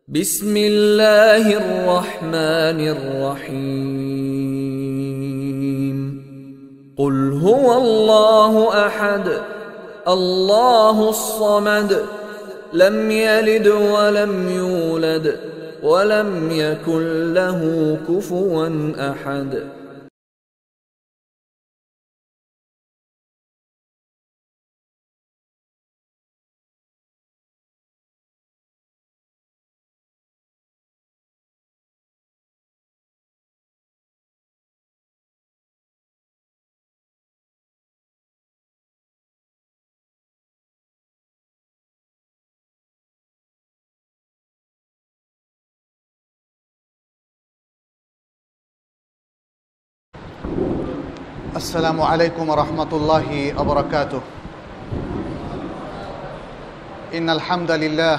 بسم الله الرحمن الرحيم قل هو الله أحد الله الصمد لم يلد ولم يولد ولم يكن له كفوا أحد السلام عليكم ورحمة الله وبركاته. إن الحمد لله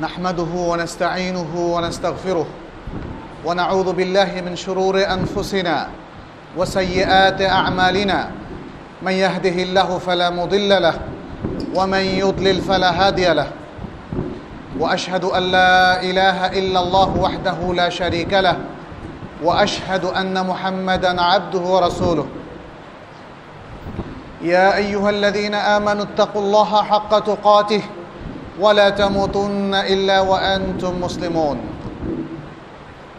نحمده ونستعينه ونستغفره ونعوذ بالله من شرور أنفسنا وسيئات أعمالنا من يهده الله فلا مضل له ومن يضلل فلا هادي له وأشهد أن لا إله إلا الله وحده لا شريك له وأشهد أن محمدًا عبده ورسوله. يا أيها الذين آمنوا اتقوا الله حق تقاته ولا تموتن إلا وأنتم مسلمون.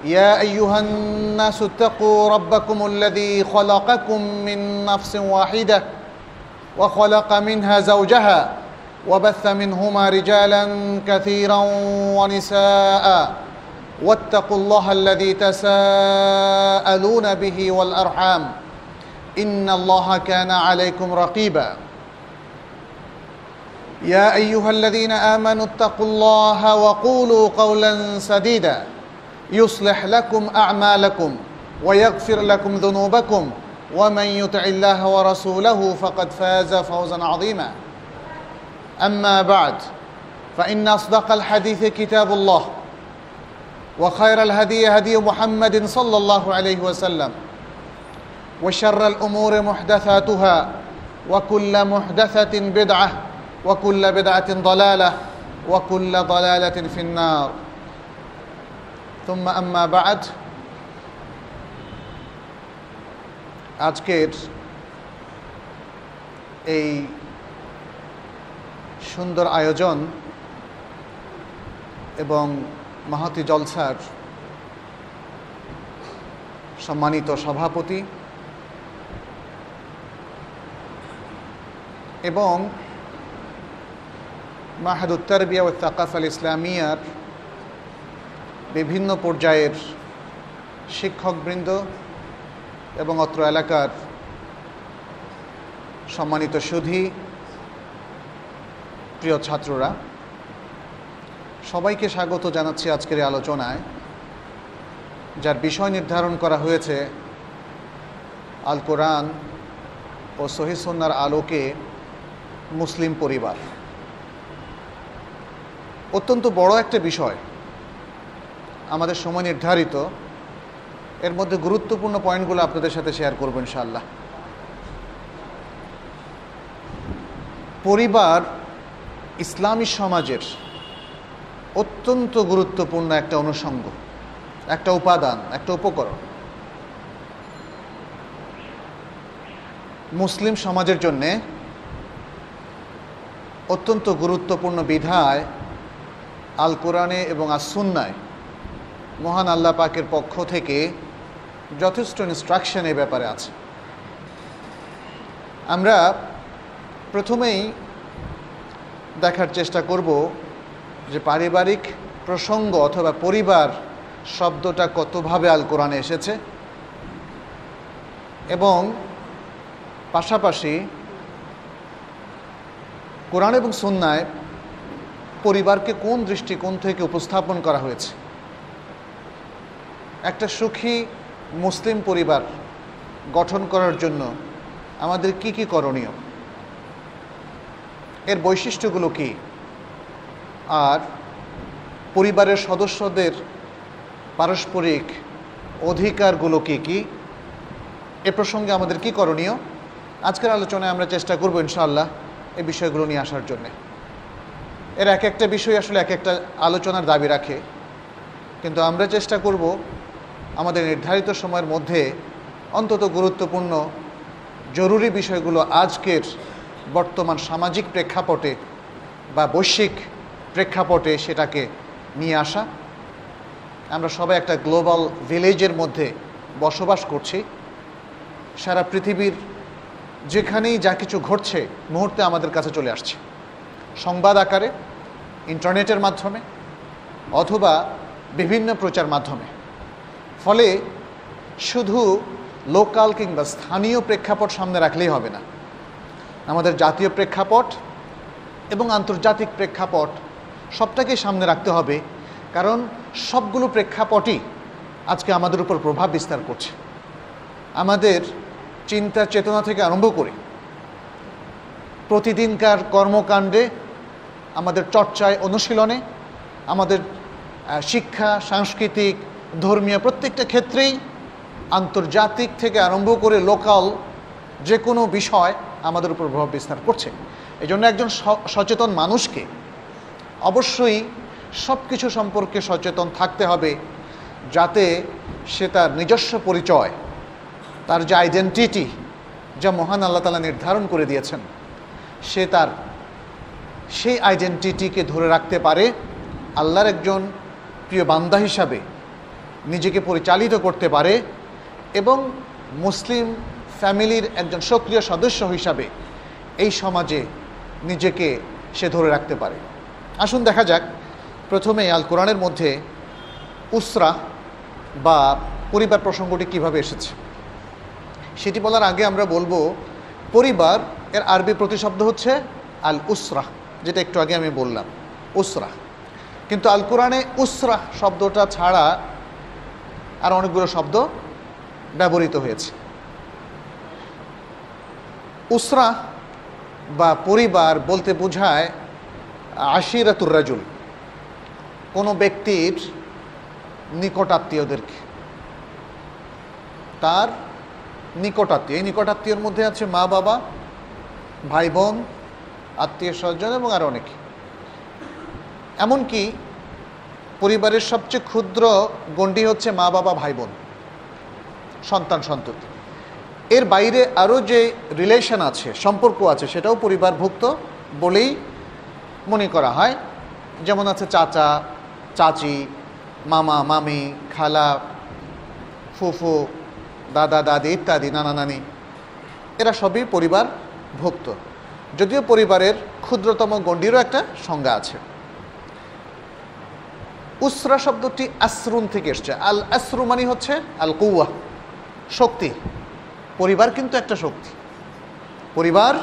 يا أيها الناس اتقوا ربكم الذي خلقكم من نفس واحدة وخلق منها زوجها وبث منهما رجالًا كثيرًا ونساءً واتقوا الله الذي تساءلون به والأرحام إن الله كان عليكم رقيبا. يا أيها الذين آمنوا اتقوا الله وقولوا قولا سديدا يصلح لكم أعمالكم ويغفر لكم ذنوبكم ومن يطع الله ورسوله فقد فاز فوزا عظيما. أما بعد فإن أصدق الحديث كتاب الله وخير الهدي هدي محمد صلى الله عليه وسلم وشر الأمور محدثاتها وكل محدثة بدعة وكل بدعة ضلالة وكل ضلالة في النار. ثم أما بعد আজকের এই সুন্দর আয়োজন এবং মাহতি জলসার সম্মানিত সভাপতি এবং মাহাদুত তারবিয়া ওয়া তাকাফা আল ইসলামিয়ার বিভিন্ন পর্যায়ের শিক্ষকবৃন্দ এবং অত্র এলাকার সম্মানিত সুধী প্রিয় ছাত্ররা, সবাইকে স্বাগত জানাচ্ছি আজকের এই আলোচনায়, যার বিষয় নির্ধারণ করা হয়েছে আল কোরআন ও সহিহ সুন্নাহর আলোকে মুসলিম পরিবার। অত্যন্ত বড় একটা বিষয়, আমাদের সময় নির্ধারিত, এর মধ্যে গুরুত্বপূর্ণ পয়েন্টগুলো আপনাদের সাথে শেয়ার করব ইনশাআল্লাহ। পরিবার ইসলামী সমাজের অত্যন্ত গুরুত্বপূর্ণ একটা অনুষঙ্গ, একটা উপাদান, একটা উপকরণ। মুসলিম সমাজের জন্যে অত্যন্ত গুরুত্বপূর্ণ বিধায় আল কোরআনে এবং আস সুন্নায় মহান আল্লাহ পাকের পক্ষ থেকে যথেষ্ট ইনস্ট্রাকশন এই ব্যাপারে আছে। আমরা প্রথমেই দেখার চেষ্টা করব যে পারিবারিক প্রসঙ্গ অথবা পরিবার শব্দটা কতভাবে আল কোরআনে এসেছে এবং পাশাপাশি কোরআন এবং সুন্নায় পরিবারকে কোন দৃষ্টিকোণ থেকে উপস্থাপন করা হয়েছে। একটা সুখী মুসলিম পরিবার গঠন করার জন্য আমাদের কি কি করণীয়, এর বৈশিষ্ট্যগুলো কি, আর পরিবারের সদস্যদের পারস্পরিক অধিকারগুলো কি কি, এ প্রসঙ্গে আমাদের কি করণীয়, আজকের আলোচনায় আমরা চেষ্টা করব ইনশাআল্লাহ এই বিষয়গুলো নিয়ে আসার জন্যে। এর এক একটা বিষয় আসলে এক একটা আলোচনার দাবি রাখে, কিন্তু আমরা চেষ্টা করব আমাদের নির্ধারিত সময়ের মধ্যে অন্তত গুরুত্বপূর্ণ জরুরি বিষয়গুলো আজকের বর্তমান সামাজিক প্রেক্ষাপটে বা বৈশ্বিক প্রেক্ষাপটে সেটাকে নিয়ে আসা। আমরা সবাই একটা গ্লোবাল ভিলেজের মধ্যে বসবাস করছি। সারা পৃথিবীর যেখানেই যা কিছু ঘটছে মুহূর্তে আমাদের কাছে চলে আসছে, সংবাদ আকারে, ইন্টারনেটের মাধ্যমে অথবা বিভিন্ন প্রচার মাধ্যমে। ফলে শুধু লোকাল কিংবা স্থানীয় প্রেক্ষাপট সামনে রাখলেই হবে না, আমাদের জাতীয় প্রেক্ষাপট এবং আন্তর্জাতিক প্রেক্ষাপট সবটাকেই সামনে রাখতে হবে, কারণ সবগুলো প্রেক্ষাপটই আজকে আমাদের উপর প্রভাব বিস্তার করছে। আমাদের চিন্তা চেতনা থেকে আরম্ভ করে প্রতিদিনকার কর্মকাণ্ডে, আমাদের চর্চায়, অনুশীলনে, আমাদের শিক্ষা, সাংস্কৃতিক, ধর্মীয় প্রত্যেকটা ক্ষেত্রেই আন্তর্জাতিক থেকে আরম্ভ করে লোকাল যে কোনো বিষয় আমাদের উপর প্রভাব বিস্তার করছে। এই জন্য একজন সচেতন মানুষকে অবশ্যই সব কিছু সম্পর্কে সচেতন থাকতে হবে, যাতে সে তার নিজস্ব পরিচয়, তার যে আইডেন্টিটি যা মহান আল্লাহ তাআলা নির্ধারণ করে দিয়েছেন, সে তার সেই আইডেন্টিটিকে ধরে রাখতে পারে, আল্লাহর একজন প্রিয় বান্দা হিসাবে নিজেকে পরিচালিত করতে পারে এবং মুসলিম ফ্যামিলির একজন সক্রিয় সদস্য হিসাবে এই সমাজে নিজেকে সে ধরে রাখতে পারে। আসুন দেখা যাক প্রথমে আল কোরআনের মধ্যে উসরা বা পরিবার প্রসঙ্গটি কিভাবে এসেছে। সেটি বলার আগে আমরা বলবো, পরিবার এর আরবি প্রতিশব্দ হচ্ছে আল উসরা, যেটা একটু আগে আমি বললাম, উসরা। কিন্তু আল কোরআনে উসরা শব্দটা ছাড়া আর অনেকগুলো শব্দ ব্যবহৃত হয়েছে। উসরা বা পরিবার বলতে বোঝায় আশিরাতুর রাজুল, কোনো ব্যক্তির নিকটাত্মীয়দেরকে, তার নিকটাত্মীয়। এই নিকটাত্মীয়র মধ্যে আছে মা বাবা, ভাই বোন, আত্মীয় স্বজন এবং আরও অনেকে। এমনকি পরিবারের সবচেয়ে ক্ষুদ্র গণ্ডি হচ্ছে মা বাবা, ভাই বোন, সন্তান সন্ততি। এর বাইরে আরও যে রিলেশন আছে, সম্পর্ক আছে, সেটাও পরিবারভুক্ত বলেই মনে করা হয়। যেমন আছে চাচা, চাচি, মামা, মামি, খালা, ফুফু, দাদা, দাদি ইত্যাদি, নানা, নানি, এরা সবই পরিবারভুক্ত। যদিও পরিবারের ক্ষুদ্রতম গণ্ডিরও একটা সংজ্ঞা আছে। উসরা শব্দটি আসরুন থেকে এসছে। আল আসরু মানে হচ্ছে আল কুওয়া, শক্তি। পরিবার কিন্তু একটা শক্তি, পরিবার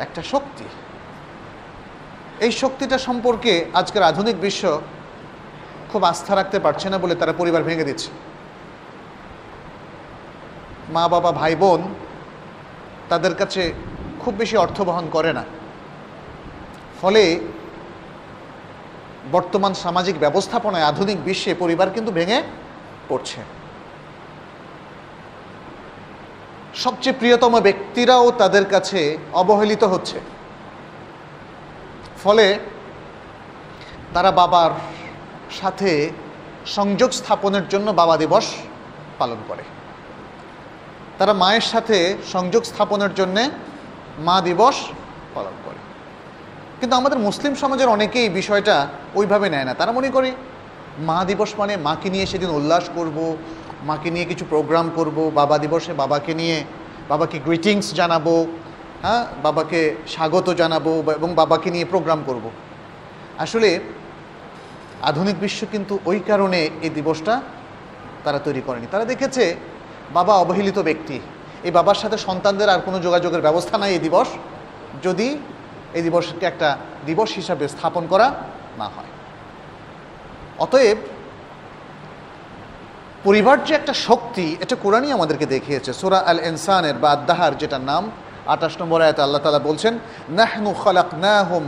একটা শক্তি। এই শক্তিটা সম্পর্কে আজকের আধুনিক বিশ্ব খুব আস্থা রাখতে পারছে না বলে তারা পরিবার ভেঙে দিচ্ছে। মা বাবা, ভাই বোন তাদের কাছে খুব বেশি অর্থ বহন করে না। ফলে বর্তমান সামাজিক ব্যবস্থাপনায় আধুনিক বিশ্বে পরিবার কিন্তু ভেঙে পড়ছে। সবচেয়ে প্রিয়তম ব্যক্তিরাও তাদের কাছে অবহেলিত হচ্ছে। ফলে তারা বাবার সাথে সংযোগ স্থাপনের জন্য বাবা দিবস পালন করে, তারা মায়ের সাথে সংযোগ স্থাপনের জন্যে মা দিবস পালন করে। কিন্তু আমাদের মুসলিম সমাজের অনেকেই বিষয়টা ওইভাবে নেয় না। তারা মনে করে মা দিবস মানে মাকে নিয়ে সেদিন উল্লাস করব, মাকে নিয়ে কিছু প্রোগ্রাম করব, বাবা দিবসে বাবাকে নিয়ে বাবাকে গ্রিটিংস জানাবো, হ্যাঁ, বাবাকে স্বাগত জানাবো এবং বাবাকে নিয়ে প্রোগ্রাম করব। আসলে আধুনিক বিশ্ব কিন্তু ওই কারণে এই দিবসটা তারা তৈরি করেনি। তারা দেখেছে বাবা অবহেলিত ব্যক্তি, এই বাবার সাথে সন্তানদের আর কোনো যোগাযোগের ব্যবস্থা নাই এই দিবস, যদি এই দিবসকে একটা দিবস হিসাবে স্থাপন করা না হয়। অতএব পরিবার যে একটা শক্তি, এটা কোরআনই আমাদেরকে দেখিয়েছে। সূরা আল ইনসানের বা আদ-দাহার যেটার নাম 28 নম্বর আয়াতে আল্লাহ তাআলা বলছেন, নাহনু খালাকনাহুম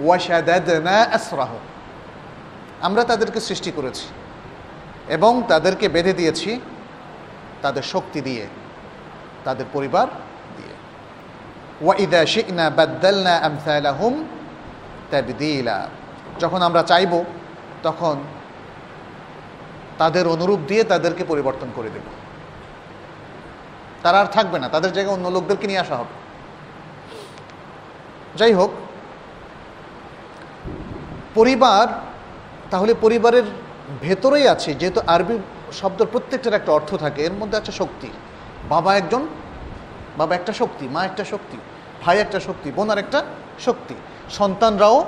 ওয়া শাদাদনা আসরাহুম, আমরা তাদেরকে সৃষ্টি করেছি এবং তাদেরকে বেঁধে দিয়েছি তাদের শক্তি দিয়ে, তাদের পরিবার দিয়ে। ওয়া ইযা শি'না বাদদালনা আমসালাহুম তাবদীলা। যখন আমরা চাইব তখন তাদের অনুরূপ দিয়ে তাদেরকে পরিবর্তন করে দেব। তারা আর থাকবে না, তাদের জায়গায় অন্য লোকদেরকে নিয়ে আসা হবে। যাই হোক, পরিবার, তাহলে পরিবারের ভেতরেই আছে, যেহেতু আরবি শব্দের প্রত্যেকটার একটা অর্থ থাকে, এর মধ্যে আছে শক্তি। বাবা একটা শক্তি, মা একটা শক্তি, ভাই একটা শক্তি, বোন আর একটা শক্তি, সন্তানরাও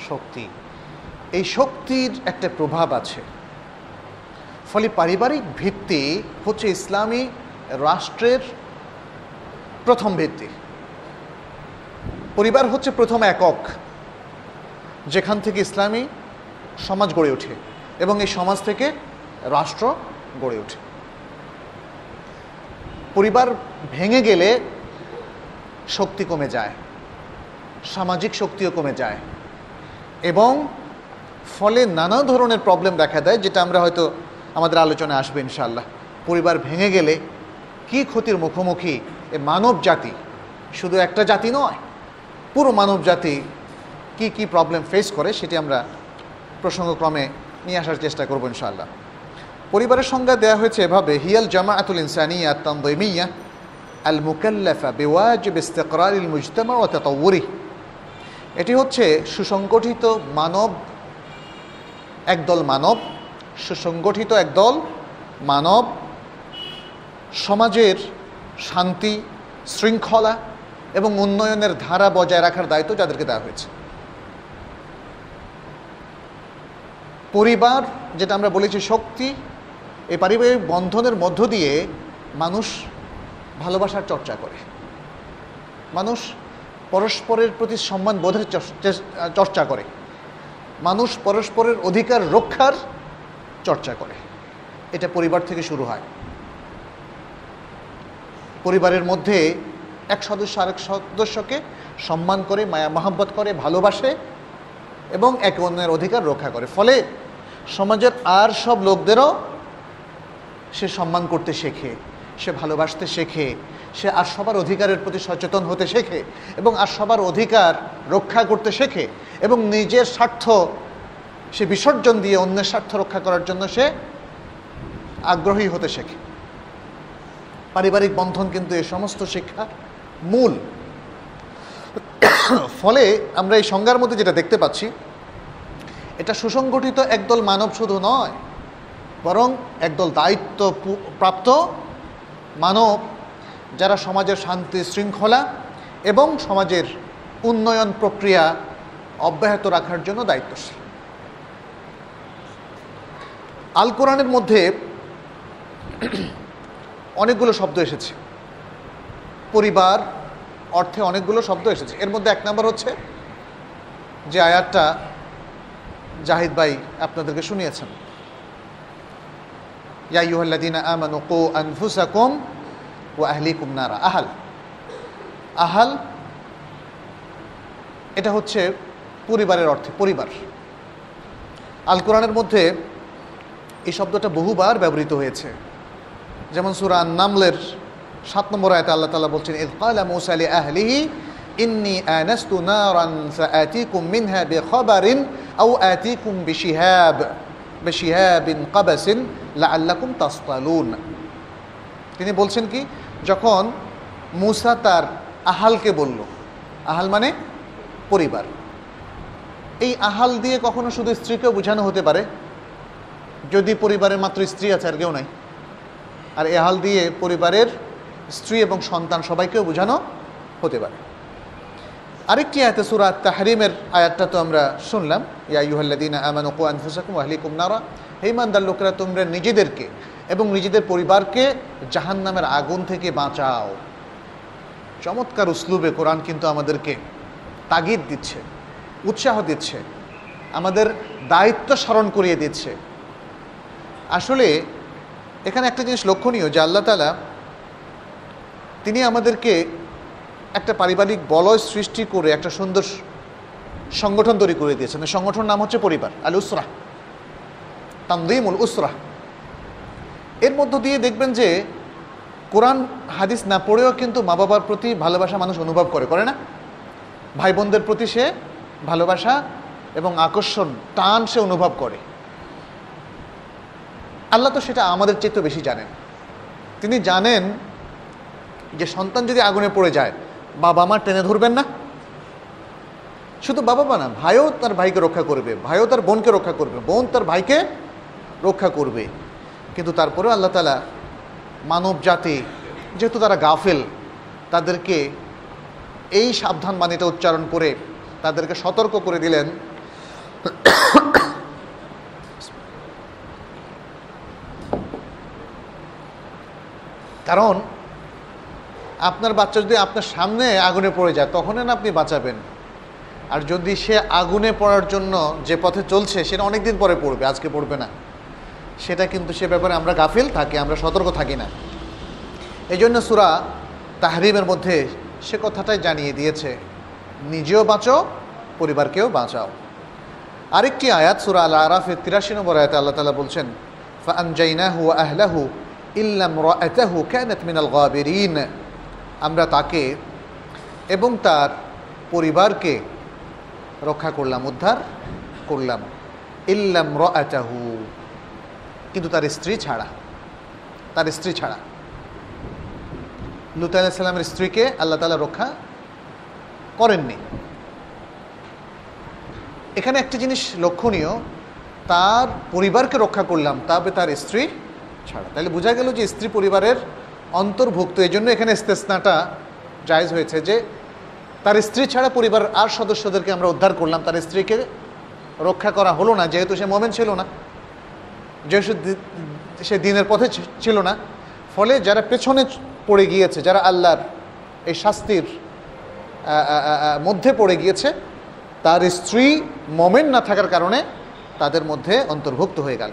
শক্তি। এই শক্তির একটা প্রভাব আছে। ফলে পারিবারিক ভিত্তি হচ্ছে ইসলামী রাষ্ট্রের প্রথম ভিত্তি। পরিবার হচ্ছে প্রথম একক যেখান থেকে ইসলামী সমাজ গড়ে ওঠে এবং এই সমাজ থেকে রাষ্ট্র গড়ে ওঠে। পরিবার ভেঙে গেলে শক্তি কমে যায়, সামাজিক শক্তিও কমে যায় এবং ফলে নানা ধরনের প্রবলেম দেখা দেয়, যেটা আমরা হয়তো আমাদের আলোচনায় আসবে ইনশাআল্লাহ। পরিবার ভেঙে গেলে কি ক্ষতির মুখোমুখি এ মানব জাতি, শুধু একটা জাতি নয়, পুরো মানব জাতি কি কি প্রবলেম ফেস করে সেটি আমরা প্রসঙ্গক্রমে নিয়ে আসার চেষ্টা করব ইনশাআল্লাহ। পরিবারের সংজ্ঞা দেওয়া হয়েছে এভাবে: হিয়াল জামাআতুল ইনসানিয়া আত-তানযীমিয়া আল মুকাল্লাফা বিওয়াজিব ইস্তিকরারিল মুজতামা ওয়া তাতাওয়ুরিহি। এটি হচ্ছে সুসংগঠিত সুসংগঠিত একদল মানব সমাজের শান্তি, শৃঙ্খলা এবং উন্নয়নের ধারা বজায় রাখার দায়িত্ব যাদেরকে দেওয়া হয়েছে। পরিবার, যেটা আমরা বলেছি শক্তি, এই পারিবারিক বন্ধনের মধ্য দিয়ে মানুষ ভালোবাসার চর্চা করে, মানুষ পরস্পরের প্রতি সম্মান বোধের চর্চা করে, মানুষ পরস্পরের অধিকার রক্ষার চর্চা করে। এটা পরিবার থেকে শুরু হয়। পরিবারের মধ্যে এক সদস্য আরেক সদস্যকে সম্মান করে, মায়া মহব্বত করে, ভালোবাসে এবং একে অন্যের অধিকার রক্ষা করে। ফলে সমাজের আর সব লোকদেরও সে সম্মান করতে শেখে, সে ভালোবাসতে শেখে, সে আর সবার অধিকারের প্রতি সচেতন হতে শেখে এবং আর সবার অধিকার রক্ষা করতে শেখে এবং নিজের স্বার্থ সে বিসর্জন দিয়ে অন্যের স্বার্থ রক্ষা করার জন্য সে আগ্রহী হতে শেখে। পারিবারিক বন্ধন কিন্তু এই সমস্ত শিক্ষার মূল। ফলে আমরা এই সংজ্ঞার মধ্যে যেটা দেখতে পাচ্ছি, এটা সুসংগঠিত একদল মানব শুধু নয়, বরং একদল দায়িত্ব প্রাপ্ত মানব যারা সমাজের শান্তি শৃঙ্খলা এবং সমাজের উন্নয়ন প্রক্রিয়া অব্যাহত রাখার জন্য দায়িত্বশীল। আল কোরআনের মধ্যে অনেকগুলো শব্দ এসেছে, পরিবার অর্থে অনেকগুলো শব্দ এসেছে। এর মধ্যে এক নম্বর হচ্ছে যে আয়াতটা জাহিদ ভাই আপনাদেরকে শুনিয়েছেন, ইয়া আইয়ুহাল্লাযীনা আমানু কু আনফুসাকুম ওয়া আহলিকুম নারা। আহাল এটা হচ্ছে পরিবারের অর্থে পরিবার। আল কোরআনের মধ্যে এই শব্দটা বহুবার ব্যবহৃত হয়েছে। যেমন সূরা আন-নামলের 7 নম্বর আয়াতে আল্লাহ তাআলা বলছেন, ইয ক্বালা মূসা লিআহলিহি ইন্নী আনাস্তু নারান ফাআতীকুম মিনহা বিখাবারিন আও আতীকুম বিশিহাবিন কাবাসিন লাআল্লাকুম তাসতালুন। তিনি বলছেন কি, যখন মূসা তার আহালকে বলল, আহাল মানে পরিবার। এই আহাল দিয়ে কখনো শুধু স্ত্রীকেও বোঝানো হতে পারে, যদি পরিবারের মাত্র স্ত্রী আছে আর কেউ নাই। আর এই আহাল দিয়ে পরিবারের স্ত্রী এবং সন্তান সবাইকেও বোঝানো হতে পারে। আরেকটি আয়াতে সূরা তাহরিমের আয়াতটা তো আমরা শুনলাম, ইয়া আইয়ুহাল্লাযীনা আমানু কু আনফুসাকুম ওয়া আহলিকুম নারা। হে ঈমানদার লোকেরা, তোমরা নিজেদেরকে এবং নিজেদের পরিবারকে জাহান্নামের আগুন থেকে বাঁচাও। চমৎকার উসলুবে কোরআন কিন্তু আমাদেরকে তাগিদ দিচ্ছে, উৎসাহ দিচ্ছে, আমাদের দায়িত্ব স্মরণ করিয়ে দিচ্ছে। আসলে এখানে একটা জিনিস লক্ষণীয় যে আল্লাহ তাআলা তিনি আমাদেরকে একটা পারিবারিক বলয় সৃষ্টি করে একটা সুন্দর সংগঠন তৈরি করে দিয়েছেন। এই সংগঠনের নাম হচ্ছে পরিবার, আল উসরা, তানযীমুল উসরা। এর মধ্য দিয়ে দেখবেন যে কোরআন হাদিস না পড়েও কিন্তু মা বাবার প্রতি ভালোবাসা মানুষ অনুভব করে না? ভাই বোনদের প্রতি সে ভালোবাসা এবং আকর্ষণ, টান সে অনুভব করে। আল্লাহ তো সেটা আমাদের চেয়ে বেশি জানেন। তিনি জানেন যে সন্তান যদি আগুনে পড়ে যায়, বাবা মা টেনে ধরবেন না? শুধু বাবা মা না, ভাইও তার ভাইকে রক্ষা করবে, ভাইও তার বোনকে রক্ষা করবে, বোন তার ভাইকে রক্ষা করবে। কিন্তু তারপরেও আল্লাহ তাআলা মানব জাতি যেহেতু তারা গাফেল, তাদেরকে এই সাবধান বাণীটা উচ্চারণ করে তাদেরকে সতর্ক করে দিলেন, কারণ আপনার বাচ্চা যদি আপনার সামনে আগুনে পড়ে যায় তখন না আপনি বাঁচাবেন, আর যদি সে আগুনে পড়ার জন্য যে পথে চলছে সেটা অনেক দিন পরে পড়বে, আজকে পড়বে না, সেটা কিন্তু সে ব্যাপারে আমরা গাফিল থাকি, আমরা সতর্ক থাকি না। এই জন্য সূরা তাহরিমের মধ্যে সে কথাটাই জানিয়ে দিয়েছে, নিজেও বাঁচো, পরিবারকেও বাঁচাও। আরেকটি আয়াত সূরা আল আরাফের ৮৩ নম্বর আয়াতে আল্লাহ তাআলা বলছেন, ফাআনজাইনাহু ওয়া আহলাহু ইল্লা ইমরাআতাহু কানাত মিনাল গাবিরিন, আমরা তাকে এবং তার পরিবারকে রক্ষা করলাম, উদ্ধার করলাম, ইল্লা ইমরাআতাহু, কিন্তু তার স্ত্রী ছাড়া, তার স্ত্রী ছাড়া। লূত আলাইহিস সালামের স্ত্রীকে আল্লাহ তাআলা রক্ষা করেননি। এখানে একটি জিনিস লক্ষণীয়, তার পরিবারকে রক্ষা করলাম, তবে তার স্ত্রী ছাড়া। তাহলে বোঝা গেল যে স্ত্রী পরিবারের অন্তর্ভুক্ত। এই জন্য এখানে ইস্তেসনাটা জায়েজ হয়েছে যে তার স্ত্রী ছাড়া পরিবার আর সদস্যদেরকে আমরা উদ্ধার করলাম, তার স্ত্রীকে রক্ষা করা হলো না, যেহেতু সে মুমিন ছিল না, যেহেতু সে দ্বীনের পথে ছিল না। ফলে যারা পেছনে পড়ে গিয়েছে, যারা আল্লাহর এই শাস্তির মধ্যে পড়ে গিয়েছে, তার স্ত্রী মুমিন না থাকার কারণে তাদের মধ্যে অন্তর্ভুক্ত হয়ে গেল।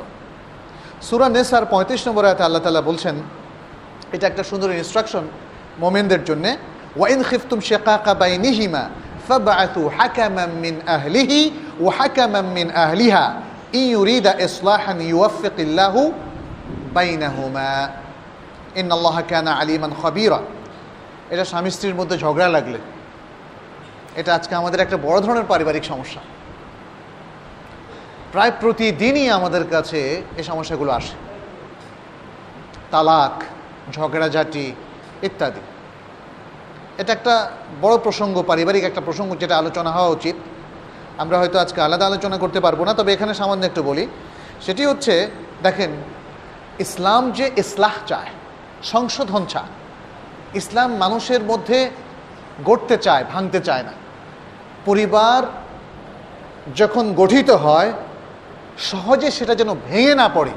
সূরা নেসার ৩৫ নম্বর আয়াতে আল্লাহ তাআলা বলছেন, এটা একটা সুন্দর ইনস্ট্রাকশন মুমিনদের জন্য, ওয়াইন খিফতুম শিকাকা বাইনিহিমা ফাবআথু হাকামান মিন আহলিহি ওয়া হাকামান মিন আহলিহা ইন ইউরিদা ইসলাহান ইউওয়াফফিকিল্লাহু বাইনাহুমা ইন্নাল্লাহা কানা আলিমান খাবীরা। এটা স্বামী স্ত্রীর মধ্যে ঝগড়া লাগলে, এটা আজকে আমাদের একটা বড় ধরনের পারিবারিক সমস্যা। প্রায় প্রতিদিনই আমাদের কাছে এই সমস্যাগুলো আসে, তালাক, ঝগড়াঝাটি ইত্যাদি। এটা একটা বড় প্রসঙ্গ, পারিবারিক একটা প্রসঙ্গ, যেটা আলোচনা হওয়া উচিত। আমরা হয়তো আজকে আলাদা আলোচনা করতে পারবো না, তবে এখানে সামান্য একটু বলি। সেটি হচ্ছে, দেখেন, ইসলাম যে ইসলাহ চায়, সংশোধন চায়, ইসলাম মানুষের মধ্যে গড়তে চায়, ভাঙতে চায় না। পরিবার যখন গঠিত হয় সহজে সেটা যেন ভেঙে না পড়ে,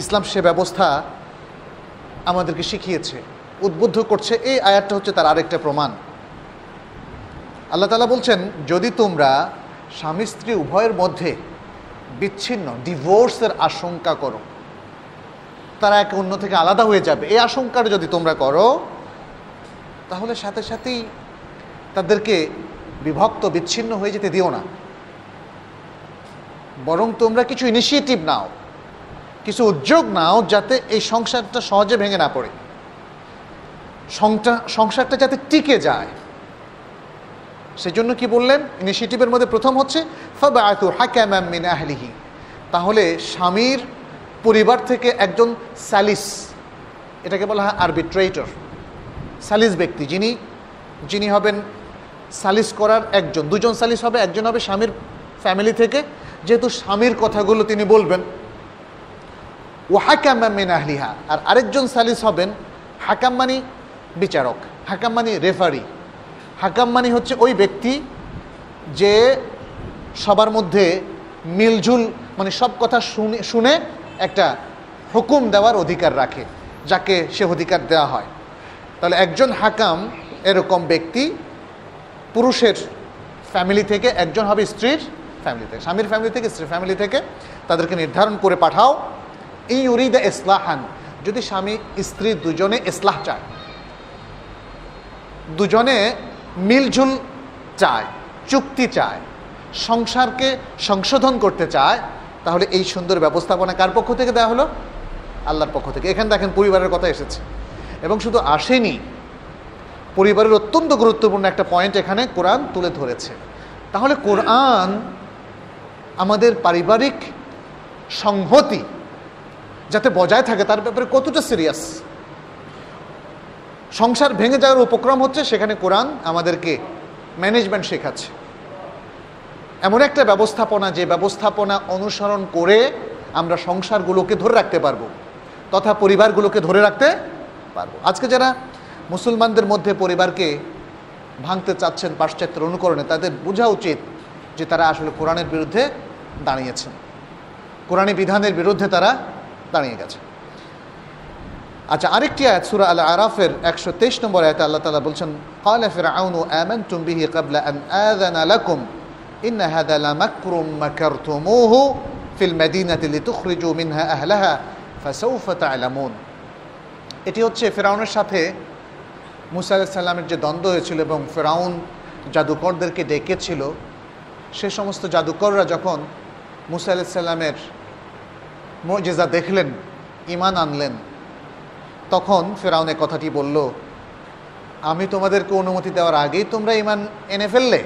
ইসলাম সে ব্যবস্থা আমাদেরকে শিখিয়েছে, উদ্বুদ্ধ করছে। এই আয়াতটা হচ্ছে তার আরেকটা প্রমাণ। আল্লাহ তাআলা বলছেন, যদি তোমরা স্বামী স্ত্রী উভয়ের মধ্যে বিচ্ছিন্ন, ডিভোর্সের আশঙ্কা করো, তারা একে অন্য থেকে আলাদা হয়ে যাবে, এই আশঙ্কাটা যদি তোমরা করো, তাহলে সাথে সাথেই তাদেরকে বিভক্ত, বিচ্ছিন্ন হয়ে যেতে দিও না, বরং তোমরা কিছু ইনিশিয়েটিভ নাও, কিছু উদ্যোগ নাও, যাতে এই সংসারটা সহজে ভেঙে না পড়ে, সংসারটা যাতে টিকে যায়। সেজন্য কি বললেন? ইনিশিয়েটিভের মধ্যে প্রথম হচ্ছে ফাবআথু হাকামান মিন আহলিহি, তাহলে স্বামীর পরিবার থেকে একজন সালিস, এটাকে বলা হয় আরবিট্রেটর, সালিস ব্যক্তি, যিনি হবেন সালিস করার একজন। দুজন সালিস হবে, একজন হবে স্বামীর ফ্যামিলি থেকে, যেহেতু স্বামীর কথাগুলো তিনি বলবেন। ও হাকামান মিন আহলিহা, আর আরেকজন সালিস হবেন, হাকাম মানে বিচারক, হাকাম মানে রেফারি। হাকাম মানে হচ্ছে ওই ব্যক্তি যে সবার মধ্যে মিলঝুল, মানে সব কথা শুনে একটা হুকুম দেওয়ার অধিকার রাখে, যাকে সে অধিকার দেওয়া হয়। তাহলে একজন হাকাম এরকম ব্যক্তি পুরুষের ফ্যামিলি থেকে, একজন হবে স্ত্রীর ফ্যামিলি থেকে, স্বামীর ফ্যামিলি থেকে, স্ত্রীর ফ্যামিলি থেকে। তাদেরকে নির্ধারণ করে পাঠাও, ই ইউরিদা ইসলাহান, যদি স্বামী স্ত্রী দুজনে ইসলাহ চায়, দুজনে মিলঝুল চায়, চুক্তি চায়, সংসারকে সংশোধন করতে চায়, তাহলে এই সুন্দর ব্যবস্থাপনা কার পক্ষ থেকে দেওয়া হলো? আল্লাহর পক্ষ থেকে। এখানে দেখেন পরিবারের কথা এসেছে, এবং শুধু আসেনি, পরিবারের অত্যন্ত গুরুত্বপূর্ণ একটা পয়েন্ট এখানে কোরআন তুলে ধরেছে। তাহলে কোরআন আমাদের পারিবারিক সংহতি যাতে বজায় থাকে তার ব্যাপারে কতটা সিরিয়াস। সংসার ভেঙে যাওয়ার উপক্রম হচ্ছে, সেখানে কোরআন আমাদেরকে ম্যানেজমেন্ট শেখাচ্ছে, এমন একটা ব্যবস্থাপনা যে ব্যবস্থাপনা অনুসরণ করে আমরা সংসারগুলোকে ধরে রাখতে পারবো তথা পরিবারগুলোকে ধরে রাখতে পারবো। আজকে যারা মুসলমানদের মধ্যে পরিবারকে ভাঙতে চাচ্ছেন পাশ্চাত্যের অনুকরণে, তাদের বোঝা উচিত যে তারা আসলে কোরআনের বিরুদ্ধে দাঁড়িয়েছেন, কোরআনী বিধানের বিরুদ্ধে তারা দাঁড়িয়ে গেছে। আচ্ছা, আরেকটি আয়াত সূরা আল আরাফের 123 নম্বর আয়াতে আল্লাহ তাআলা বলছেন, ক্বালা ফিরআউনু আমানতুম বিহি ক্বাবলা আন আযানা লাকুম ইন্না হাযা লামাকরুম মাকারতুমুহু ফিল মাদিনাতি লিতুখরিজু মিনহা আহলাহা ফাসাউফা তা'লামুন। এটি হচ্ছে ফিরআউনের সাথে মুসা আলাইহিস সালামের যে দ্বন্দ্ব হয়েছিল এবং ফিরআউন জাদুকরদেরকে ডেকেছিল। সে সমস্ত জাদুকররা যখন মুসা আলাইহিস সালামের মুজিজা দেখলেন, ঈমান আনলেন, তখন ফিরআউন এই কথাটি বলল, আমি তোমাদেরকে অনুমতি দেওয়ার আগেই তোমরা ঈমান এনে ফেললে।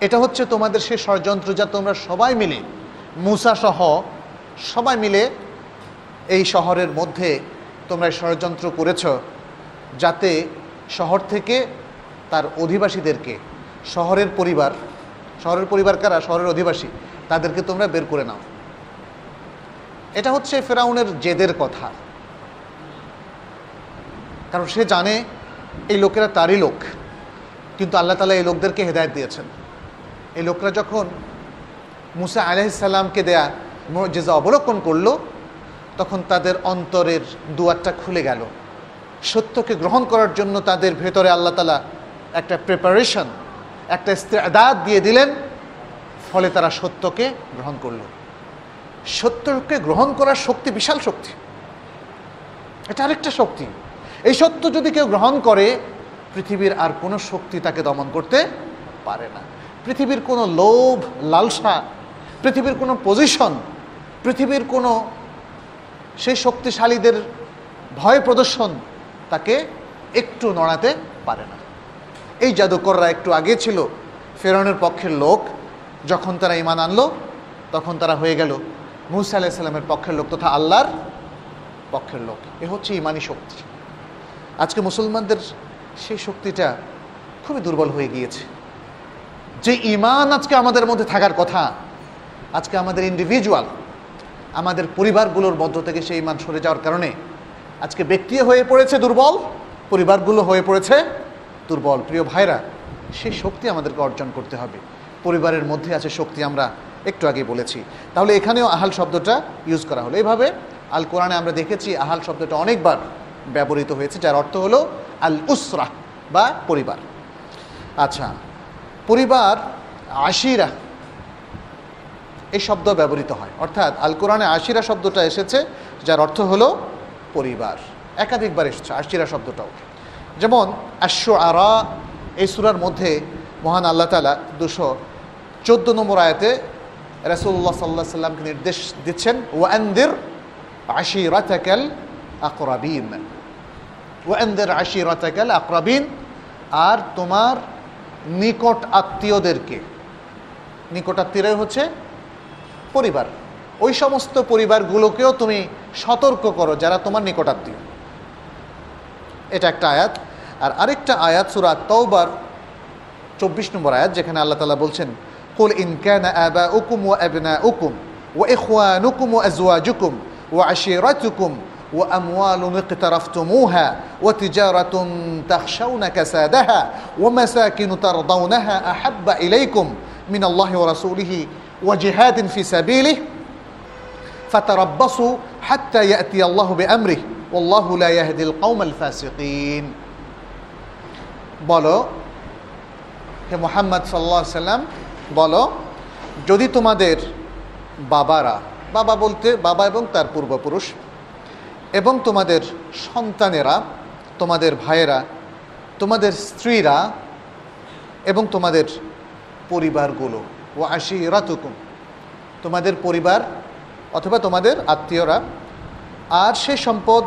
এটা হচ্ছে তোমাদের সেই ষড়যন্ত্র যা তোমরা সবাই মিলে, মুসা সহ সবাই মিলে এই শহরের মধ্যে তোমরা ষড়যন্ত্র করেছ যাতে শহর থেকে তার অধিবাসীদেরকে, শহরের পরিবার কারা? শহরের অধিবাসী, তাদেরকে তোমরা বের করে নাও। এটা হচ্ছে ফিরআউনের জেদের কথা, কারণ সে জানে এই লোকেরা তারই লোক, কিন্তু আল্লাহ তাআলা এই লোকদেরকে হেদায়েত দিয়েছেন। এই লোকরা যখন মুসা আলাইহিস সালামকে দেয়া মুজিজা অবলোকন করলো, তখন তাদের অন্তরের দুয়ারটা খুলে গেল। সত্যকে গ্রহণ করার জন্য তাদের ভেতরে আল্লাহ তাআলা একটা প্রিপারেশন, একটা ইস্তেদাদ দিয়ে দিলেন, ফলে তারা সত্যকে গ্রহণ করলো। সত্যকে গ্রহণ করার শক্তি বিশাল শক্তি, এটা আরেকটা শক্তি। এই সত্য যদি কেউ গ্রহণ করে, পৃথিবীর আর কোনো শক্তি তাকে দমন করতে পারে না। পৃথিবীর কোনো লোভ লালসা, পৃথিবীর কোনো পজিশন, পৃথিবীর কোনো সেই শক্তিশালীদের ভয় প্রদর্শন তাকে একটু নড়াতে পারে না। এই জাদুকররা একটু আগে ছিল ফিরআউনের পক্ষের লোক, যখন তারা ঈমান আনলো তখন তারা হয়ে গেল মুসা আলাইহিস সালামের পক্ষের লোক তথা আল্লাহর পক্ষের লোক। এ হচ্ছে ঈমানি শক্তি। আজকে মুসলমানদের সেই শক্তিটা খুবই দুর্বল হয়ে গিয়েছে। যে ঈমান আজকে আমাদের মধ্যে থাকার কথা, আজকে আমাদের ইন্ডিভিজুয়াল, আমাদের পরিবারগুলোর মধ্য থেকে সেই ঈমান সরে যাওয়ার কারণে আজকে ব্যক্তি হয়ে পড়েছে দুর্বল, পরিবারগুলো হয়ে পড়েছে দুর্বল। প্রিয় ভাইরা, সেই শক্তি আমাদেরকে অর্জন করতে হবে। পরিবারের মধ্যে আছে শক্তি, আমরা একটু আগে বলেছি। তাহলে এখানেও আহাল শব্দটা ইউজ করা হলো। এইভাবে আল কোরআনে আমরা দেখেছি আহাল শব্দটা অনেকবার ব্যবহৃত হয়েছে, যার অর্থ হলো আল উসরা বা পরিবার। আচ্ছা, পরিবার, আশিরা এই শব্দ ব্যবহৃত হয়, অর্থাৎ আল কোরআনে আশিরা শব্দটা এসেছে যার অর্থ হলো পরিবার। একাধিকবার এসেছে আশিরা শব্দটাও। যেমন আশ-শুআরা এই সূরার মধ্যে মহান আল্লাহ তাআলা 214 নম্বর আয়াতে রাসূলুল্লাহ সাল্লাল্লাহু আলাইহি সাল্লামকে নির্দেশ দিচ্ছেন, ওয়ানদির আশিরাতাকাল আকরাবিন, ওয়ানদির আশিরাতাকাল আকরাবিন, আর তোমার নিকট আত্মীয়দেরকে। নিকট আত্মীয়রাই হচ্ছে পরিবার। ওই সমস্ত পরিবারগুলোকেও তুমি সতর্ক করো যারা তোমার নিকট আত্মীয়। এটা একটা আয়াত। আর আরেকটা আয়াত সূরা আত-তাওবার 24 নম্বর আয়াত, যেখানে আল্লাহ তাআলা বলছেন, কুল ইন কানা আবাউকুম ওয়া আবনাউকুম ওয়া ইখওয়ানুকুম ওয়া আজওয়াজুকুম ওয়া আশিরাতুকুম ওয়া আমওয়ালুন ইকতারাফতুমুহা ওয়া তিজারাতুন তাখশাউনা কাসাদাহা ওয়া মাসাকিনু তারদাউনাহা আহাব্বা ইলাইকুম মিনাল্লাহি ওয়া রাসূলিহি ওয়া জিহাদিন ফি সাবিলিহি ফাতারাব্বাসু হাত্তা ইয়াতি আল্লাহু বিআমরিহি ওয়াল্লাহু লা ইয়াহদিল কওমাল ফাসিকিন। বলো হে মুহাম্মদ সাল্লাল্লাহু আলাইহি সাল্লাম, বলো যদি তোমাদের বাবারা, বাবা বলতে বাবা এবং তার পূর্বপুরুষ, এবং তোমাদের সন্তানেরা, তোমাদের ভাইয়েরা, তোমাদের স্ত্রীরা এবং তোমাদের পরিবারগুলো, ওয়া আশিরাতুকুম, তোমাদের পরিবার অথবা তোমাদের আত্মীয়রা, আর সে সম্পদ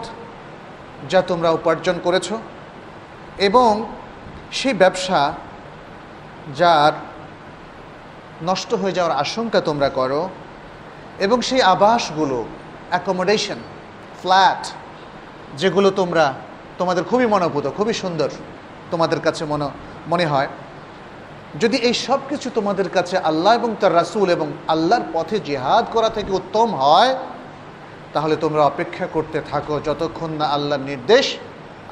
যা তোমরা উপার্জন করেছ, এবং সেই ব্যবসা যার নষ্ট হয়ে যাওয়ার আশঙ্কা তোমরা করো, এবং সেই আবাসগুলো, অ্যাকোমোডেশন, ফ্ল্যাট, যেগুলো তোমাদের খুবই মনোভূত, খুবই সুন্দর তোমাদের কাছে মনে হয়, যদি এই সব কিছু তোমাদের কাছে আল্লাহ এবং তার রাসূল এবং আল্লাহর পথে জিহাদ করা থেকে উত্তম হয়, তাহলে তোমরা অপেক্ষা করতে থাকো যতক্ষণ না আল্লাহর নির্দেশ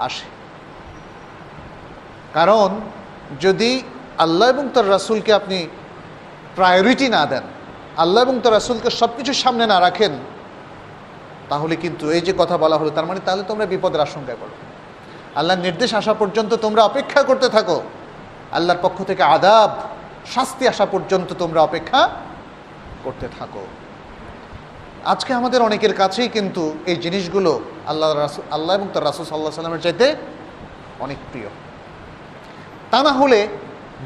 আসে। কারণ যদি আল্লাহ এবং তার রাসূলকে আপনি প্রায়োরিটি না দেন, আল্লাহ এবং তার রাসূলকে সব কিছুর সামনে না রাখেন, তাহলে কিন্তু এই যে কথা বলা হলো, তার মানে তাহলে তোমরা বিপদের আশঙ্কায় পড়ো। আল্লাহর নির্দেশ আসা পর্যন্ত তোমরা অপেক্ষা করতে থাকো, আল্লাহর পক্ষ থেকে আযাব, শাস্তি আসা পর্যন্ত তোমরা অপেক্ষা করতে থাকো। আজকে আমাদের অনেকের কাছেই কিন্তু এই জিনিসগুলো আল্লাহ এবং তার রাসূল সাল্লাল্লাহু আলাইহি ওয়াসাল্লামের চাইতে অনেক প্রিয়। তা না হলে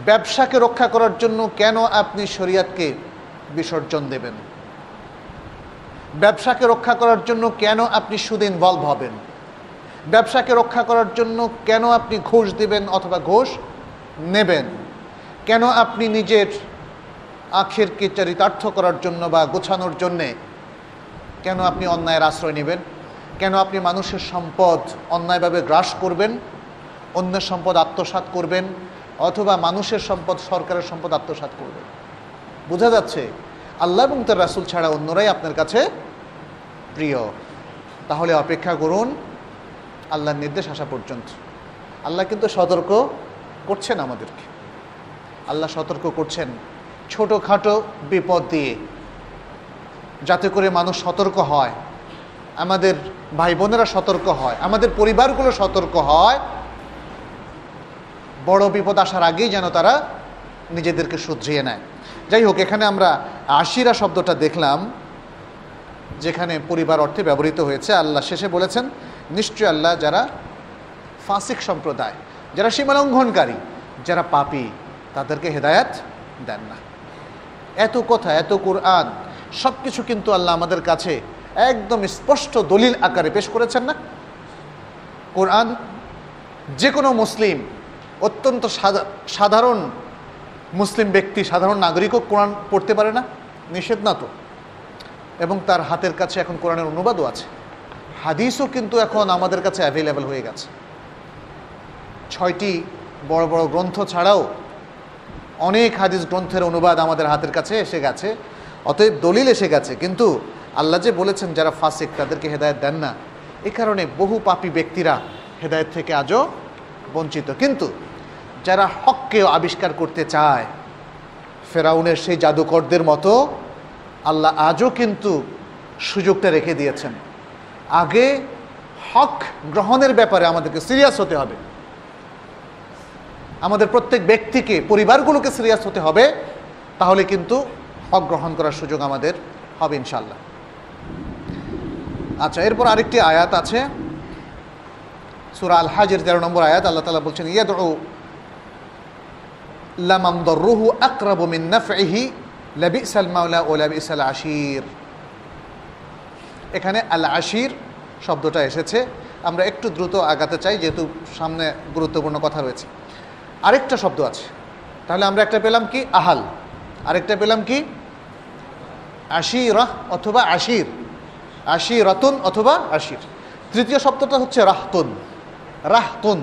ব্যবসাকে রক্ষা করার জন্য কেন আপনি শরীয়তকে বিসর্জন দেবেন? ব্যবসাকে রক্ষা করার জন্য কেন আপনি সুদে ইনভলভ হবেন? ব্যবসাকে রক্ষা করার জন্য কেন আপনি ঘুষ দেবেন অথবা ঘুষ নেবেন? কেন আপনি নিজের আখেরকে চরিতার্থ করার জন্য বা গোছানোর জন্যে কেন আপনি অন্যায়ের আশ্রয় নেবেন? কেন আপনি মানুষের সম্পদ অন্যায়ভাবে গ্রাস করবেন, অন্যের সম্পদ আত্মসাৎ করবেন, অথবা মানুষের সম্পদ, সরকারের সম্পদ আত্মসাৎ করবেন? বোঝা যাচ্ছে আল্লাহ এবং তার রাসূল ছাড়া অন্যরাই আপনার কাছে প্রিয়। তাহলে অপেক্ষা করুন আল্লাহর নির্দেশ আসা পর্যন্ত। আল্লাহ কিন্তু সতর্ক করছেন আমাদেরকে, আল্লাহ সতর্ক করছেন ছোটোখাটো বিপদ দিয়ে, যাতে করে মানুষ সতর্ক হয়, আমাদের ভাই বোনেরা সতর্ক হয়, আমাদের পরিবারগুলো সতর্ক হয়, বড় বিপদ আসার আগেই যেন তারা নিজেদেরকে শুধরিয়ে নেয়। যাই হোক, এখানে আমরা আশিরা শব্দটা দেখলাম, যেখানে পরিবার অর্থে ব্যবহৃত হয়েছে। আল্লাহ শেষে বলেছেন, নিশ্চয় আল্লাহ যারা ফাসিক সম্প্রদায়, যারা সীমালঙ্ঘনকারী, যারা পাপী, তাদেরকে হেদায়েত দেন না। এত কথা, এত কোরআন, সব কিছু কিন্তু আল্লাহ আমাদের কাছে একদম স্পষ্ট দলিল আকারে পেশ করেছেন না? কোরআন যে কোনো মুসলিম, অত্যন্ত সাধারণ মুসলিম ব্যক্তি, সাধারণ নাগরিকও কোরআন পড়তে পারে না? নিষেধ না তো। এবং তার হাতের কাছে এখন কোরআনের অনুবাদও আছে, হাদিসও কিন্তু এখন আমাদের কাছে অ্যাভেলেবল হয়ে গেছে। 6টি বড় বড় গ্রন্থ ছাড়াও অনেক হাদিস গ্রন্থের অনুবাদ আমাদের হাতের কাছে এসে গেছে, অতএব দলিল এসে গেছে। কিন্তু আল্লাহ যে বলেছেন যারা ফাসিক তাদেরকে হেদায়েত দেন না, এ কারণে বহু পাপী ব্যক্তিরা হেদায়েত থেকে আজও বঞ্চিত। কিন্তু যারা হককে আবিষ্কার করতে চায়, ফেরাউনের সেই জাদুকরদের মতো, আল্লাহ আজও কিন্তু সুযোগটা রেখে দিয়েছেন। আগে হক গ্রহণের ব্যাপারে আমাদেরকে সিরিয়াস হতে হবে, আমাদের প্রত্যেক ব্যক্তিকে, পরিবারগুলোকে সিরিয়াস হতে হবে, তাহলে কিন্তু হক গ্রহণ করার সুযোগ আমাদের হবে ইনশাআল্লাহ। আচ্ছা, এরপর আরেকটি আয়াত আছে, সূরা আল হাজের 13 নম্বর আয়াত। আল্লাহ তাআলা বলছেন, ইয়াদউ লামান দাররুহু আকরাবু মিন নাফইহি লাবিসাল মাওলা ওয়া লাবিসাল আশির। এখানে আল আশির শব্দটা এসেছে। আমরা একটু দ্রুত আগাতে চাই, যেহেতু সামনে গুরুত্বপূর্ণ কথা রয়েছে। আরেকটা শব্দ আছে, তাহলে আমরা একটা পেলাম কি? আহাল। আরেকটা পেলাম কি? আশিরাহ অথবা আশির, আশিরাতুন অথবা আশির। তৃতীয় শব্দটা হচ্ছে রাহতুন। রাহতুন,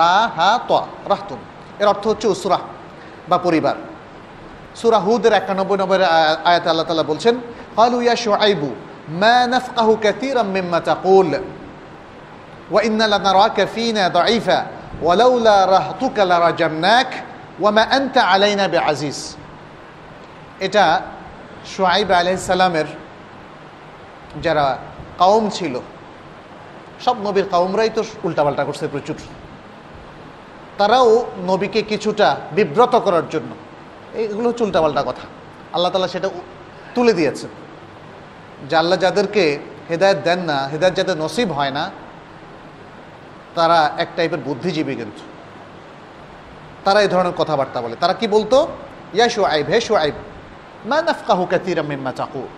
রাহাতা, রাহতুন, এর অর্থ হচ্ছে উসরা বা পরিবার। সূরা হুদের 91 নম্বর আয়াতে আল্লাহ তাআলা বলছেন, ক্বালু ইয়া শুআইবু মা নাফকাহু কাসীরাম মিম্মা তাকুল ওয়া ইন্না লানারাকা ফীনা দাঈফা ওয়ালাউলা রাহতুকা লারাজামনাক ওয়া মা আনতা আলাইনা বিআজিজ। এটা শুআইব আলাইহিস সালামের যারা কওম ছিল, সব নবীর কওমরাই তো উল্টাপাল্টা করছে প্রচুর, তারাও নবীকে কিছুটা বিব্রত করার জন্য, এইগুলো হচ্ছে উল্টাপাল্টা কথা, আল্লাহ তাআলা সেটা তুলে দিয়েছেন যে আল্লাহ যাদেরকে হেদায়েত দেন না, হেদায়েত যাদের নসিব হয় না, তারা এক টাইপের বুদ্ধিজীবী। কিন্তু তারা এই ধরনের কথাবার্তা বলে। তারা কি বলতো? ইয়া শুআইব, হে শুআইব, মা নাফকাহু কাসীরাম মিম্মা তাকুল,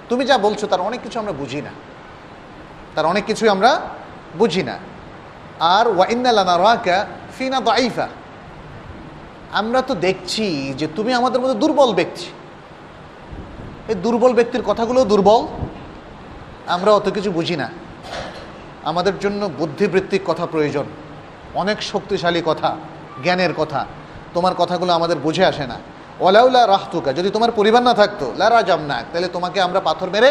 তুমি যা বলছো তার অনেক কিছু আমরা বুঝি না, তার অনেক কিছুই আমরা বুঝি না। আর ওয়া ইন্না লানারাকা ফিনা দাঈফা, আমরা তো দেখছি যে তুমি আমাদের মধ্যে দুর্বল ব্যক্তি, এই দুর্বল ব্যক্তির কথাগুলো দুর্বল, আমরা অত কিছু বুঝি না, আমাদের জন্য বুদ্ধিবৃত্তিক কথা প্রয়োজন, অনেক শক্তিশালী কথা, জ্ঞানের কথা, তোমার কথাগুলো আমাদের বুঝে আসে না। ওয়ালাউলা রাহতুকা, যদি তোমার পরিবার না থাকতো লা রাজামনাক, তাহলে তোমাকে আমরা পাথর মেরে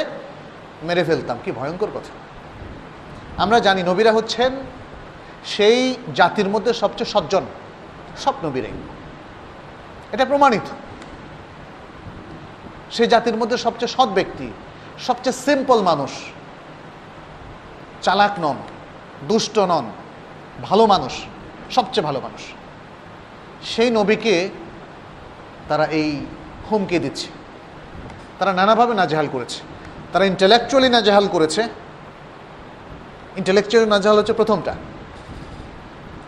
মেরে ফেলতাম। কি ভয়ঙ্কর কথা। আমরা জানি নবীরা হচ্ছেন সেই জাতির মধ্যে সবচেয়ে সজ্জন, সব নবীরাই, এটা প্রমাণিত। সেই জাতির মধ্যে সবচেয়ে সৎ ব্যক্তি, সবচেয়ে সিম্পল মানুষ, চালাক নন, দুষ্ট নন, ভালো মানুষ, সবচেয়ে ভালো মানুষ। সেই নবীকে তারা এই হুমকি দিচ্ছে, তারা নানাভাবে নাজেহাল করেছে, তারা ইন্টেলেকচুয়ালি নাজেহাল করেছে। ইন্টেলেকচুয়ালি নাজেহাল হচ্ছে প্রথমটা,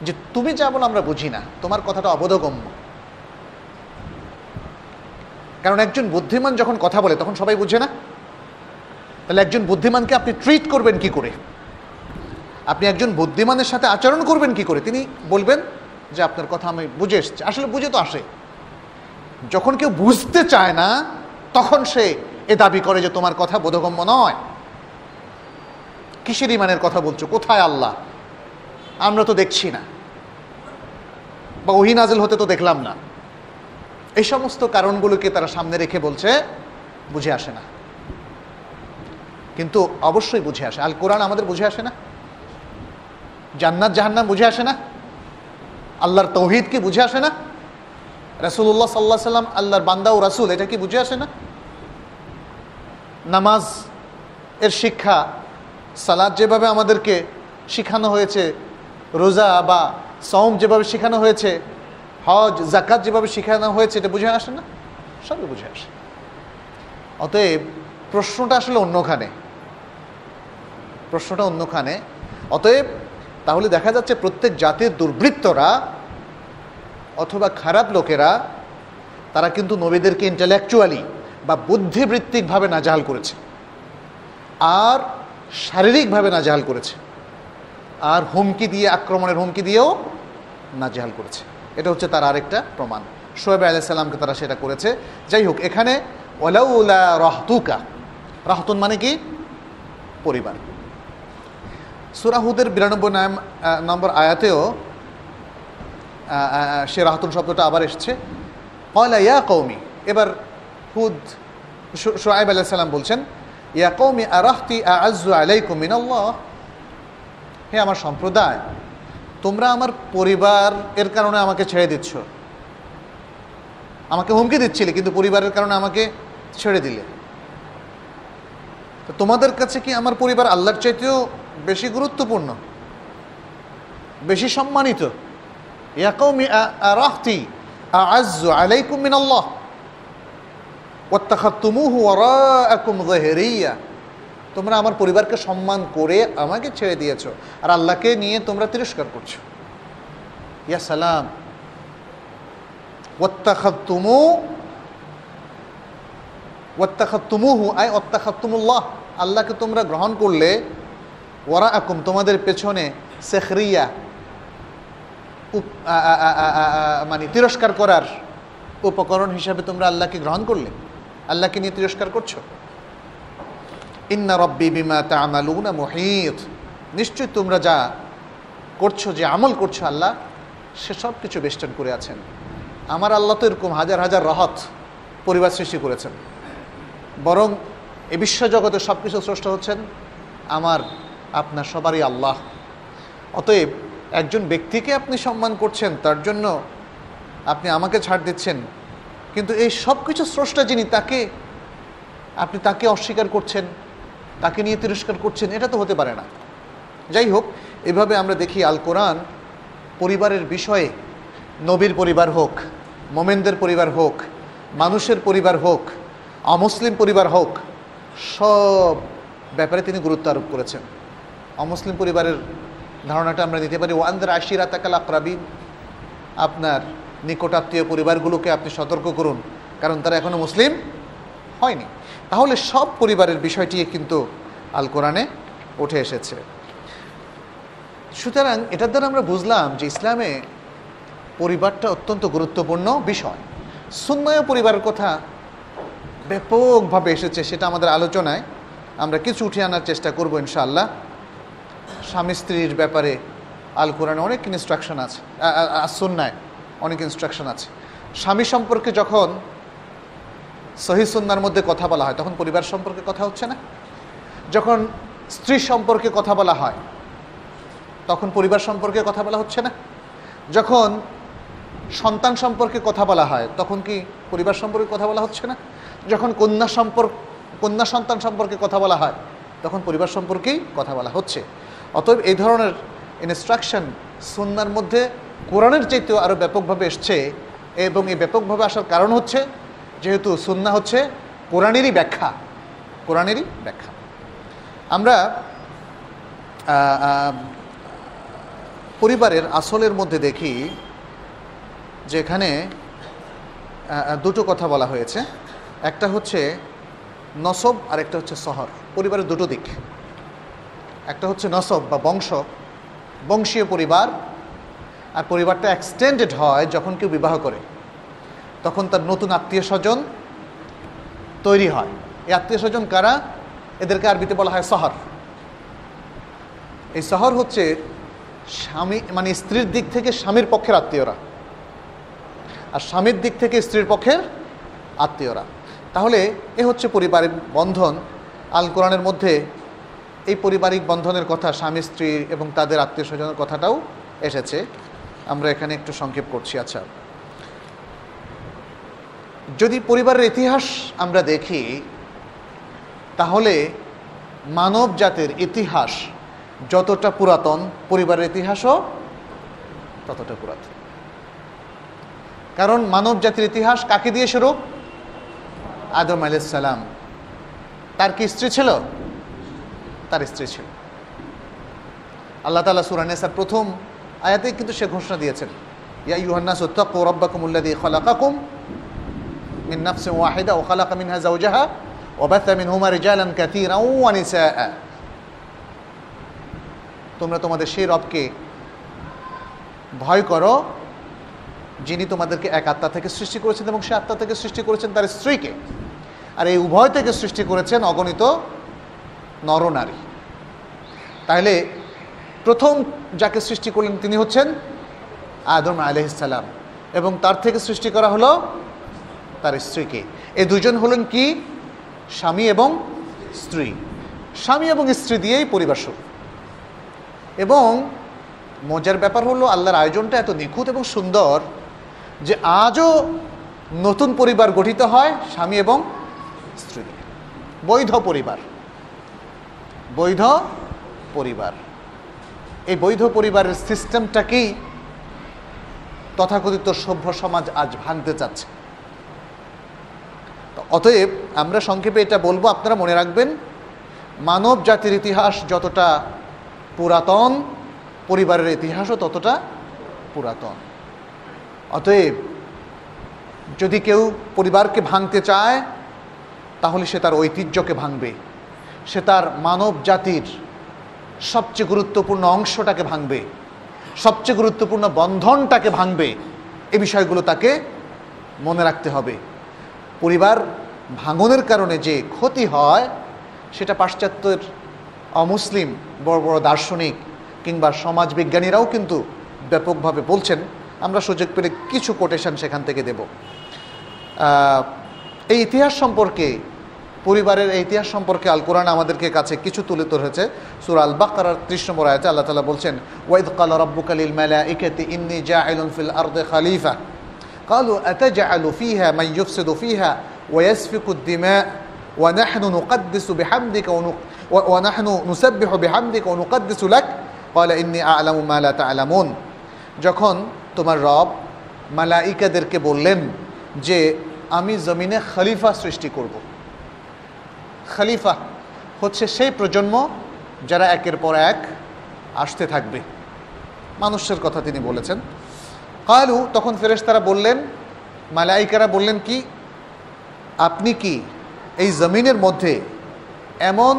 যে তুমি যা বলো আমরা বুঝি না, তোমার কথাটা অবোধগম্য। কারণ একজন বুদ্ধিমান যখন কথা বলে তখন সবাই বুঝে না, তাহলে একজন বুদ্ধিমানকে আপনি ট্রিট করবেন কি করে, আপনি একজন বুদ্ধিমানের সাথে আচরণ করবেন কি করে? তিনি বলবেন যে আপনার কথা আমি বুঝে এসছি। আসলে বুঝে তো আসে, যখন কেউ বুঝতে চায় না তখন সে এ দাবি করে যে তোমার কথা বোধগম্য নয়। কিসের ইমানের কথা বলছো, কোথায় আল্লাহ, আমরা তো দেখছি না, বা ওহী নাজিল হতে তো দেখলাম না। এই সমস্ত কারণগুলোকে তারা সামনে রেখে বলছে বুঝে আসে না। কিন্তু অবশ্যই বুঝে আসে, আল কোরআন আমাদের বুঝে আসে না, জান্নাত জাহান্নাম বুঝে আসে না, আল্লাহর তৌহিদ কি বুঝে আসে না, রাসূলুল্লাহ সাল্লাল্লাহু আলাইহি সাল্লাম আল্লাহর বান্দা ও রাসূল, এটা কি বুঝে আসে না? নামাজ এর শিক্ষা, সালাত যেভাবে আমাদেরকে শিখানো হয়েছে, রোজা বা সওম যেভাবে শেখানো হয়েছে, হজ যাকাত যেভাবে শেখানো হয়েছে, এটা বুঝে আসে না? সবই বুঝে আসে। অতএব প্রশ্নটা আসলে অন্যখানে, প্রশ্নটা অন্যখানে। অতএব তাহলে দেখা যাচ্ছে প্রত্যেক জাতির দুর্বৃত্তরা অথবা খারাপ লোকেরা তারা কিন্তু নবীদেরকে ইন্টেলেকচুয়ালি বা বুদ্ধিবৃত্তিকভাবে নাজেহাল করেছে, আর শারীরিকভাবে নাজেহাল করেছে, আর হুমকি দিয়ে, আক্রমণের হুমকি দিয়েও নাজেহাল করেছে। এটা হচ্ছে তার আরেকটা প্রমাণ। শোয়েব আলাইহিস সালামকে তারা সেটা করেছে। যাই হোক, এখানে ওয়ালাউলা রাহতুকা, রাহতুন মানে কি? পরিবার। সূরা হুদের 92 নম্বর আয়াতেও সে রাহতুন শব্দটা আবার এসছে। ক্বালা ইয়া কওমি, এবার হুদ শুআয়ব আলাইহিস সালাম বলছেন, ইয়া কওমি আরাহতি আ'আজ্জু আলাইকুম মিনাল্লাহ, হে আমার সম্প্রদায়, তোমরা আমার পরিবার এর কারণে আমাকে ছেড়ে দিচ্ছ, আমাকে হুমকি দিচ্ছিলে কিন্তু পরিবারের কারণে আমাকে ছেড়ে দিলে। তো তোমাদের কাছে কি আমার পরিবার আল্লাহর চাইতেও বেশি গুরুত্বপূর্ণ, বেশি সম্মানিত? ইয়া কওমি আরাহতি আ'আজ্জু আলাইকুম মিনাল্লাহ ওয়াত্তাখাযতুমুহু ওয়ারাআকুম যাহরিয়া, তোমরা আমার পরিবারকে সম্মান করে আমাকে ছেড়ে দিয়েছো, আর আল্লাহকে নিয়ে তোমরা তিরস্কার করছো। ইয়া সালাম। ওয়াত্তাখাযতুমুহু আই ওয়াত্তাখাযতুমুল্লাহ, আল্লাহকে তোমরা গ্রহণ করলে, ওয়ারাআকুম তোমাদের পেছনে, সাখরিয়া মানে তিরস্কার করার উপকরণ হিসাবে তোমরা আল্লাহকে গ্রহণ করলে, আল্লাহকে নিয়ে তিরস্কার করছো। ইন্না রব্বি বিমা তা'মালুনা মুহীত, নিশ্চয়ই তোমরা যা করছো, যে আমল করছো, আল্লাহ সে সব কিছু বেষ্টন করে আছেন। আমার আল্লাহ তো এরকম হাজার হাজার রহত পরিবার সৃষ্টি করেছেন, বরং এ বিশ্বজগতের সব কিছু স্রষ্টা হচ্ছেন আমার আপনার সবারই আল্লাহ। অতএব একজন ব্যক্তিকে আপনি সম্মান করছেন, তার জন্য আপনি আমাকে ছাড় দিচ্ছেন, কিন্তু এই সব কিছু স্রষ্টা যিনি, আপনি তাকে অস্বীকার করছেন, তাকে নিয়ে তিরস্কার করছেন, এটা তো হতে পারে না। যাই হোক, এভাবে আমরা দেখি আল কোরআন পরিবারের বিষয়ে, নবীর পরিবার হোক, মোমেনদের পরিবার হোক, মানুষের পরিবার হোক, অমুসলিম পরিবার হোক, সব ব্যাপারে তিনি গুরুত্ব আরোপ করেছেন। অমুসলিম পরিবারের ধারণাটা আমরা নিতে পারি, ওয়ানদির আশিরাতাকাল আকরাবিন, আপনার নিকটাত্মীয় পরিবারগুলোকে আপনি সতর্ক করুন, কারণ তারা এখনো মুসলিম হয়নি। তাহলে সব পরিবারের বিষয়টি কিন্তু আল কোরআনে উঠে এসেছে। সুতরাং এটার দ্বারা আমরা বুঝলাম যে ইসলামে পরিবারটা অত্যন্ত গুরুত্বপূর্ণ বিষয়। সুন্নাহ পরিবারের কথা ব্যাপকভাবে এসেছে, সেটা আমাদের আলোচনায় আমরা কিছু উঠিয়ে আনার চেষ্টা করব ইনশাআল্লাহ। স্বামী স্ত্রীর ব্যাপারে আল কোরআনে অনেক ইনস্ট্রাকশন আছে, সুন্নায় অনেক ইনস্ট্রাকশন আছে। স্বামী সম্পর্কে যখন সহিহ সুন্নাহর মধ্যে কথা বলা হয় তখন পরিবার সম্পর্কে কথা হচ্ছে না? যখন স্ত্রী সম্পর্কে কথা বলা হয় তখন পরিবার সম্পর্কে কথা বলা হচ্ছে না? যখন সন্তান সম্পর্কে কথা বলা হয় তখন কি পরিবার সম্পর্কে কথা বলা হচ্ছে না? যখন কন্যা সন্তান সম্পর্কে কথা বলা হয় তখন পরিবার সম্পর্কেই কথা বলা হচ্ছে। অতএব এই ধরনের ইনস্ট্রাকশন সুন্নাহর মধ্যে কোরআনের চাইতেও আরও ব্যাপকভাবে এসছে, এবং এই ব্যাপকভাবে আসার কারণ হচ্ছে যেহেতু সুন্নাহ হচ্ছে কোরআনেরই ব্যাখ্যা। আমরা পরিবারের আসলের মধ্যে দেখি যে এখানে দুটো কথা বলা হয়েছে, একটা হচ্ছে নসব আর একটা হচ্ছে শহর। পরিবারের দুটো দিক, একটা হচ্ছে নসব বা বংশীয় পরিবার, আর পরিবারটা এক্সটেন্ডেড হয় যখন কেউ বিবাহ করে, তখন তার নতুন আত্মীয় স্বজন তৈরি হয়। এই আত্মীয় স্বজন কারা? এদেরকে আরবিতে বলা হয় শহর। এই শহর হচ্ছে স্বামী মানে স্ত্রীর দিক থেকে স্বামীর পক্ষের আত্মীয়রা, আর স্বামীর দিক থেকে স্ত্রীর পক্ষের আত্মীয়রা। তাহলে এ হচ্ছে পারিবারিক বন্ধন। আল কোরআনের মধ্যে এই পারিবারিক বন্ধনের কথা, স্বামী স্ত্রী এবং তাদের আত্মীয় স্বজনের কথাটাও এসেছে। আমরা এখানে একটু সংক্ষেপ করছি। আচ্ছা, যদি পরিবারের ইতিহাস আমরা দেখি তাহলে মানব জাতির ইতিহাস যতটা পুরাতন, পরিবারের ইতিহাসও ততটা পুরাতন। কারণ মানব জাতির ইতিহাস কাকে দিয়ে শুরু? আদম আলাইহিস সালাম। তার কি স্ত্রী ছিল? তার স্ত্রী ছিল। আল্লাহ তাআলা সূরা নিসার প্রথম আয়াতেই কিন্তু সে ঘোষণা দিয়েছেন, ইয়া আইয়ুহান নাসু তাকু রাব্বাকুমুল্লাযী খালাকাকুম মিন নাফসিন ওয়াহিদা ওয়া খালাকা মিনহা যাওজাহা ওয়া বাথা মিনহুমা রিজালান কাসীরান ওয়া নিসাআ। তোমরা তোমাদের সেই রবকে ভয় করো যিনি তোমাদেরকে এক আত্মা থেকে সৃষ্টি করেছেন এবং সে আত্মা থেকে সৃষ্টি করেছেন তার স্ত্রীকে, আর এই উভয় থেকে সৃষ্টি করেছেন অগণিত নরনারী। তাহলে প্রথম যাকে সৃষ্টি করলেন তিনি হচ্ছেন আদম আলাইহিস সালাম, এবং তার থেকে সৃষ্টি করা হলো তার স্ত্রীকে। এই দুজন হলেন কি? স্বামী এবং স্ত্রী। স্বামী এবং স্ত্রী দিয়েই পরিবার শুরু। এবং মজার ব্যাপার হলো আল্লাহর আয়োজনটা এত নিখুঁত এবং সুন্দর যে আজও নতুন পরিবার গঠিত হয় স্বামী এবং স্ত্রী দিয়ে। বৈধ পরিবার। এই বৈধ পরিবারের সিস্টেমটাকেই তথাকথিত সভ্য সমাজ আজ ভাঙতে চাচ্ছে। অতএব আমরা সংক্ষেপে এটা বলবো, আপনারা মনে রাখবেন, মানব জাতির ইতিহাস যতটা পুরাতন, পরিবারের ইতিহাসও ততটা পুরাতন। অতএব যদি কেউ পরিবারকে ভাঙতে চায় তাহলে সে তার ঐতিহ্যকে ভাঙবে, সে তার মানব জাতির সবচেয়ে গুরুত্বপূর্ণ অংশটাকে ভাঙবে, সবচেয়ে গুরুত্বপূর্ণ বন্ধনটাকে ভাঙবে। এই বিষয়গুলো তাকে মনে রাখতে হবে। পরিবার ভাঙনের কারণে যে ক্ষতি হয় সেটা পাশ্চাত্যের অমুসলিম বড় বড় দার্শনিক কিংবা সমাজবিজ্ঞানীরাও কিন্তু ব্যাপকভাবে বলছেন। আমরা সুযোগ পেলে কিছু কোটেশন সেখান থেকে দেব। এই ইতিহাস সম্পর্কে, পরিবারের এই ইতিহাস সম্পর্কে আল কোরআন আমাদেরকে কাছে কিছু তুলে ধরেছে। সূরা আল বাকারার 30 নম্বর আয়াতে আল্লাহ তাআলা বলছেন, ওয়াইদ ক্বালা রাব্বুকা লিল মালাইকাতি ইন্নী জাইলুন ফিল আরদি খলিফা ক্বালু আতাজআলু ফিহা মান ইউফসিদু ফিহা ওয়া ইয়াসফিকু আদ-দিমা ওয়া নাহনু নুকদ্দিসু বিহামদিকা ওয়া নাহনু নুসাব্বিহু বিহামদিকা ওয়া নুকদ্দিসু লাক ক্বালা ইন্নী আ'লামু মা লা তা'লামুন। যখন তোমার রব মালাইকাদেরকে বললেন যে আমি জমিনে খলিফা সৃষ্টি করব। খলিফা হচ্ছে সেই প্রজন্ম যারা একের পর এক আসতে থাকবে, মানুষের কথা তিনি বলেছেন। কালু, তখন ফেরেশতারা বললেন, মালাইকারা বললেন কি, আপনি কি এই জমিনের মধ্যে এমন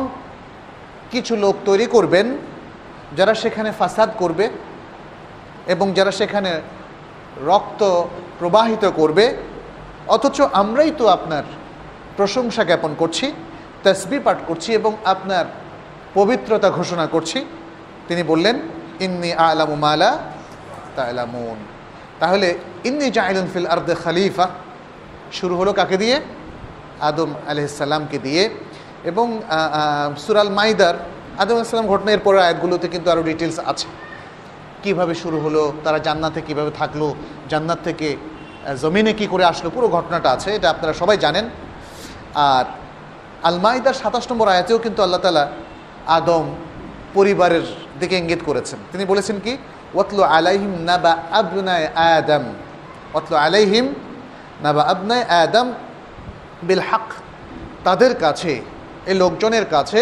কিছু লোক তৈরি করবেন যারা সেখানে ফাসাদ করবে এবং যারা সেখানে রক্ত প্রবাহিত করবে, অথচ আমরাই তো আপনার প্রশংসা জ্ঞাপন করছি, তাসবিহ পাঠ করছি এবং আপনার পবিত্রতা ঘোষণা করছি। তিনি বললেন ইন্নী আ'লামু মা লা তা'লামুন। তাহলে ইন্নী জাইলুন ফিল আরদে খলিফা শুরু হলো কাকে দিয়ে? আদম আলাইহিস সালামকে দিয়ে। এবং সূরা আল মাইদার আদম আলাইহিস সালাম ঘটনা এর পরের আয়াতগুলোতে কিন্তু আরও ডিটেলস আছে, কিভাবে শুরু হলো, তারা জান্নাতে কিভাবে থাকলো, জান্নাত থেকে জমিনে কি করে আসলো, পুরো ঘটনাটা আছে, এটা আপনারা সবাই জানেন। আর আল মাইদার ২৭ নম্বর আয়াতেও কিন্তু আল্লাহ তাআলা আদম পরিবারের দিকে ইঙ্গিত করেছেন। তিনি বলেছেন কি, ওয়াতলু আলাইহিম নাবা আবনায়ে আদম, ওয়াতলু আলাইহিম নাবা আবনায়ে আদম বিল হক। তাদের কাছে, এই লোকজনের কাছে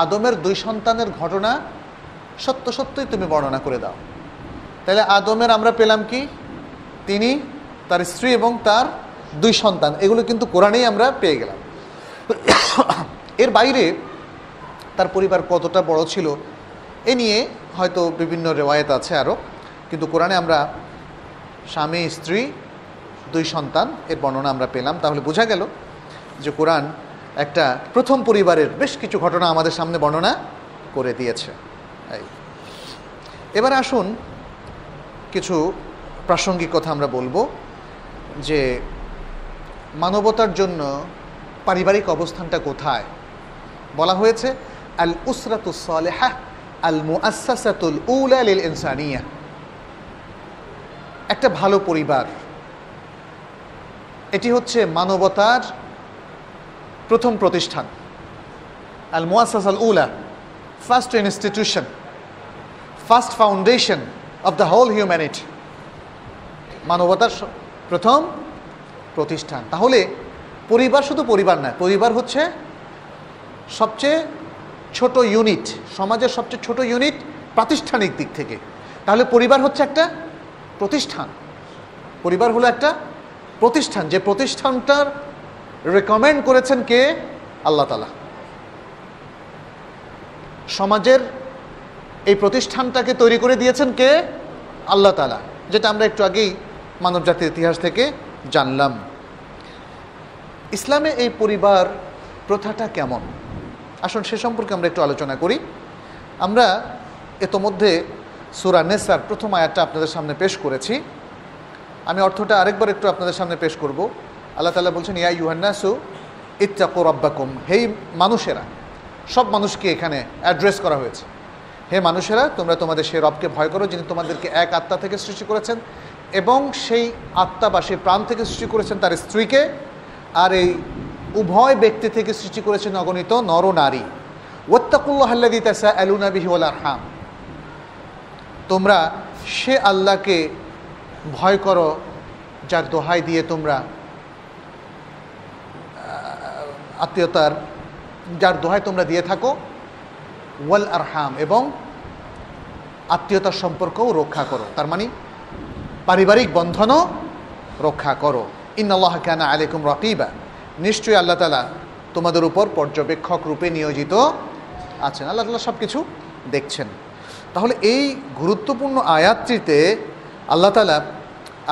আদমের 2 সন্তানের ঘটনা সত্য সত্যই তুমি বর্ণনা করে দাও। তাহলে আদমের আমরা পেলাম কি, তিনি, তার স্ত্রী এবং তার 2 সন্তান, এগুলো কিন্তু কোরআনেই আমরা পেয়ে গেলাম। এর বাইরে তার পরিবার কতটা বড় ছিল এ নিয়ে হয়তো বিভিন্ন রেওয়ায়েত আছে আরও, কিন্তু কোরআনে আমরা স্বামী স্ত্রী 2 সন্তান এর বর্ণনা আমরা পেলাম। তাহলে বোঝা গেল যে কোরআন একটা প্রথম পরিবারের বেশ কিছু ঘটনা আমাদের সামনে বর্ণনা করে দিয়েছে। এবার আসুন কিছু প্রাসঙ্গিক কথা আমরা বলবো, যে মানবতার জন্য পারিবারিক অবস্থানটা কোথায়। বলা হয়েছে আল উসরাতুস সালেহা আল মুআসসাসাতুল উলা লিল ইনসানিয়া, একটা ভালো পরিবার এটি হচ্ছে মানবতার প্রথম প্রতিষ্ঠান। আল মুআসসাসাল উলা, first institution, first foundation of the whole humanity, মানবতার প্রথম প্রতিষ্ঠান। তাহলে পরিবার শুধু পরিবার নয়, পরিবার হচ্ছে সবচেয়ে ছোট ইউনিট, সমাজের সবচেয়ে ছোট ইউনিট প্রাতিষ্ঠানিক দিক থেকে। তাহলে পরিবার হচ্ছে একটা প্রতিষ্ঠান, পরিবার হলো একটা প্রতিষ্ঠান, যে প্রতিষ্ঠানটার রেকমেন্ড করেছেন কে? আল্লাহ তাআলা। সমাজের এই প্রতিষ্ঠানটাকে তৈরি করে দিয়েছেন কে? আল্লাহ তাআলা, যেটা আমরা একটু আগেই মানব জাতির ইতিহাস থেকে জানলাম। ইসলামে এই পরিবার প্রথাটা কেমন, আসুন সে সম্পর্কে আমরা একটু আলোচনা করি। আমরা ইতোমধ্যে সূরা নেসার প্রথম আয়াতটা আপনাদের সামনে পেশ করেছি, আমি অর্থটা আরেকবার একটু আপনাদের সামনে পেশ করব। আল্লাহ তাআলা বলছেন ইয়া আইয়ুহান নাসু ইত্তাকু রাব্বাকুম, হে মানুষেরা, সব মানুষকে এখানে অ্যাড্রেস করা হয়েছে। হে মানুষেরা, তোমরা তোমাদের সেই রবকে ভয় করো যিনি তোমাদেরকে এক আত্মা থেকে সৃষ্টি করেছেন এবং সেই আত্মা বা সেই প্রাণ থেকে সৃষ্টি করেছেন তার স্ত্রীকে, আর এই উভয় ব্যক্তি থেকে সৃষ্টি করেছেন অগণিত নর নারী। ওয়াত্তাকুল্লাহ আল্লাযী তাসাআলুনা বিহি ওয়াল আরহাম, তোমরা সে আল্লাহকে ভয় করো যার দোহাই দিয়ে তোমরা আত্মীয়তার, যার দোহাই তোমরা দিয়ে থাকো, ওয়াল আরহাম, এবং আত্মীয়তার সম্পর্কও রক্ষা করো, তার মানে পারিবারিক বন্ধনও রক্ষা করো। ইন্নাল্লাহা কানা আলাইকুম রাকিবা, নিশ্চয়ই আল্লাহ তাআলা তোমাদের উপর পর্যবেক্ষক রূপে নিয়োজিত আছেন। আল্লাহ তাআলা সব কিছু দেখছেন। তাহলে এই গুরুত্বপূর্ণ আয়াতটিতে আল্লাহ তাআলা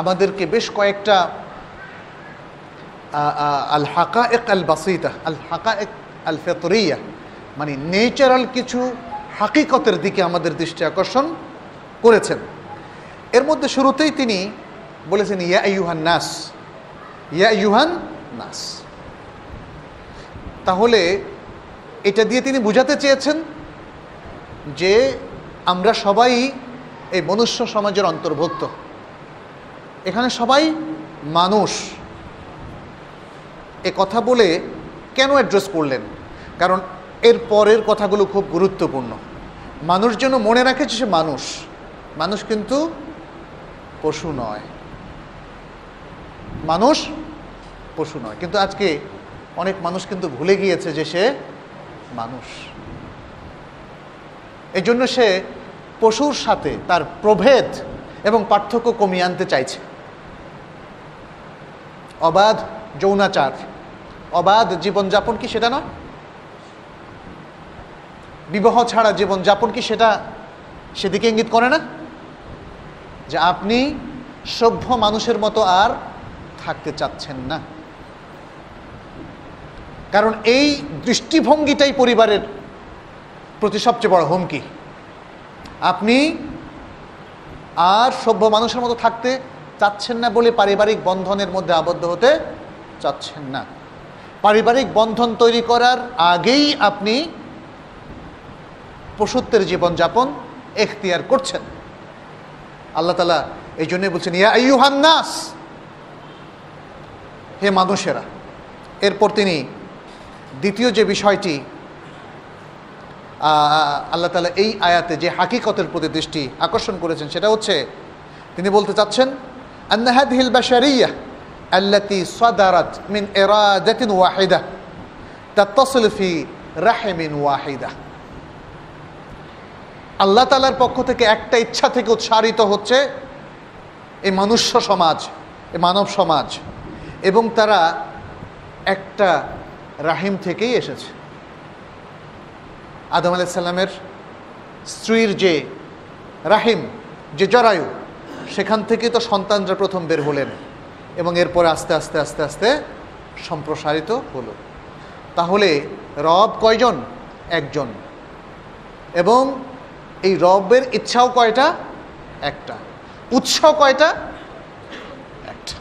আমাদেরকে বেশ কয়েকটা আল হাকায়েক আল বাসিতা, আল হাকায়েক আল ফিতরিয়া, মানে নেচারাল কিছু হাকিকতের দিকে আমাদের দৃষ্টি আকর্ষণ করেছেন। এর মধ্যে শুরুতেই তিনি বলেছেন ইয়া আইয়ুহান নাস, ইয়া আইয়ুহান নাস। তাহলে এটা দিয়ে তিনি বুঝাতে চেয়েছেন যে আমরা সবাই এই মনুষ্য সমাজের অন্তর্ভুক্ত, এখানে সবাই মানুষ। এ কথা বলে কেন অ্যাড্রেস করলেন? কারণ এর পরের কথাগুলো খুব গুরুত্বপূর্ণ। মানুষ যেন মনে রাখে যে সে মানুষ, মানুষ কিন্তু পশু নয়, মানুষ পশু নয়। কিন্তু আজকে অনেক মানুষ কিন্তু ভুলে গিয়েছে যে সে মানুষ, এই জন্য সে পশুর সাথে তার প্রভেদ এবং পার্থক্য কমিয়ে আনতে চাইছে। অবাধ যৌনাচার, অবাধ জীবনযাপন কি সেটা নয়? বিবাহ ছাড়া জীবনযাপন কি সেটা সেদিকে ইঙ্গিত করে না? যে আপনি সভ্য মানুষের মতো আর থাকতে চাচ্ছেন না। কারণ এই দৃষ্টিভঙ্গিটাই পরিবারের প্রতি সবচেয়ে বড় হুমকি। আপনি আর সভ্য মানুষের মতো থাকতে চাচ্ছেন না বলে পারিবারিক বন্ধনের মধ্যে আবদ্ধ হতে চাচ্ছেন না। পারিবারিক বন্ধন তৈরি করার আগেই আপনি পশুত্বের জীবনযাপন এখতিয়ার করছেন। আল্লাহ তাআলা এই জন্যই বলছেন ইয়া আইয়ুহান নাস, হে মানুষেরা। এরপর তিনি দ্বিতীয় যে বিষয়টি আল্লাহ তাআলা এই আয়াতে যে হাকিকতের প্রতি দৃষ্টি আকর্ষণ করেছেন সেটা হচ্ছে তিনি বলতে চাচ্ছেন আন্না হাযিহিল বাশারিয়্যাহ আল্লাতী সাদারাত মিন ইরাদাতিন ওয়াহিদা তাত্তাসিলু ফি রাহিমিন ওয়াহিদা। আল্লাহ তাআলার পক্ষ থেকে একটা ইচ্ছা থেকে উৎসারিত হচ্ছে এই মনুষ্য সমাজ, এই মানব সমাজ, এবং তারা একটা রাহিম থেকেই এসেছে। আদম আলাইহিস সালামের স্ত্রীর যে রাহিম, যে জরায়ু, সেখান থেকে তো সন্তানরা প্রথম বের হলেন এবং এরপরে আস্তে আস্তে আস্তে আস্তে সম্প্রসারিত হলো। তাহলে রব কয়জন? একজন। এবং এই রবের ইচ্ছাও কয়টা? একটা। উৎস কয়টা? একটা।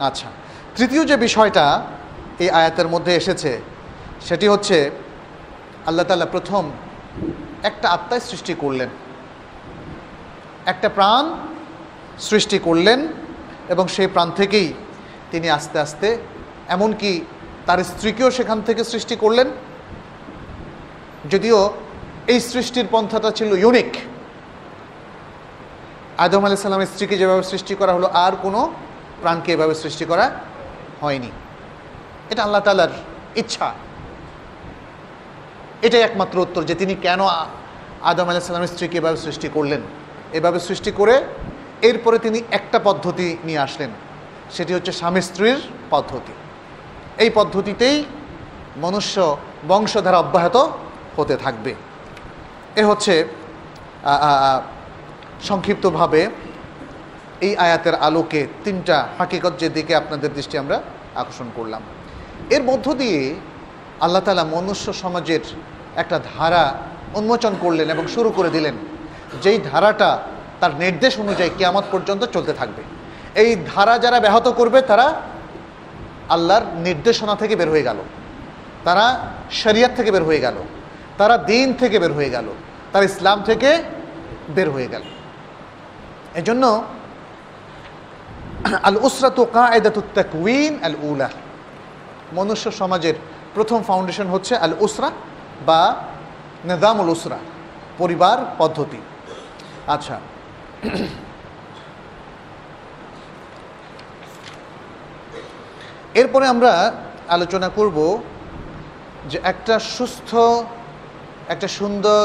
আচ্ছা, তৃতীয় যে বিষয়টা এই আয়াতের মধ্যে এসেছে সেটি হচ্ছে আল্লাহ তাআলা প্রথম একটা আত্মায় সৃষ্টি করলেন, একটা প্রাণ সৃষ্টি করলেন, এবং সেই প্রাণ থেকেই তিনি আস্তে আস্তে এমনকি তার স্ত্রীকেও সেখান থেকে সৃষ্টি করলেন। যদিও এই সৃষ্টির পন্থাটা ছিল ইউনিক। আদম আলাইহিস সালামের স্ত্রীকে যেভাবে সৃষ্টি করা হলো আর কোনো প্রাণকে এভাবে সৃষ্টি করা হয়নি। এটা আল্লাহ তাআলার ইচ্ছা। এটাই একমাত্র উত্তর যে তিনি কেন আদম আলাইহিস সালামের স্ত্রীকে এভাবে সৃষ্টি করলেন। এভাবে সৃষ্টি করে এরপরে তিনি একটা পদ্ধতি নিয়ে আসলেন, সেটি হচ্ছে স্বামী স্ত্রীর পদ্ধতি। এই পদ্ধতিতেই মনুষ্য বংশধারা অব্যাহত হতে থাকবে। এ হচ্ছে সংক্ষিপ্তভাবে এই আয়াতের আলোকে তিনটা হাকিকত যেদিকে আপনাদের দৃষ্টি আমরা আকর্ষণ করলাম। এর মধ্য দিয়ে আল্লাহ তাআলা মনুষ্য সমাজের একটা ধারা উন্মোচন করলেন এবং শুরু করে দিলেন, যেই ধারাটা তার নির্দেশ অনুযায়ী কিয়ামত পর্যন্ত চলতে থাকবে। এই ধারা যারা ব্যাহত করবে তারা আল্লাহর নির্দেশনা থেকে বের হয়ে গেল, তারা শরিয়ত থেকে বের হয়ে গেল, তারা দ্বীন থেকে বের হয়ে গেল, তারা ইসলাম থেকে বের হয়ে গেল। এজন্য আল উসরাতু কায়দাতুত তাকওয়িন আল উলা, মনুষ্য সমাজের প্রথম ফাউন্ডেশন হচ্ছে আল উসরা বা নিজামুল উসরা, পরিবার পদ্ধতি। আচ্ছা, এরপরে আমরা আলোচনা করব যে একটা সুস্থ, একটা সুন্দর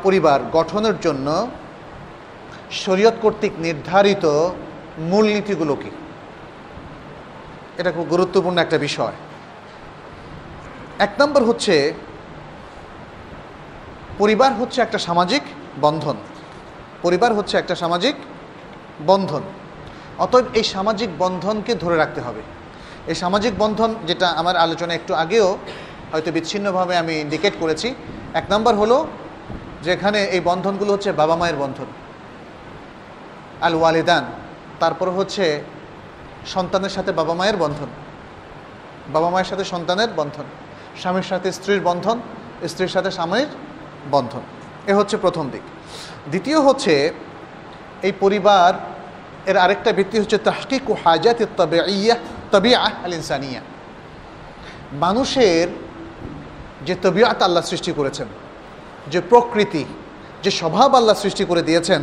পরিবার গঠনের জন্য শরীয়ত কর্তৃক নির্ধারিত মূলনীতিগুলো কি। এটা খুব গুরুত্বপূর্ণ একটা বিষয়। এক নম্বর হচ্ছে পরিবার হচ্ছে একটা সামাজিক বন্ধন। পরিবার হচ্ছে একটা সামাজিক বন্ধন। অতএব এই সামাজিক বন্ধনকে ধরে রাখতে হবে। এই সামাজিক বন্ধন, যেটা আমার আলোচনা একটু আগেও হয়তো বিচ্ছিন্নভাবে আমি ইন্ডিকেট করেছি, এক নম্বর হলো যেখানে এই বন্ধনগুলো হচ্ছে বাবা মায়ের বন্ধন, আল ওয়ালিদান। তারপর হচ্ছে সন্তানের সাথে বাবা মায়ের বন্ধন, বাবা মায়ের সাথে সন্তানের বন্ধন, স্বামীর সাথে স্ত্রীর বন্ধন, স্ত্রীর সাথে স্বামীর বন্ধন। এ হচ্ছে প্রথম দিক। দ্বিতীয় হচ্ছে এই পরিবার এর আরেকটা ভিত্তি হচ্ছে তাহকিকু হাজাত তাবিআ আল ইনসানিয়া। মানুষের যে তবিআত আল্লাহ সৃষ্টি করেছেন, যে প্রকৃতি, যে স্বভাব আল্লাহ সৃষ্টি করে দিয়েছেন,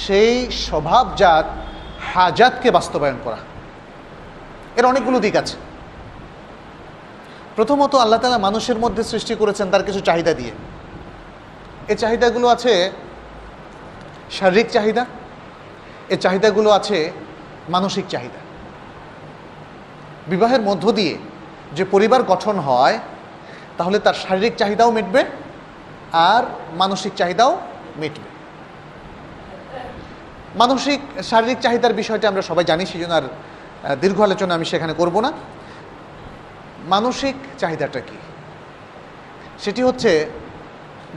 সেই স্বভাবজাত হাজাতকে বাস্তবায়ন করা। এর অনেকগুলো দিক আছে। প্রথমত আল্লাহ তাআলা মানুষের মধ্যে সৃষ্টি করেছেন তার কিছু চাহিদা দিয়ে। এই চাহিদাগুলো আছে শারীরিক চাহিদা, এই চাহিদাগুলো আছে মানসিক চাহিদা। বিবাহের মধ্য দিয়ে যে পরিবার গঠন হয় তাহলে তার শারীরিক চাহিদাও মিটবে আর মানসিক চাহিদাও মিটবে। মানসিক শারীরিক চাহিদার বিষয়টা আমরা সবাই জানি, সেই জন্য আর দীর্ঘ আলোচনা আমি সেখানে করব না। মানসিক চাহিদাটা কি? সেটি হচ্ছে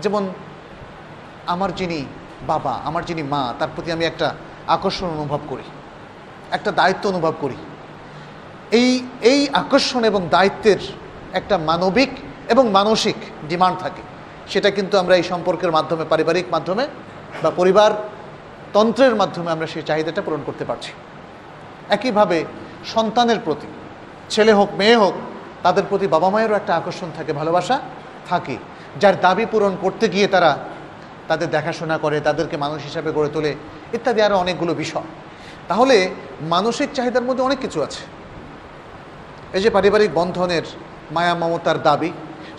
যেমন আমার যিনি বাবা, আমার যিনি মা, তার প্রতি আমি একটা আকর্ষণ অনুভব করি, একটা দায়িত্ব অনুভব করি। এই আকর্ষণ এবং দায়িত্বের একটা মানবিক এবং মানসিক ডিমান্ড থাকে। সেটা কিন্তু আমরা এই সম্পর্কের মাধ্যমে, পারিবারিক মাধ্যমে বা পরিবার তন্ত্রের মাধ্যমে আমরা সেই চাহিদাটা পূরণ করতে পারছি। একইভাবে সন্তানের প্রতি, ছেলে হোক মেয়ে হোক, তাদের প্রতি বাবা মায়েরও একটা আকর্ষণ থাকে, ভালোবাসা থাকে, যার দাবি পূরণ করতে গিয়ে তারা তাদের দেখাশোনা করে, তাদেরকে মানুষ হিসাবে গড়ে তোলে, ইত্যাদি আরও অনেকগুলো বিষয়। তাহলে মানসিক চাহিদার মধ্যে অনেক কিছু আছে। এই যে পারিবারিক বন্ধনের মায়া মমতার দাবি,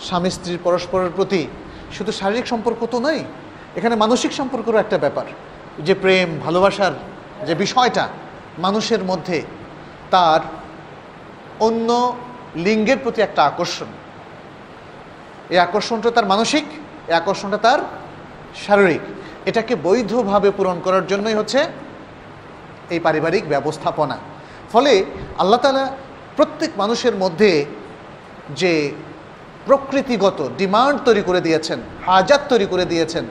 স্বামী স্ত্রীর পরস্পরের প্রতি শুধু শারীরিক সম্পর্ক তো নয়, এখানে মানসিক সম্পর্কেরও একটা ব্যাপার। যে প্রেম ভালোবাসার যে বিষয়টা মানুষের মধ্যে, তার অন্য লিঙ্গের প্রতি একটা আকর্ষণ, এই আকর্ষণটা তার মানসিক, এই আকর্ষণটা তার শারীরিক। এটাকে বৈধভাবে পূরণ করার জন্যই হচ্ছে এই পারিবারিক ব্যবস্থাপনা। ফলে আল্লাহ তাআলা প্রত্যেক মানুষের মধ্যে যে প্রকৃতিগত ডিমান্ড তৈরি করে দিয়েছেন, হাজাত তৈরি করে দিয়েছেন,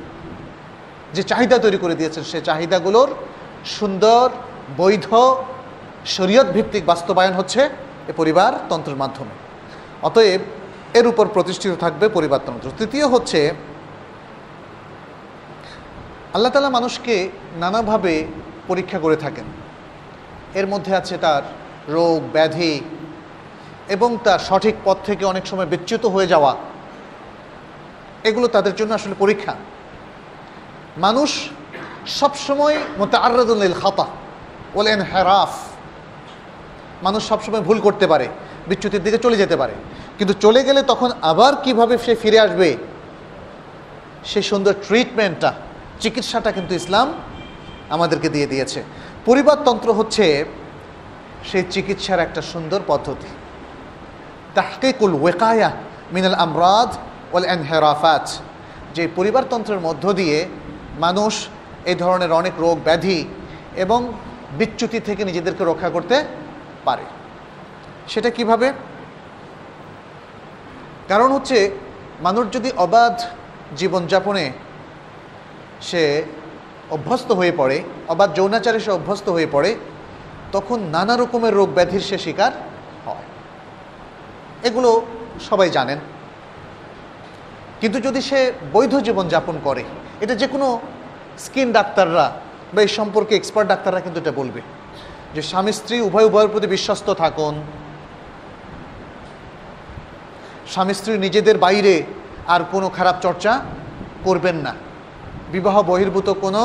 যে চাহিদা তৈরি করে দিয়েছেন, সে চাহিদাগুলোর সুন্দর বৈধ শরীয়ত ভিত্তিক বাস্তবায়ন হচ্ছে এই পরিবারতন্ত্রের মাধ্যমে। অতএব এর উপর প্রতিষ্ঠিত থাকবে পরিবারতন্ত্র। তৃতীয় হচ্ছে আল্লাহ তাআলা মানুষকে নানাভাবে পরীক্ষা করে থাকেন। এর মধ্যে আছে তার রোগ ব্যাধি এবং তার সঠিক পথ থেকে অনেক সময় বিচ্যুত হয়ে যাওয়া। এগুলো তাদের জন্য আসলে পরীক্ষা। মানুষ সবসময় মুতাআররাদুন লিল খাতা ওয়াল ইনহিরাফ, মানুষ সবসময় ভুল করতে পারে, বিচ্যুতির দিকে চলে যেতে পারে, কিন্তু চলে গেলে তখন আবার কিভাবে সে ফিরে আসবে, সেই সুন্দর ট্রিটমেন্টটা, চিকিৎসাটা কিন্তু ইসলাম আমাদেরকে দিয়ে দিয়েছে। পরিবারতন্ত্র হচ্ছে সেই চিকিৎসার একটা সুন্দর পদ্ধতি। তাহকিকুল ওয়াকায়া মিনাল আমরাদ ওয়াল ইনহিরাফাত, যে পরিবারতন্ত্রের মধ্য দিয়ে মানুষ এই ধরনের অনেক রোগ ব্যাধি এবং বিচ্যুতি থেকে নিজেদেরকে রক্ষা করতে পারে। সেটা কিভাবে? কারণ হচ্ছে মানুষ যদি অবাধ জীবনযাপনে সে অভ্যস্ত হয়ে পড়ে, অবাধ যৌনাচারে সে অভ্যস্ত হয়ে পড়ে, তখন নানা রকমের রোগ ব্যাধির সে শিকার হয়। এগুলো সবাই জানেন। কিন্তু যদি সে বৈধ জীবনযাপন করে, এটা যে কোনো স্কিন ডাক্তাররা বা এই সম্পর্কে এক্সপার্ট ডাক্তাররা কিন্তু এটা বলবে যে স্বামী স্ত্রী উভয়ের প্রতি বিশ্বস্ত থাকুন, স্বামী স্ত্রী নিজেদের বাইরে আর কোনো খারাপ চর্চা করবেন না, বিবাহ বহির্ভূত কোনো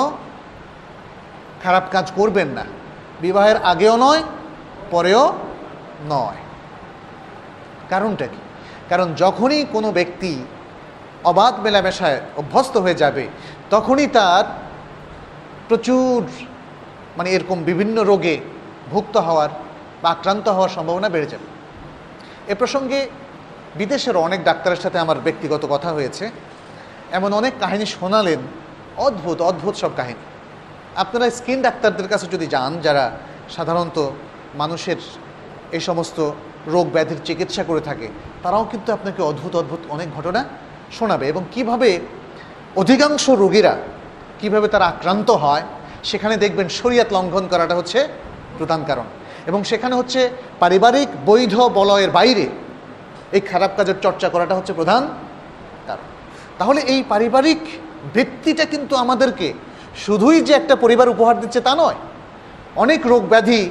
খারাপ কাজ করবেন না, বিবাহের আগেও নয় পরেও নয়। কারণটা কি? কারণ যখনই কোনো ব্যক্তি অবাধ মেলামেশায় অভ্যস্ত হয়ে যাবে, তখনই তার প্রচুর এরকম বিভিন্ন রোগে ভুক্ত হওয়ার বা আক্রান্ত হওয়ার সম্ভাবনা বেড়ে যাবে। এ প্রসঙ্গে বিদেশের অনেক ডাক্তারের সাথে আমার ব্যক্তিগত কথা হয়েছে। এমন অনেক কাহিনী শোনালেন, অদ্ভুত অদ্ভুত সব কাহিনী। আপনারা স্কিন ডাক্তারদের কাছে যদি যান, যারা সাধারণত মানুষের এই সমস্ত রোগ ব্যাধির চিকিৎসা করে থাকে, তারাও কিন্তু আপনাকে অদ্ভুত অদ্ভুত অনেক ঘটনা শোনাবে এবং কিভাবে অধিকাংশ রোগীরা কিভাবে তারা আক্রান্ত হয়, সেখানে দেখবেন শরীয়ত লঙ্ঘন করাটা হচ্ছে প্রধান কারণ, এবং সেখানে হচ্ছে পারিবারিক বৈধ বলয়ের বাইরে এই খারাপ কাজের চর্চা করাটা হচ্ছে প্রধান কারণ। তাহলে এই পারিবারিক ভিত্তিটা কিন্তু আমাদেরকে শুধুই যে একটা পরিবার উপহার দিচ্ছে তা নয়, অনেক রোগ ব্যাধি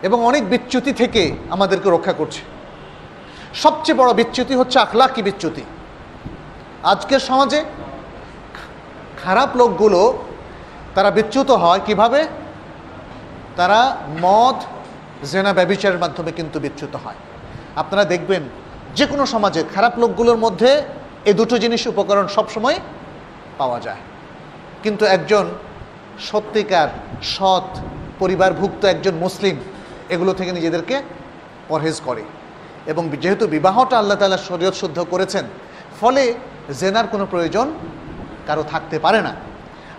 এবং অনেক বিচ্যুতি থেকে আমাদেরকে রক্ষা করছে। সবচেয়ে বড় বিচ্যুতি হচ্ছে আখলাকি বিচ্যুতি। আজকের সমাজে খারাপ লোকগুলো তারা বিচ্যুত হয় কিভাবে? তারা মদ, জেনা, ব্যভিচারের মাধ্যমে কিন্তু বিচ্যুত হয়। আপনারা দেখবেন যে কোনো সমাজে খারাপ লোকগুলোর মধ্যে এই দুটো জিনিস উপকরণ সবসময় পাওয়া যায়। কিন্তু একজন সত্যিকার সৎ পরিবারভুক্ত একজন মুসলিম এগুলো থেকে নিজেদেরকে পরহেজ করে, এবং যেহেতু বিবাহটা আল্লাহ তাআলা শরীয়ত শুদ্ধ করেছেন, ফলে জেনার কোনো প্রয়োজন কারো থাকতে পারে না।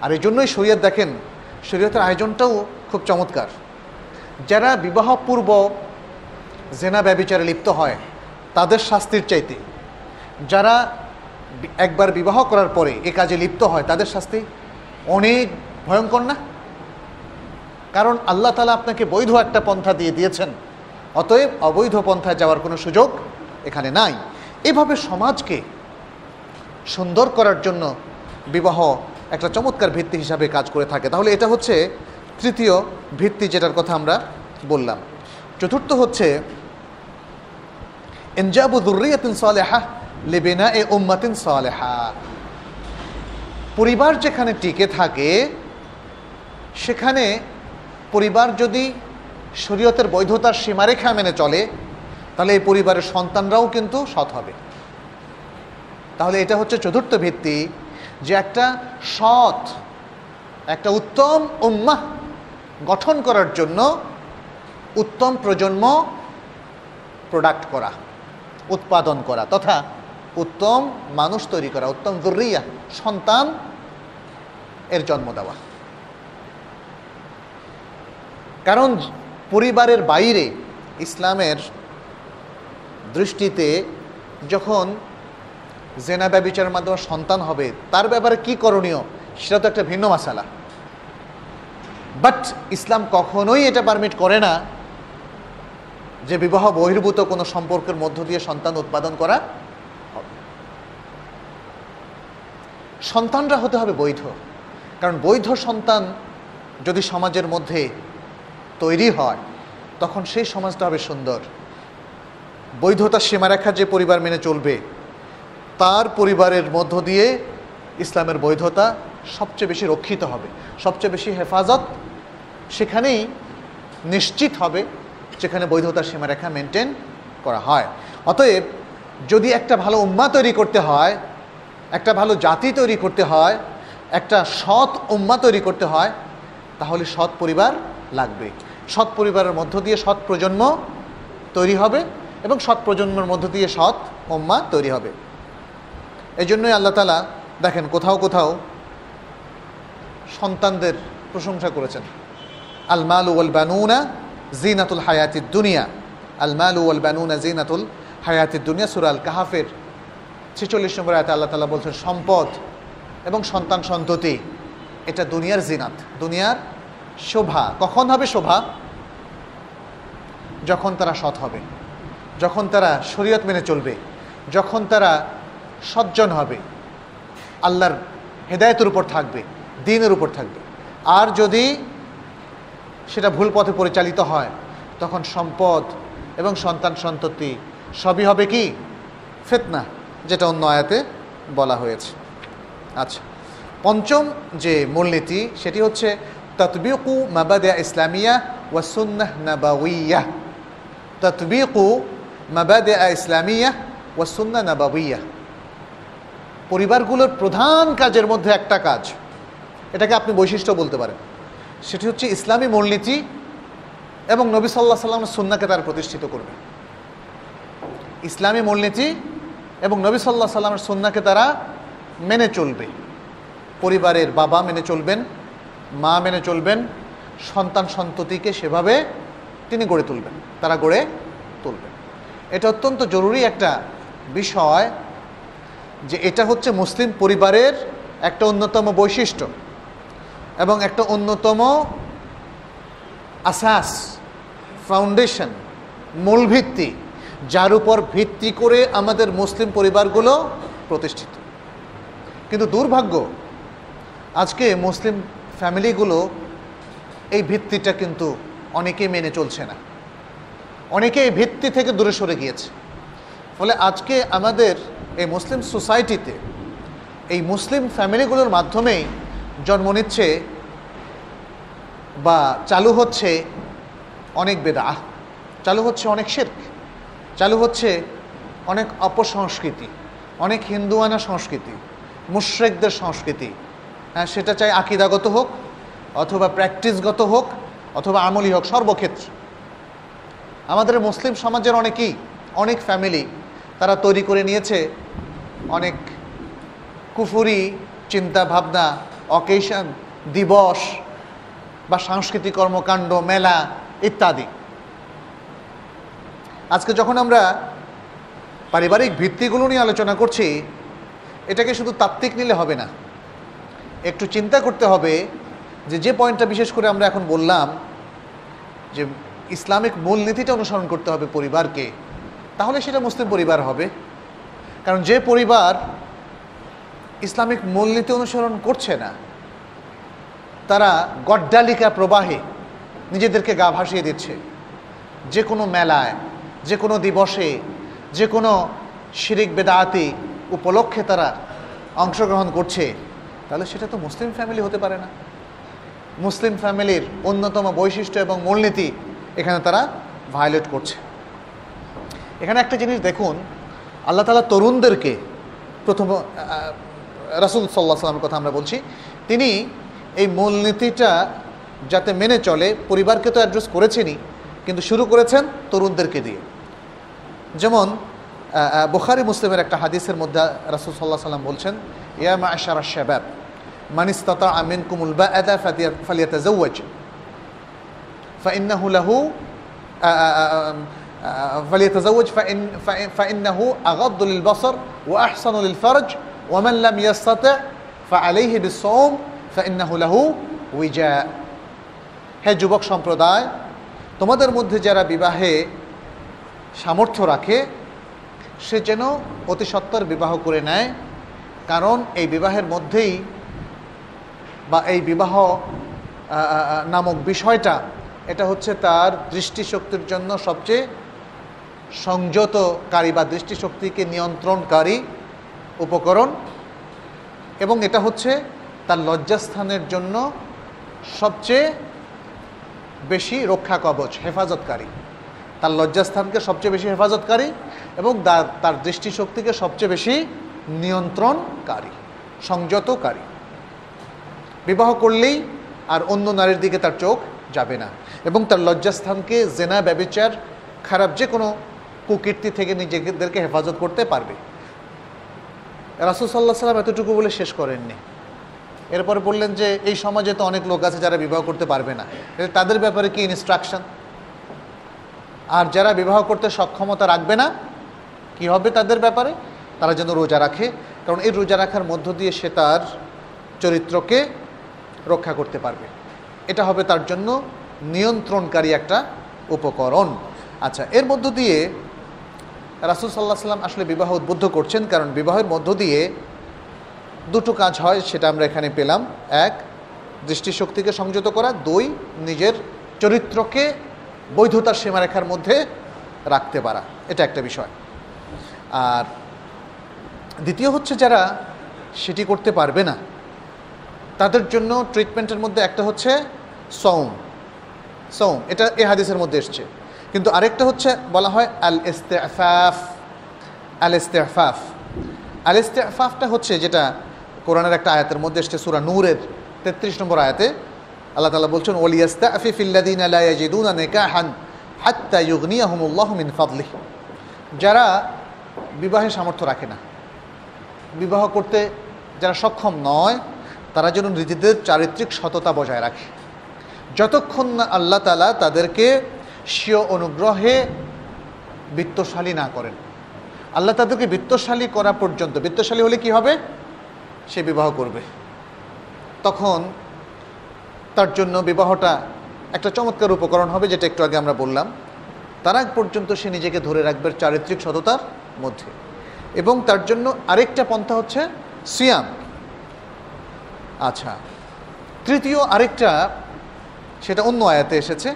আর এই জন্যই শরীয়ত দেখেন শরীয়তের আয়োজনটাও খুব চমৎকার। যারা বিবাহপূর্ব জেনা ব্যভিচারে লিপ্ত হয় তাদের শাস্তির চাইতে যারা একবার বিবাহ করার পরে এ কাজে লিপ্ত হয় তাদের শাস্তি অনেক ভয়ঙ্কর না? কারণ আল্লাহ তাআলা আপনাকে বৈধ একটা পন্থা দিয়ে দিয়েছেন, অতএব অবৈধ পন্থায় যাওয়ার কোনো সুযোগ এখানে নাই। এভাবে সমাজকে সুন্দর করার জন্য বিবাহ একটা চমৎকার ভিত্তি হিসাবে কাজ করে থাকে। তাহলে এটা হচ্ছে তৃতীয় ভিত্তি যেটার কথা আমরা বললাম। চতুর্থ হচ্ছে ইনজাবু যুররিয়াতিন সালিহা লিবিনাই উম্মাতিন সালিহা। পরিবার যেখানে টিকে থাকে সেখানে পরিবার যদি শরীয়তের বৈধতার সীমারেখা মেনে চলে তাহলে এই পরিবারের সন্তানরাও কিন্তু সৎ হবে। তাহলে এটা হচ্ছে চতুর্থ ভিত্তি, যে একটা সৎ একটা উত্তম উম্মাহ গঠন করার জন্য উত্তম প্রজন্ম প্রোডাক্ট করা, উৎপাদন করা তথা উত্তম মানুষ তৈরি করা, উত্তম যুররিয়া সন্তান এর জন্ম দেওয়া। কারণ পরিবারের বাইরে ইসলামের দৃষ্টিতে যখন জেনা ব্যভিচারের মাধ্যমে সন্তান হবে তার ব্যাপারে কি করণীয় সেটা তো একটা ভিন্ন মাসালা। বাট ইসলাম কখনোই এটা পারমিট করে না যে বিবাহ বহির্ভূত কোনো সম্পর্কের মধ্য দিয়ে সন্তান উৎপাদন করা হবে। সন্তানরা হতে হবে বৈধ, কারণ বৈধ সন্তান যদি সমাজের মধ্যে তৈরি হয় তখন সেই সমাজটা হবে সুন্দর। বৈধতার সীমারেখা যে পরিবার মেনে চলবে তার পরিবারের মধ্য দিয়ে ইসলামের বৈধতা সবচেয়ে বেশি রক্ষিত হবে, সবচেয়ে বেশি হেফাজত সেখানেই নিশ্চিত হবে যেখানে বৈধতার সীমারেখা মেনটেন করা হয়। অতএব যদি একটা ভালো উম্মাহ তৈরি করতে হয়, একটা ভালো জাতি তৈরি করতে হয়, একটা সৎ উম্মাহ তৈরি করতে হয় তাহলে সৎ পরিবার লাগবে। সৎ পরিবারের মধ্য দিয়ে সৎ প্রজন্ম তৈরি হবে এবং সৎ প্রজন্মের মধ্য দিয়ে সৎ উম্মাহ তৈরি হবে। এই জন্যই আল্লাহ তাআলা দেখেন কোথাও কোথাও সন্তানদের প্রশংসা করেছেন। আল মালু ওয়াল বানুনা জিনাতুল হায়াতিদ দুনিয়া, আল মালু ওয়াল বানুনা জিনাতুল হায়াতিদ দুনিয়া। সূরা আল কাহাফের 46 নম্বর আয়াতে আল্লাহ তাআলা বলছেন সম্পদ এবং সন্তান সন্ততি এটা দুনিয়ার জিনাত, দুনিয়ার শোভা। কখন হবে শোভা? যখন তারা সৎ হবে, যখন তারা শরীয়ত মেনে চলবে, যখন তারা সজ্জন হবে, আল্লাহর হেদায়েতের উপর থাকবে, দ্বীনের উপর থাকবে। আর যদি সেটা ভুল পথে পরিচালিত হয় তখন সম্পদ এবং সন্তান সন্ততি সবই হবে কি ফিতনা, যেটা অন্য আয়াতে বলা হয়েছে। আচ্ছা, পঞ্চম যে মূলনীতি সেটি হচ্ছে তাতবিকু মাবাদি ইসলামিয়া ওয়া সুন্নাহ নাবাউইয়া। তাতবিকু মাবাদি ইসলামিয়া ওয়া সুন্নাহ নাবাউইয়া। পরিবারগুলোর প্রধান কাজের মধ্যে একটা কাজ, এটাকে আপনি বৈশিষ্ট্য বলতে পারেন, সেটি হচ্ছে ইসলামী মূলনীতি এবং নবী সাল্লাল্লাহু আলাইহি ওয়াসাল্লামের সুন্নাহকে তারা প্রতিষ্ঠিত করবে। ইসলামী মূলনীতি এবং নবী সাল্লাল্লাহু আলাইহি ওয়াসাল্লামের সুন্নাহকে তারা মেনে চলবে। পরিবারের বাবা মেনে চলবেন, মা মেনে চলবেন, সন্তান সন্ততিকে সেভাবে তিনি গড়ে তুলবেন, তারা গড়ে তুলবেন। এটা অত্যন্ত জরুরি একটা বিষয়, যে এটা হচ্ছে মুসলিম পরিবারের একটা অন্যতম বৈশিষ্ট্য এবং একটা অন্যতম আসাস, ফাউন্ডেশন, মূল ভিত্তি, যার উপর ভিত্তি করে আমাদের মুসলিম পরিবারগুলো প্রতিষ্ঠিত। কিন্তু দুর্ভাগ্য আজকে মুসলিম ফ্যামিলিগুলো এই ভিত্তিটা কিন্তু অনেকেই মেনে চলছে না, অনেকে এই ভিত্তি থেকে দূরে সরে গিয়েছে। ফলে আজকে আমাদের এই মুসলিম সোসাইটিতে এই মুসলিম ফ্যামিলিগুলোর মাধ্যমেই জন্ম নিচ্ছে বা চালু হচ্ছে অনেক বেদাহ, চালু হচ্ছে অনেক শিরক, চালু হচ্ছে অনেক অপসংস্কৃতি, অনেক হিন্দুয়ানা সংস্কৃতি, মুশরিকদের সংস্কৃতি। হ্যাঁ, সেটা চাই আকীদাগত হোক অথবা প্র্যাকটিসগত হোক অথবা আমলি হোক, সর্বক্ষেত্রে আমাদের মুসলিম সমাজের অনেক ফ্যামিলি তারা তৈরি করে নিয়েছে অনেক কুফরি চিন্তা ভাবনা, অকেশন, দিবস, বা সাংস্কৃতিক কর্মকাণ্ড, মেলা ইত্যাদি। আজকে যখন আমরা পারিবারিক ভিত্তিগুলো নিয়ে আলোচনা করছি, এটাকে শুধু তাত্ত্বিক নিলে হবে না, একটু চিন্তা করতে হবে যে পয়েন্টটা বিশেষ করে আমরা এখন বললাম যে ইসলামিক মূলনীতিটা অনুসরণ করতে হবে পরিবারকে, তাহলে সেটা মুসলিম পরিবার হবে। কারণ যে পরিবার ইসলামিক মূলনীতি অনুসরণ করছে না, তারা গড্ডালিকা প্রবাহে নিজেদেরকে গা ভাসিয়ে দিচ্ছে। যে কোনো মেলায়, যে কোনো দিবসে, যে কোনো শিরিক বেদাতি উপলক্ষে তারা অংশগ্রহণ করছে, তাহলে সেটা তো মুসলিম ফ্যামিলি হতে পারে না। মুসলিম ফ্যামিলির অন্যতম বৈশিষ্ট্য এবং মূলনীতি এখানে তারা ভায়োলেট করছে। এখানে একটা জিনিস দেখুন, আল্লাহ তাআলা তরুণদেরকে, প্রথম রাসূল সাল্লাল্লাহু আলাইহি ওয়াসাল্লামের কথা আমরা বলছি, তিনি এই মূলনীতিটা যাতে মেনে চলে, পরিবারকে তো অ্যাড্রেস করেছেনই, কিন্তু শুরু করেছেন তরুণদেরকে দিয়ে। যেমন বুখারী মুসলিমের একটা হাদিসের মধ্যে রাসূল সাল্লাল্লাহু আলাইহি ওয়াসাল্লাম বলছেন, ইয়া মা'আশারাশ শাবাব মান ইসতাতা'a মিনকুমুল বা'আতা ফালিয়াতাযাওয়াজ ফাইন্নাহু লাহু فليتزوج فإنه أغض للبصر وأحسن للفرج ومن لم يستطع فعليه بالصوم فإنه له وجاء। হে যুবক সম্প্রদায়, তোমাদের মধ্যে যারা বিবাহে সামর্থ্য রাখে সে যেন অতি সত্বর বিবাহ করে নেয়, কারণ এই বিবাহের মধ্যেই বা এই বিবাহ নামক বিষয়টা, এটা হচ্ছে তার দৃষ্টিশক্তির জন্য সবচেয়ে সংযতকারী বা দৃষ্টিশক্তিকে নিয়ন্ত্রণকারী উপকরণ, এবং এটা হচ্ছে তার লজ্জাস্থানের জন্য সবচেয়ে বেশি রক্ষা কবচ, হেফাজতকারী। তার লজ্জাস্থানকে সবচেয়ে বেশি হেফাজতকারী এবং তার দৃষ্টিশক্তিকে সবচেয়ে বেশি নিয়ন্ত্রণকারী, সংযতকারী। বিবাহ করলেই আর অন্য নারীর দিকে তার চোখ যাবে না, এবং তার লজ্জাস্থানকে জেনা, ব্যভিচার, খারাপ যে কোনো কুকীর্তি থেকে নিজেদেরকে হেফাজত করতে পারবে। রাসূল সাল্লাল্লাহু আলাইহি ওয়াসাল্লাম এতটুকু বলে শেষ করেননি, এরপরে বললেন যে এই সমাজে তো অনেক লোক আছে যারা বিবাহ করতে পারবে না, তাদের ব্যাপারে কি ইনস্ট্রাকশন? আর যারা বিবাহ করতে সক্ষমতা রাখবে না, কি হবে তাদের ব্যাপারে? তারা যেন রোজা রাখে, কারণ এই রোজা রাখার মধ্য দিয়ে সে তার চরিত্রকে রক্ষা করতে পারবে। এটা হবে তার জন্য নিয়ন্ত্রণকারী একটা উপকরণ। আচ্ছা, এর মধ্য দিয়ে রাসূল সাল্লাল্লাহু আলাইহি ওয়াসাল্লাম আসলে বিবাহ উদ্বুদ্ধ করছেন, কারণ বিবাহের মধ্য দিয়ে দুটো কাজ হয়, সেটা আমরা এখানে পেলাম। এক, দৃষ্টিশক্তিকে সংযত করা। দুই, নিজের চরিত্রকে বৈধতার সীমারেখার মধ্যে রাখতে পারা। এটা একটা বিষয়। আর দ্বিতীয় হচ্ছে, যারা সেটি করতে পারবে না তাদের জন্য ট্রিটমেন্টের মধ্যে একটা হচ্ছে সওম। এটা এই হাদিসের মধ্যে এসছে, কিন্তু আরেকটা হচ্ছে বলা হয় আল ইস্তিফাফটা হচ্ছে, যেটা কোরআনের একটা আয়াতের মধ্যে এসছে, সূরা নূরের 33 নম্বর আয়াতে আল্লাহ তাআলা বলছেন, ওয়ালিয়াস্তাফিফিল্লাযীনা লা ইয়াজিদুনা নিকাহান হাত্তা ইউগনিয়াহুমুল্লাহু মিন ফাদলিহি। যারা বিবাহে সামর্থ্য রাখে না, বিবাহ করতে যারা সক্ষম নয়, তারা যেন নিজেদের চারিত্রিক সততা বজায় রাখে, যতক্ষণ না আল্লাহ তাআলা তাদেরকে স্বীয় অনুগ্রহে বিত্তশালী না করেন। আল্লাহ তাদেরকে বিত্তশালী করা পর্যন্ত, বিত্তশালী হলে কি হবে? সে বিবাহ করবে। তখন তার জন্য বিবাহটা একটা চমৎকার উপকরণ হবে, যেটা একটু আগে আমরা বললাম। তার আগ পর্যন্ত সে নিজেকে ধরে রাখবে চারিত্রিক সততার মধ্যে। এবং তার জন্য আরেকটা পন্থা হচ্ছে সিয়াম। আচ্ছা, তৃতীয় আরেকটা, সেটা অন্য আয়াতে এসেছে,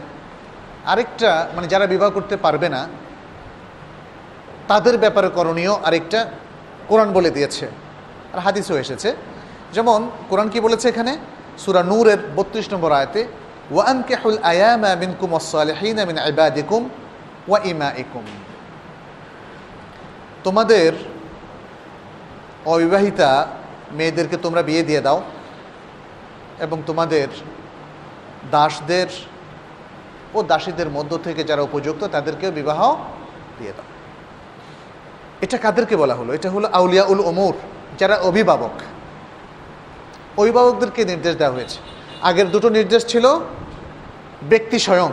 আরেকটা মানে যারা বিবাহ করতে পারবে না তাদের ব্যাপারে করণীয় আরেকটা কোরআন বলে দিয়েছে, আর হাদিসও এসেছে। যেমন কোরআন কি বলেছে এখানে, সূরা নূরের 32 নম্বর আয়াতে, ওয়ানকিহুল আয়ামা মিনকুম ওয়াস-সালিহিনা মিন ইবাদিকুম ওয়া ইমাইকুম। তোমাদের অবিবাহিতা মেয়েদেরকে তোমরা বিয়ে দিয়ে দাও, এবং তোমাদের দাসদের ও দাসীদের মধ্য থেকে যারা উপযুক্ত তাদেরকেও বিবাহ দিয়ে দাও। এটা কাদেরকে বলা হলো? এটা হলো আউলিয়াউল উমুর, যারা অভিভাবক, অভিভাবকদেরকে নির্দেশ দেওয়া হয়েছে। আগের দুটো নির্দেশ ছিল ব্যক্তি স্বয়ং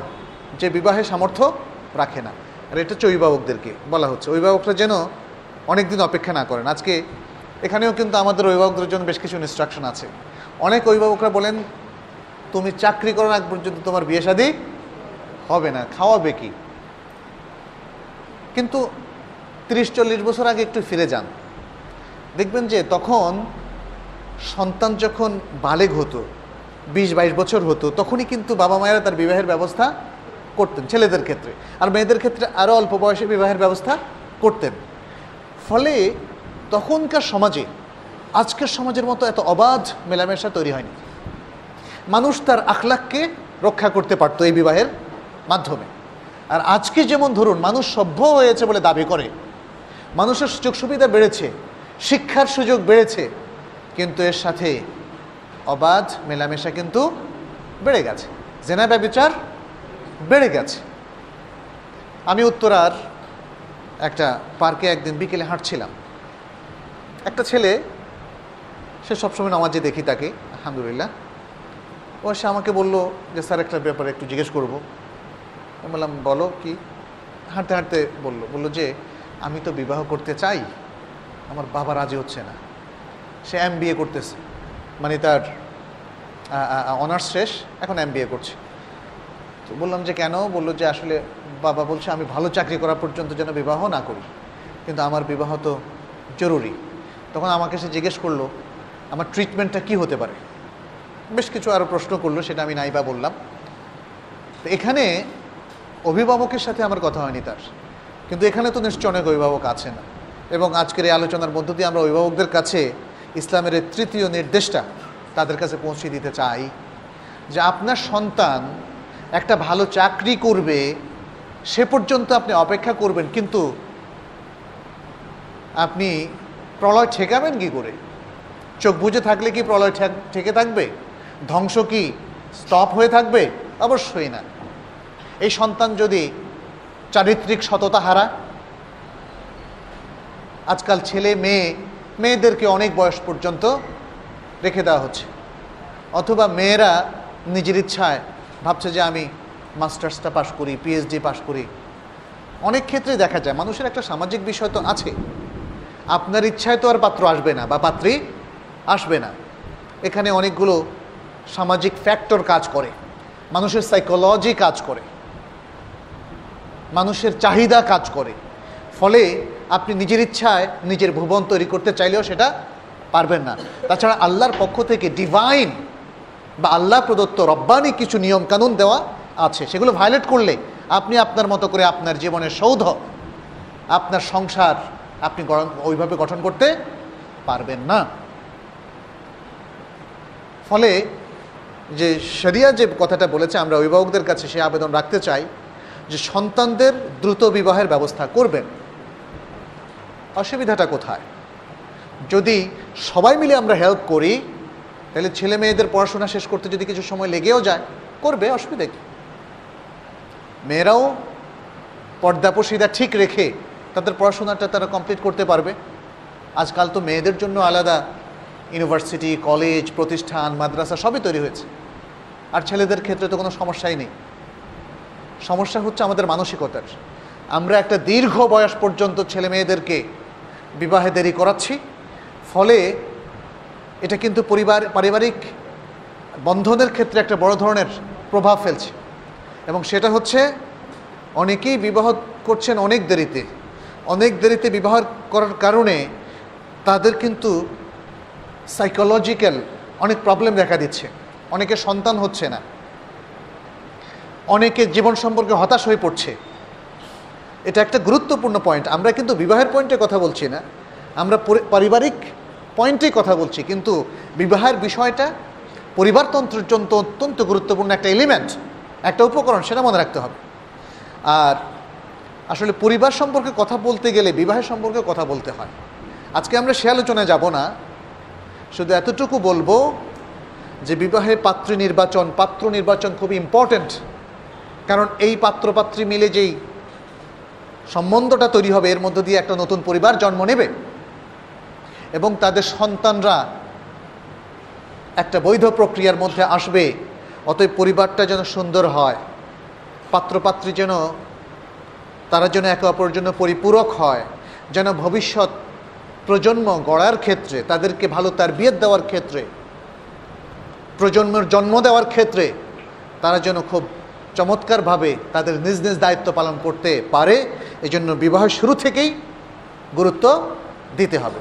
যে বিবাহের সামর্থ্য রাখে না। আর এটা হচ্ছে অভিভাবকদেরকে বলা হচ্ছে, অভিভাবকরা যেন অনেক দিন অপেক্ষা না করেন। আজকে এখানেও কিন্তু আমাদের অভিভাবকদের জন্য বেশ কিছু ইনস্ট্রাকশন আছে। অনেক অভিভাবকরা বলেন তুমি চাকরি করার আগ পর্যন্ত তোমার বিয়ে শাদী হবে না, খাওয়াবে কি? কিন্তু 30-40 বছর আগে একটু ফিরে যান, দেখবেন যে তখন সন্তান যখন বালেগ হতো, 20-22 বছর হতো, তখনই কিন্তু বাবা মায়েরা তার বিবাহের ব্যবস্থা করতেন ছেলেদের ক্ষেত্রে, আর মেয়েদের ক্ষেত্রে আরও অল্প বয়সে বিবাহের ব্যবস্থা করতেন। ফলে তখনকার সমাজে আজকের সমাজের মতো এত অবাধ মেলামেশা তৈরি হয়নি। মানুষ তার আখলাককে রক্ষা করতে পারত এই বিবাহের মাধ্যমে। আর আজকে যেমন ধরুন মানুষ সভ্য হয়েছে বলে দাবি করে, মানুষের সুযোগ সুবিধা বেড়েছে, শিক্ষার সুযোগ বেড়েছে, কিন্তু এর সাথে অবাধ মেলামেশা কিন্তু বেড়ে গেছে, জেনা ব্যভিচার বেড়ে গেছে। আমি উত্তরার একটা পার্কে একদিন বিকেলে হাঁটছিলাম, একটা ছেলে, সে সবসময় নামাজে দেখি তাকে, আলহামদুলিল্লাহ, ও সে আমাকে বলল যে স্যার একটা ব্যাপারে একটু জিজ্ঞেস করবো। আমি বললাম বলো কি? হাঁটতে হাঁটতে বললো যে আমি তো বিবাহ করতে চাই, আমার বাবা রাজি হচ্ছে না। সে MBA করতেছে, মানে তার অনার্স শেষ, এখন MBA করছে। তো বললাম যে কেন? বললো যে আসলে বাবা বলছে আমি ভালো চাকরি করা পর্যন্ত যেন বিবাহ না করি, কিন্তু আমার বিবাহ তো জরুরি। তখন আমাকে সে জিজ্ঞেস করলো আমার ট্রিটমেন্টটা কি হতে পারে, বেশ কিছু আরও প্রশ্ন করলো, সেটা আমি নাই বা বললাম। তো এখানে অভিভাবকের সাথে আমার কথা হয়নি তার, কিন্তু এখানে তো নিশ্চয় অনেক অভিভাবক আছেন, এবং আজকের এই আলোচনার মধ্য দিয়ে আমরা অভিভাবকদের কাছে ইসলামের এই তৃতীয় নির্দেশটা তাদের কাছে পৌঁছে দিতে চাই যে আপনার সন্তান একটা ভালো চাকরি করবে সে পর্যন্ত আপনি অপেক্ষা করবেন, কিন্তু আপনি প্রলয় ঠেকাবেন কি করে? চোখ বুজে থাকলে কি প্রলয় ঠেকে থাকবে? ধ্বংস কি স্টপ হয়ে থাকবে? অবশ্যই না। এই সন্তান যদি চারিত্রিক সততা হারা, আজকাল ছেলে মেয়েদেরকে অনেক বয়স পর্যন্ত রেখে দেওয়া হচ্ছে, অথবা মেয়েরা নিজের ইচ্ছায় ভাবছে যে আমি মাস্টার্সটা পাশ করি, PhD পাশ করি। অনেক ক্ষেত্রে দেখা যায় মানুষের একটা সামাজিক বিষয় তো আছে, আপনার ইচ্ছায় তো আর পাত্র আসবে না বা পাত্রী আসবে না। এখানে অনেকগুলো সামাজিক ফ্যাক্টর কাজ করে, মানুষের সাইকোলজি কাজ করে, মানুষের চাহিদা কাজ করে। ফলে আপনি নিজের ইচ্ছায় নিজের ভুবন তৈরি করতে চাইলেও সেটা পারবেন না। তাছাড়া আল্লাহর পক্ষ থেকে ডিভাইন বা আল্লাহ প্রদত্ত রব্বানি কিছু নিয়ম কানুন দেওয়া আছে, সেগুলো ভায়োলেট করলে আপনি আপনার মতো করে আপনার জীবনের সৌধ, আপনার সংসার আপনি ওইভাবে গঠন করতে পারবেন না। ফলে যে শরিয়া যে কথাটা বলেছে, আমরা অভিভাবকদের কাছে সে আবেদন রাখতে চাই যে সন্তানদের দ্রুত বিবাহের ব্যবস্থা করবেন। অসুবিধাটা কোথায়? যদি সবাই মিলে আমরা হেল্প করি, তাহলে ছেলে মেয়েদের পড়াশোনা শেষ করতে যদি কিছু সময় লেগেও যায়, করবে, অসুবিধা কি? মেয়েরাও পর্দাপশিদা ঠিক রেখে তাদের পড়াশোনাটা তারা কমপ্লিট করতে পারবে। আজকাল তো মেয়েদের জন্য আলাদা ইউনিভার্সিটি, কলেজ, প্রতিষ্ঠান, মাদ্রাসা সবই তৈরি হয়েছে, আর ছেলেদের ক্ষেত্রে তো কোনো সমস্যাই নেই। সমস্যা হচ্ছে আমাদের মানসিকতার। আমরা একটা দীর্ঘ বয়স পর্যন্ত ছেলে মেয়েদেরকে বিবাহে দেরি করাচ্ছি, ফলে এটা কিন্তু পারিবারিক বন্ধনের ক্ষেত্রে একটা বড় ধরনের প্রভাব ফেলছে। এবং সেটা হচ্ছে অনেকেই বিবাহ করছেন অনেক দেরিতে বিবাহ করার কারণে তাদের কিন্তু সাইকোলজিক্যাল অনেক প্রবলেম দেখা দিচ্ছে। অনেকে সন্তান হচ্ছে না, অনেকে জীবন সম্পর্কে হতাশ হয়ে পড়ছে। এটা একটা গুরুত্বপূর্ণ পয়েন্ট। আমরা কিন্তু বিবাহের পয়েন্টে কথা বলছি না, আমরা পারিবারিক পয়েন্টেই কথা বলছি, কিন্তু বিবাহের বিষয়টা পরিবারতন্ত্রের জন্য অত্যন্ত গুরুত্বপূর্ণ একটা এলিমেন্ট, একটা উপকরণ, সেটা মনে রাখতে হবে। আর আসলে পরিবার সম্পর্কে কথা বলতে গেলে বিবাহের সম্পর্কে কথা বলতে হয়। আজকে আমরা সে আলোচনায় যাব না, শুধু এতটুকু বলবো যে বিবাহে পাত্র নির্বাচন খুবই ইম্পর্ট্যান্ট। কারণ এই পাত্রপাত্রী মিলে যেই সম্বন্ধটা তৈরি হবে, এর মধ্য দিয়ে একটা নতুন পরিবার জন্ম নেবে এবং তাদের সন্তানরা একটা বৈধ প্রক্রিয়ার মধ্যে আসবে, অতএব পরিবারটা যেন সুন্দর হয়, পাত্রপাত্রী যেন তারা যেন একে অপরের জন্য পরিপূরক হয়, যেন ভবিষ্যৎ প্রজন্ম গড়ার ক্ষেত্রে, তাদেরকে ভালো তারবিয়ত দেওয়ার ক্ষেত্রে, প্রজন্মের জন্ম দেওয়ার ক্ষেত্রে তারা যেন খুব চমৎকারভাবে তাদের নিজ নিজ দায়িত্ব পালন করতে পারে, এজন্য বিবাহের শুরু থেকেই গুরুত্ব দিতে হবে।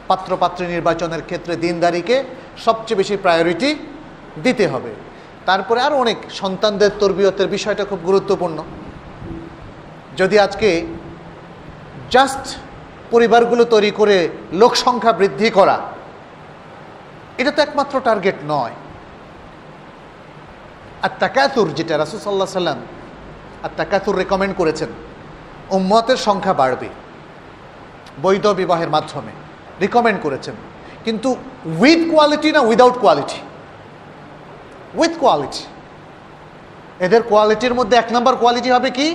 পাত্রপাত্রী নির্বাচনের ক্ষেত্রে দিনদারিকে সবচেয়ে বেশি প্রায়োরিটি দিতে হবে। তারপরে আরও অনেক সন্তানদের তরবিয়তের বিষয়টা খুব গুরুত্বপূর্ণ। যদি আজকে জাস্ট পরিবারগুলো তৈরি করে লোক সংখ্যা বৃদ্ধি করা, এটা তো একমাত্র টার্গেট নয়। আর তাকাতুর, যেটা রাসূল সাল্লাল্লাহু আলাইহি সাল্লাম আর তাকাতুর রেকমেন্ড করেছেন, উম্মতের সংখ্যা বাড়বে বৈধ বিবাহের মাধ্যমে, রিকমেন্ড করেছেন, কিন্তু উইথ কোয়ালিটি না উইদাউট কোয়ালিটি? With quality. এদের কোয়ালিটির মধ্যে 1 নম্বর কোয়ালিটি হবে কি?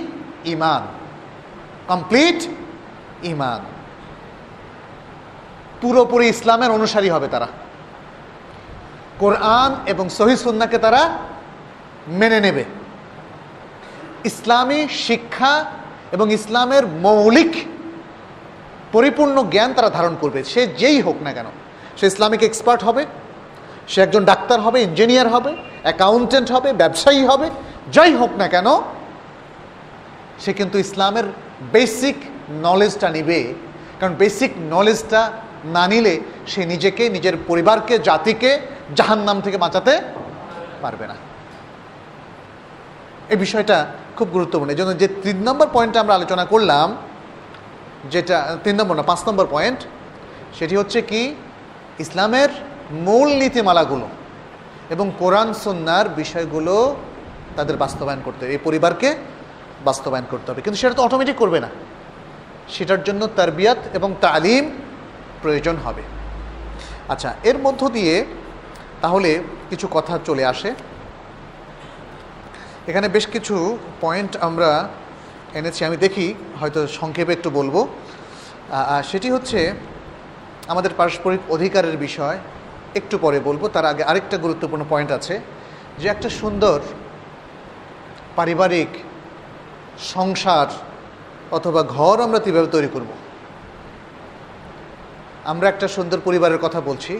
ঈমান, কমপ্লিট ঈমান। পুরোপুরি ইসলামের অনুসারী হবে তারা, কোরআন এবং সহিহ সুন্নাহকে তারা মেনে নেবে, ইসলামী শিক্ষা এবং ইসলামের মৌলিক পরিপূর্ণ জ্ঞান তারা ধারণ করবে। সে যেই হোক না কেন, সে ইসলামিক এক্সপার্ট হবে, সে একজন ডাক্তার হবে, ইঞ্জিনিয়ার হবে, অ্যাকাউন্টেন্ট হবে, ব্যবসায়ী হবে, যাই হোক না কেন, সে কিন্তু ইসলামের বেসিক নলেজটা নিবে। কারণ বেসিক নলেজটা না নিলে সে নিজেকে, নিজের পরিবারকে, জাতিকে জাহান্নাম থেকে বাঁচাতে পারবে না। এই বিষয়টা খুব গুরুত্বপূর্ণ। এই জন্য যে 3 নম্বর পয়েন্টটা আমরা আলোচনা করলাম, যেটা 3 নম্বর না 5 নম্বর পয়েন্ট, সেটি হচ্ছে কি? ইসলামের মূল নীতিমালাগুলো এবং কোরআন সুন্নাহর বিষয়গুলো তাদের বাস্তবায়ন করতে হবে, এই পরিবারকে বাস্তবায়ন করতে হবে। কিন্তু সেটা তো অটোমেটিক করবে না, সেটার জন্য তারবিয়াত এবং তালিম প্রয়োজন হবে। আচ্ছা, এর মধ্য দিয়ে তাহলে কিছু কথা চলে আসে। এখানে বেশ কিছু পয়েন্ট আমরা এনেছি, আমি দেখি হয়তো সংক্ষেপে একটু বলবো। সেটি হচ্ছে আমাদের পারস্পরিক অধিকারের বিষয়, একটু পরে বলবো। তার আগে আরেকটা গুরুত্বপূর্ণ পয়েন্ট আছে, যে একটা সুন্দর পারিবারিক সংসার অথবা ঘর আমরা কীভাবে তৈরি করব। আমরা একটা সুন্দর পরিবারের কথা বলছি,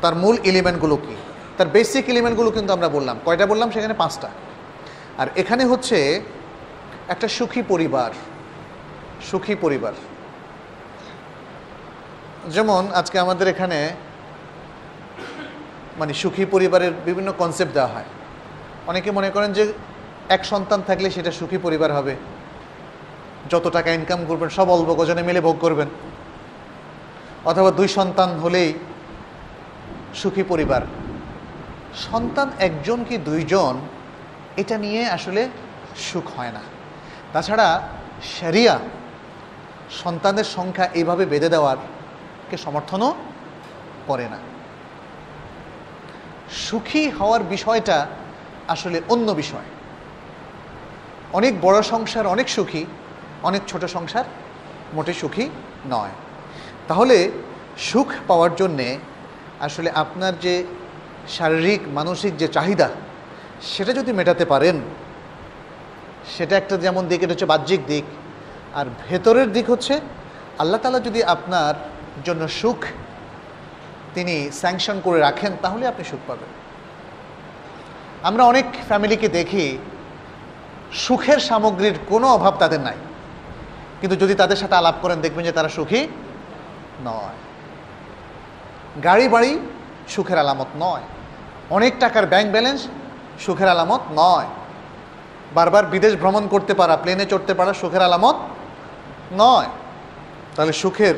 তার মূল এলিমেন্টগুলো কি, তার বেসিক এলিমেন্টগুলো কিন্তু আমরা বললাম। কয়টা বললাম? সেখানে 5টা। আর এখানে হচ্ছে একটা সুখী পরিবার। সুখী পরিবার যেমন আজকে আমাদের এখানে মানে সুখী পরিবারের বিভিন্ন কনসেপ্ট দেওয়া হয়। অনেকে মনে করেন যে 1 সন্তান থাকলে সেটা সুখী পরিবার হবে, যত টাকা ইনকাম করবেন সব অল্প কজনে মিলে ভোগ করবেন, অথবা 2 সন্তান হলেই সুখী পরিবার। সন্তান 1জন কি 2জন, এটা নিয়ে আসলে সুখ হয় না। তাছাড়া শরিয়া সন্তানের সংখ্যা এইভাবে বেঁধে দেওয়ারকে সমর্থনও করে না। সুখী হওয়ার বিষয়টা আসলে অন্য বিষয়। অনেক বড় সংসার অনেক সুখী, অনেক ছোট সংসার মোটে সুখী নয়। তাহলে সুখ পাওয়ার জন্যে আসলে আপনার যে শারীরিক মানসিক যে চাহিদা, সেটা যদি মেটাতে পারেন, সেটা একটা যেমন দিক, এটা হচ্ছে বাহ্যিক দিক। আর ভেতরের দিক হচ্ছে আল্লাহ তাআলা যদি আপনার জন্য সুখ তিনি স্যাংশন করে রাখেন, তাহলে আপনি সুখ পাবেন। আমরা অনেক ফ্যামিলিকে দেখি সুখের সামগ্রীর কোনো অভাব তাদের নাই, কিন্তু যদি তাদের সাথে আলাপ করেন দেখবেন যে তারা সুখী নয়। গাড়ি বাড়ি সুখের আলামত নয়, অনেক টাকার ব্যাংক ব্যালেন্স সুখের আলামত নয়, বারবার বিদেশ ভ্রমণ করতে পারা, প্লেনে চড়তে পারা সুখের আলামত নয়। তাহলে সুখের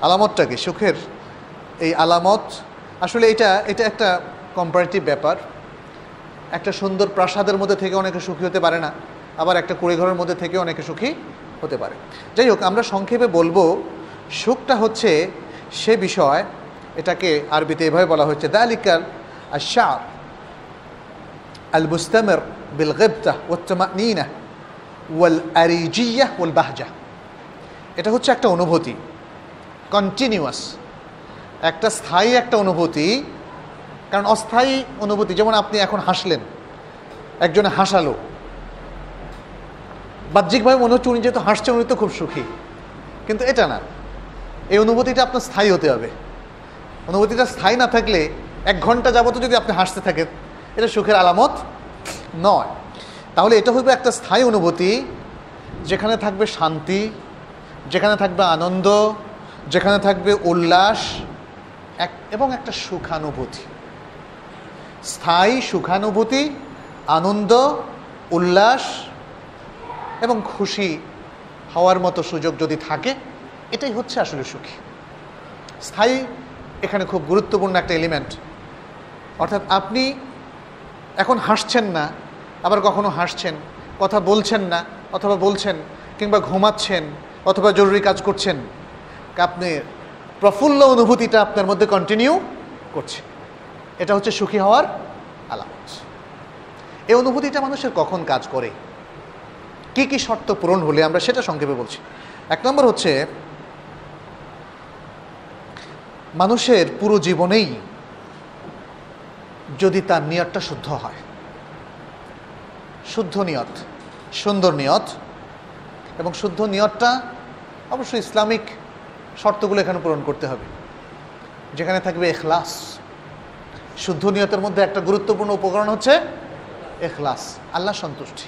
আলামতটা কি? সুখের এই আলামত আসলে এটা একটা কম্পারেটিভ ব্যাপার। একটা সুন্দর প্রাসাদের মধ্যে থেকে অনেকে সুখী হতে পারে না, আবার একটা কুড়িঘরের মধ্যে থেকে অনেকে সুখী হতে পারে। যাই হোক, আমরা সংক্ষেপে বলবো, সুখটা হচ্ছে সে বিষয়, এটাকে আরবিতে এভাবে বলা হচ্ছে যালিকাল আশ-শা'r আল-মুস্তামির বিল গিবতাহ ওয়াত তামানিনাহ ওয়াল আরিজিয়াহ ওয়াল বাহজাহ। এটা হচ্ছে একটা অনুভূতি, কন্টিনিউয়াস, একটা স্থায়ী একটা অনুভূতি, কারণ অস্থায়ী অনুভূতি, যেমন আপনি এখন হাসলেন, একজনে হাসালো, বাহ্যিকভাবে মনে হচ্ছে উনি যেহেতু হাসছেন উনি তো খুব সুখী, কিন্তু এটা না। এই অনুভূতিটা আপনার স্থায়ী হতে হবে। অনুভূতিটা স্থায়ী না থাকলে 1 ঘন্টা যাবত যদি আপনি হাসতে থাকেন, এটা সুখের আলামত নয়। তাহলে এটা হবে একটা স্থায়ী অনুভূতি, যেখানে থাকবে শান্তি, যেখানে থাকবে আনন্দ, যেখানে থাকবে উল্লাস এবং একটা সুখানুভূতি। স্থায়ী সুখানুভূতি, আনন্দ, উল্লাস এবং খুশি হওয়ার মতো সুযোগ যদি থাকে, এটাই হচ্ছে আসলে সুখী। স্থায়ী এখানে খুব গুরুত্বপূর্ণ একটা এলিমেন্ট। অর্থাৎ আপনি এখন হাসছেন না, আবার কখনো হাসছেন, কথা বলছেন না অথবা বলছেন, কিংবা ঘুমাচ্ছেন অথবা জরুরি কাজ করছেন, আপনি প্রফুল্ল অনুভূতিটা আপনার মধ্যে কন্টিনিউ করছে, এটা হচ্ছে সুখী হওয়ার আলামত। এই অনুভূতিটা মানুষের কখন কাজ করে, কি কি শর্ত পূরণ হলে, আমরা সেটা সংক্ষেপে বলছি। 1 নম্বর হচ্ছে মানুষের পুরো জীবনেই যদি তার নিয়তটা শুদ্ধ হয়, শুদ্ধ নিয়ত, সুন্দর নিয়ত, এবং শুদ্ধ নিয়তটা অবশ্যই ইসলামিক শর্তগুলো এখানে পূরণ করতে হবে, যেখানে থাকবে ইখলাস। শুদ্ধ নিয়তের মধ্যে একটা গুরুত্বপূর্ণ উপকরণ হচ্ছে ইখলাস, আল্লাহ সন্তুষ্টি।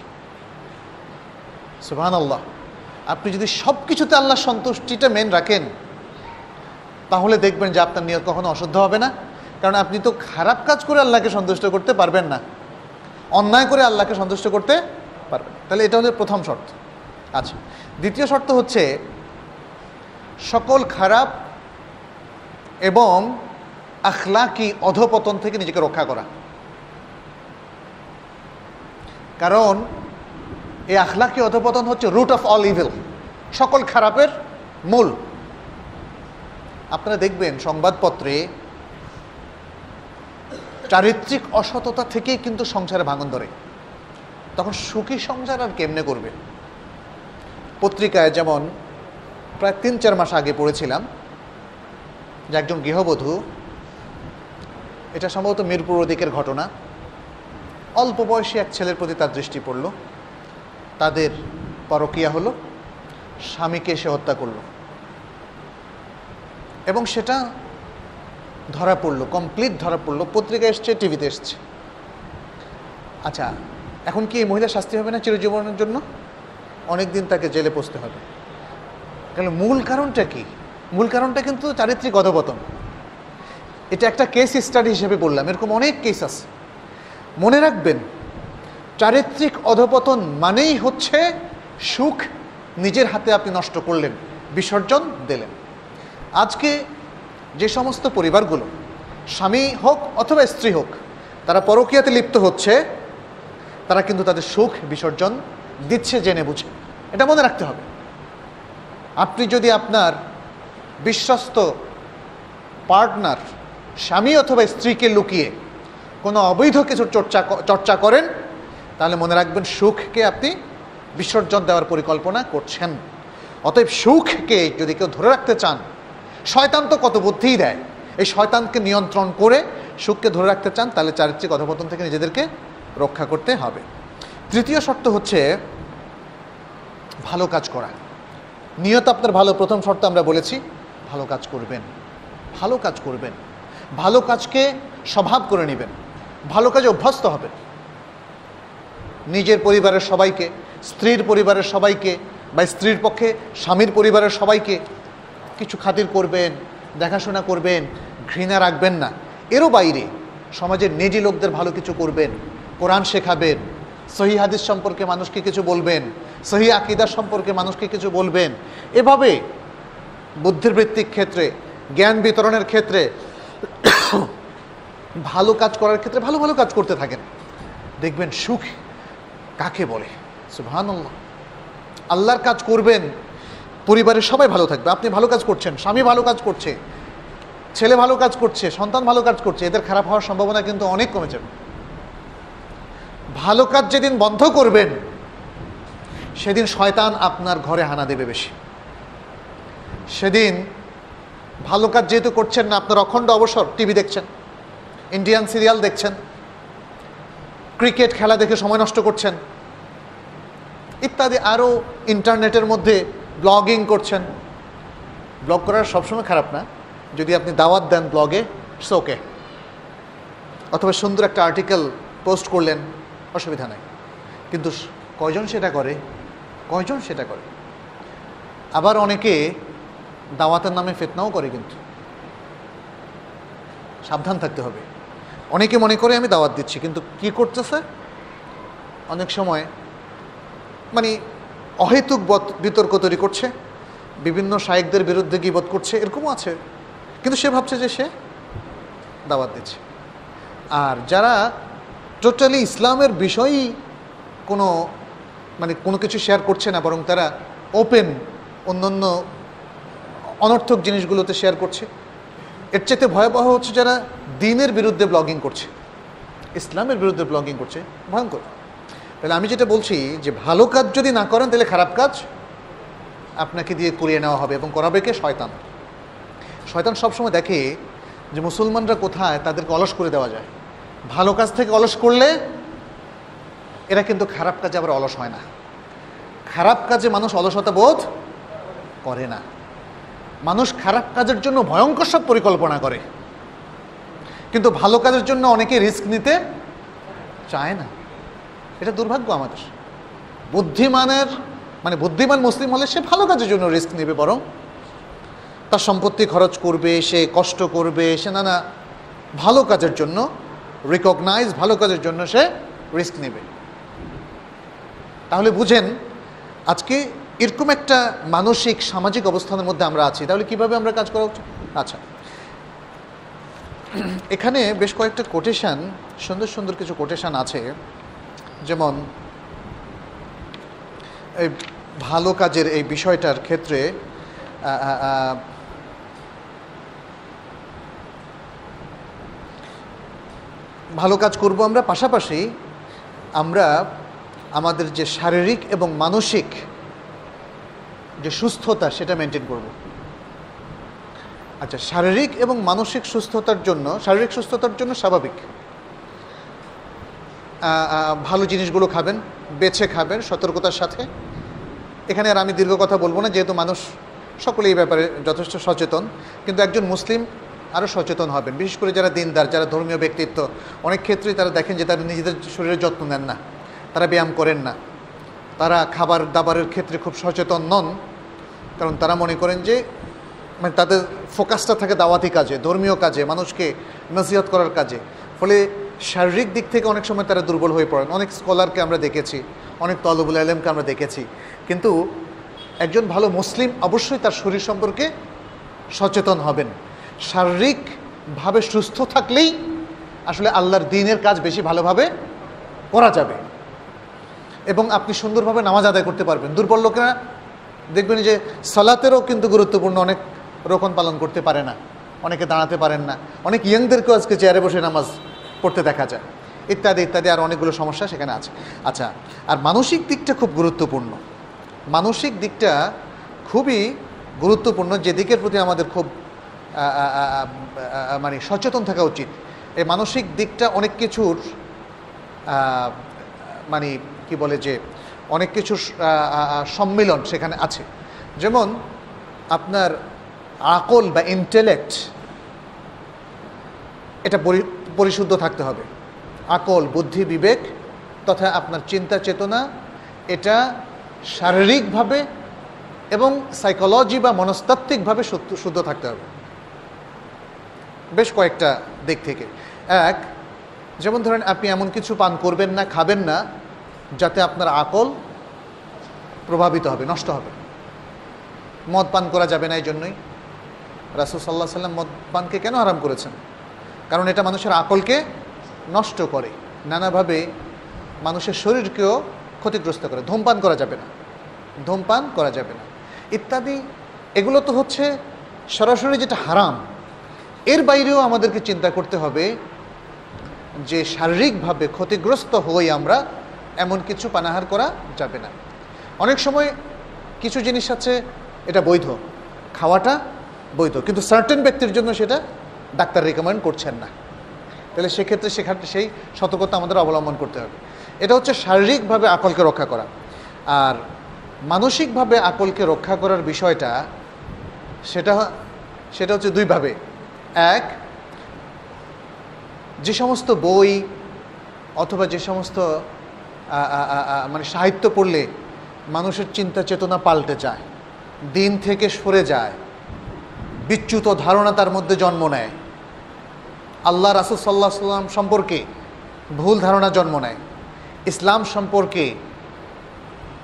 সুবহানাল্লাহ। আপনি যদি সব কিছুতে আল্লাহ সন্তুষ্টিটা মেন রাখেন, তাহলে দেখবেন যে আপনার নিয়ত কখনো অশুদ্ধ হবে না। কারণ আপনি তো খারাপ কাজ করে আল্লাহকে সন্তুষ্ট করতে পারবেন না, অন্যায় করে আল্লাহকে সন্তুষ্ট করতে পারবেন। তাহলে এটা হচ্ছে প্রথম শর্ত। আচ্ছা, দ্বিতীয় শর্ত হচ্ছে সকল খারাপ এবং আখলাকি অধঃপতন থেকে নিজেকে রক্ষা করা। কারণ এই আখলাকি অধঃপতন হচ্ছে রুট অফ অল ইভিল, সকল খারাপের মূল। আপনারা দেখবেন সংবাদপত্রে চারিত্রিক অসততা থেকেই কিন্তু সংসারে ভাঙন ধরে। তখন সুখী সংসার আর কেমনে করবে? পত্রিকায় যেমন প্রায় 3-4 মাস আগে পড়েছিলাম যে একজন গৃহবধূ, এটা সম্ভবত মিরপুর দিকের ঘটনা, অল্প বয়সী এক ছেলের প্রতি তার দৃষ্টি পড়ল, তাদের পরকীয়া হলো, স্বামীকে সে হত্যা করল এবং সেটা ধরা পড়লো, কমপ্লিট ধরা পড়লো, পত্রিকা এসছে, টিভিতে এসছে। আচ্ছা, এখন কি এই মহিলা শাস্তি হবে না চিরজীবনের জন্য? অনেক দিন তাকে জেলে পৌঁছতে হবে। তাহলে মূল কারণটা কি? মূল কারণটা কিন্তু চারিত্রিক অধঃপতন। এটা একটা কেস স্টাডি হিসেবে বললাম, এরকম অনেক কেস আছে। মনে রাখবেন, চারিত্রিক অধঃপতন মানেই হচ্ছে সুখ নিজের হাতে আপনি নষ্ট করলেন, বিসর্জন দিলেন। আজকে যে সমস্ত পরিবারগুলো, স্বামী হোক অথবা স্ত্রী হোক, তারা পরকীয়াতে লিপ্ত হচ্ছে, তারা কিন্তু তাদের সুখ বিসর্জন দিচ্ছে জেনে বুঝে। এটা মনে রাখতে হবে। আপনি যদি আপনার বিশ্বস্ত পার্টনার, স্বামী অথবা স্ত্রীকে লুকিয়ে কোনো অবৈধ কিছু চর্চা করেন, তাহলে মনে রাখবেন সুখকে আপনি বিসর্জন দেওয়ার পরিকল্পনা করছেন। অতএব সুখকে যদি কেউ ধরে রাখতে চান, শয়তান তো কত বুদ্ধিই দেয়, এই শয়তানকে নিয়ন্ত্রণ করে সুখকে ধরে রাখতে চান, তাহলে চারিত্রিক অধঃপতন থেকে নিজেদেরকে রক্ষা করতে হবে। তৃতীয় শর্ত হচ্ছে ভালো কাজ করা। নিয়ত আপনার ভালো, প্রথম শর্ত আমরা বলেছি, ভালো কাজ করবেন, ভালো কাজ করবেন, ভালো কাজকে স্বভাব করে নেবেন, ভালো কাজে অভ্যস্ত হবেন। নিজের পরিবারের সবাইকে, স্ত্রীর পরিবারের সবাইকে, বা স্ত্রীর পক্ষে স্বামীর পরিবারের সবাইকে কিছু খাতির করবেন, দেখাশোনা করবেন, ঘৃণা রাখবেন না। এরও বাইরে সমাজের নেজি লোকদের ভালো কিছু করবেন, কোরআন শেখাবেন, সহিহ হাদিস সম্পর্কে মানুষকে কিছু বলবেন, সহিহ আকীদা সম্পর্কে মানুষকে কিছু বলবেন। এভাবে বুদ্ধিবৃত্তিক ক্ষেত্রে, জ্ঞান বিতরণের ক্ষেত্রে, ভালো কাজ করার ক্ষেত্রে ভালো ভালো কাজ করতে থাকেন। দেখবেন সুখ কাকে বলে। সুবহানাল্লাহ। আল্লাহর কাজ করবেন, পরিবারের সবাই ভালো থাকবে। আপনি ভালো কাজ করছেন, স্বামী ভালো কাজ করছে, ছেলে ভালো কাজ করছে, সন্তান ভালো কাজ করছে, এদের খারাপ হওয়ার সম্ভাবনা কিন্তু অনেক কমে যাবে। ভালো কাজ যেদিন বন্ধ করবেন, সেদিন শয়তান আপনার ঘরে হানা দেবে বেশি। সেদিন ভালো কাজ যেহেতু করছেন না, আপনার অখণ্ড অবসর, টিভি দেখছেন, ইন্ডিয়ান সিরিয়াল দেখছেন, ক্রিকেট খেলা দেখে সময় নষ্ট করছেন, ইত্যাদি আরও ইন্টারনেটের মধ্যে ব্লগিং করছেন। ব্লগ করার সবসময় খারাপ না, যদি আপনি দাওয়াত দেন ব্লগে, ইটস ওকে। অথবা সুন্দর একটা আর্টিকেল পোস্ট করলেন, অসুবিধা নাই। কিন্তু কয়জন সেটা করে? কয়জন সেটা করে? আবার অনেকে দাওয়াতের নামে ফিতনাও করে, কিন্তু সাবধান থাকতে হবে। অনেকে মনে করে আমি দাওয়াত দিচ্ছি, কিন্তু কি করতেছে অনেক সময় মানে অহেতুক বিতর্ক তৈরি করছে, বিভিন্ন শায়েখদের বিরুদ্ধে গীবত করছে, এরকমও আছে। কিন্তু সে ভাবছে যে সে দাওয়াত দিচ্ছে। আর যারা টোটালি ইসলামের বিষয়ই কোনো কিছু শেয়ার করছে না, বরং তারা ওপেন অন্যান্য অনর্থক জিনিসগুলোতে শেয়ার করছে, এর চাইতে ভয়াবহ হচ্ছে যারা দ্বীনের বিরুদ্ধে ব্লগিং করছে, ইসলামের বিরুদ্ধে ব্লগিং করছে, ভয়ঙ্কর। তাহলে আমি যেটা বলছি যে ভালো কাজ যদি না করেন তাহলে খারাপ কাজ আপনাকে দিয়ে করিয়ে নেওয়া হবে, এবং করাবে কে? শয়তান। শয়তান সবসময় দেখে যে মুসলমানরা কোথায় তাদেরকে অলস করে দেওয়া যায়। ভালো কাজ থেকে অলস করলে এরা কিন্তু খারাপ কাজে আবার অলস হয় না। খারাপ কাজে মানুষ অলসতা বোধ করে না। মানুষ খারাপ কাজের জন্য ভয়ঙ্কর সব পরিকল্পনা করে, কিন্তু ভালো কাজের জন্য অনেকে রিস্ক নিতে চায় না। এটা দুর্ভাগ্য আমাদের। বুদ্ধিমান মুসলিম হলে সে ভালো কাজের জন্য রিস্ক নেবে, বরং তার সম্পত্তি খরচ করবে, সে কষ্ট করবে, সে নানা ভালো কাজের জন্য ভালো কাজের জন্য সে রিস্ক নেবে। তাহলে বুঝেন আজকে এরকম একটা মানসিক সামাজিক অবস্থানের মধ্যে আমরা আছি। তাহলে কিভাবে আমরা কাজ করা উচিত? আচ্ছা, এখানে বেশ কয়েকটা কোটেশন, সুন্দর সুন্দর কিছু কোটেশন আছে। যেমন এই ভালো কাজের এই বিষয়টার ক্ষেত্রে ভালো কাজ করব আমরা, পাশাপাশি আমরা আমাদের যে শারীরিক এবং মানসিক যে সুস্থতা সেটা মেনটেন করব। আচ্ছা, শারীরিক এবং মানসিক সুস্থতার জন্য, শারীরিক সুস্থতার জন্য স্বাভাবিক ভালো জিনিসগুলো খাবেন, বেছে খাবেন সতর্কতার সাথে। এখানে আর আমি দীর্ঘ কথা বলবো না, যেহেতু মানুষ সকলে এই ব্যাপারে যথেষ্ট সচেতন। কিন্তু একজন মুসলিম আরও সচেতন হবেন, বিশেষ করে যারা দিনদার, যারা ধর্মীয় ব্যক্তিত্ব। অনেক ক্ষেত্রেই তারা দেখেন যে তারা নিজেদের শরীরের যত্ন নেন না, তারা ব্যায়াম করেন না, তারা খাবার দাবারের ক্ষেত্রে খুব সচেতন নন, কারণ তারা মনে করেন যে তাদের ফোকাসটা থাকে দাওয়াতি কাজে, ধর্মীয় কাজে, মানুষকে নসিহত করার কাজে। ফলে শারীরিক দিক থেকে অনেক সময় তারা দুর্বল হয়ে পড়েন। অনেক স্কলারকে আমরা দেখেছি, অনেক তলবুল আলেমকে আমরা দেখেছি। কিন্তু একজন ভালো মুসলিম অবশ্যই তার শরীর সম্পর্কে সচেতন হবেন। শারীরিকভাবে সুস্থ থাকলেই আসলে আল্লাহর দ্বীনের কাজ বেশি ভালোভাবে করা যাবে, এবং আপনি সুন্দরভাবে নামাজ আদায় করতে পারবেন। দুর্বল লোকেরা দেখবেন যে সালাতেরও কিন্তু গুরুত্বপূর্ণ অনেক রোকন পালন করতে পারে না, অনেকে দাঁড়াতে পারেন না, অনেক ইয়াংদেরকেও আজকে চেয়ারে বসে নামাজ পড়তে দেখা যায়, ইত্যাদি ইত্যাদি আর অনেকগুলো সমস্যা সেখানে আছে। আচ্ছা, আর মানসিক দিকটা খুব গুরুত্বপূর্ণ। মানসিক দিকটা খুবই গুরুত্বপূর্ণ, যে দিকের প্রতি আমাদের খুব সচেতন থাকা উচিত। এই মানসিক দিকটা অনেক কিছুর অনেক কিছুর সম্মিলন সেখানে আছে। যেমন আপনার আকল বা ইন্টেলেক্ট, এটা পরিশুদ্ধ থাকতে হবে। আকল, বুদ্ধি, বিবেক তথা আপনার চিন্তা চেতনা, এটা শারীরিকভাবে এবং সাইকোলজি বা মনস্তাত্ত্বিকভাবে শুদ্ধ থাকতে হবে বেশ কয়েকটা দিক থেকে। এক, যেমন ধরেন আপনি এমন কিছু পান করবেন না, খাবেন না যাতে আপনার আকল প্রভাবিত হবে, নষ্ট হবে। মদ পান করা যাবে না, এই জন্যই রাসূল সাল্লাল্লাহু আলাইহি ওয়াসাল্লাম মদ পানকে কেন হারাম করেছেন? কারণ এটা মানুষের আকলকে নষ্ট করে, নানাভাবে মানুষের শরীরকেও ক্ষতিগ্রস্ত করে। ধূমপান করা যাবে না, ধূমপান করা যাবে না ইত্যাদি। এগুলো তো হচ্ছে সরাসরি যেটা হারাম। এর বাইরেও আমাদেরকে চিন্তা করতে হবে যে শারীরিকভাবে ক্ষতিগ্রস্ত হই আমরা, এমন কিছু পানাহার করা যাবে না। অনেক সময় কিছু জিনিস আছে এটা বৈধ, খাওয়াটা বৈধ, কিন্তু সার্টেন ব্যক্তির জন্য সেটা ডাক্তার রিকমেন্ড করছেন না। তাহলে সেক্ষেত্রে সেই সতর্কতা আমাদের অবলম্বন করতে হবে। এটা হচ্ছে শারীরিকভাবে আকলকে রক্ষা করা। আর মানসিকভাবে আকলকে রক্ষা করার বিষয়টা সেটা হচ্ছে দুইভাবে। এক, যে সমস্ত বই অথবা যে সমস্ত মানে সাহিত্য পড়লে মানুষের চিন্তা চেতনা পাল্টে যায়, দিন থেকে সরে যায়, বিচ্যুত ধারণা তার মধ্যে জন্ম নেয়, আল্লাহ রাসূল সাল্লাল্লাহু আলাইহি ওয়াসাল্লাম সম্পর্কে ভুল ধারণা জন্ম নেয়, ইসলাম সম্পর্কে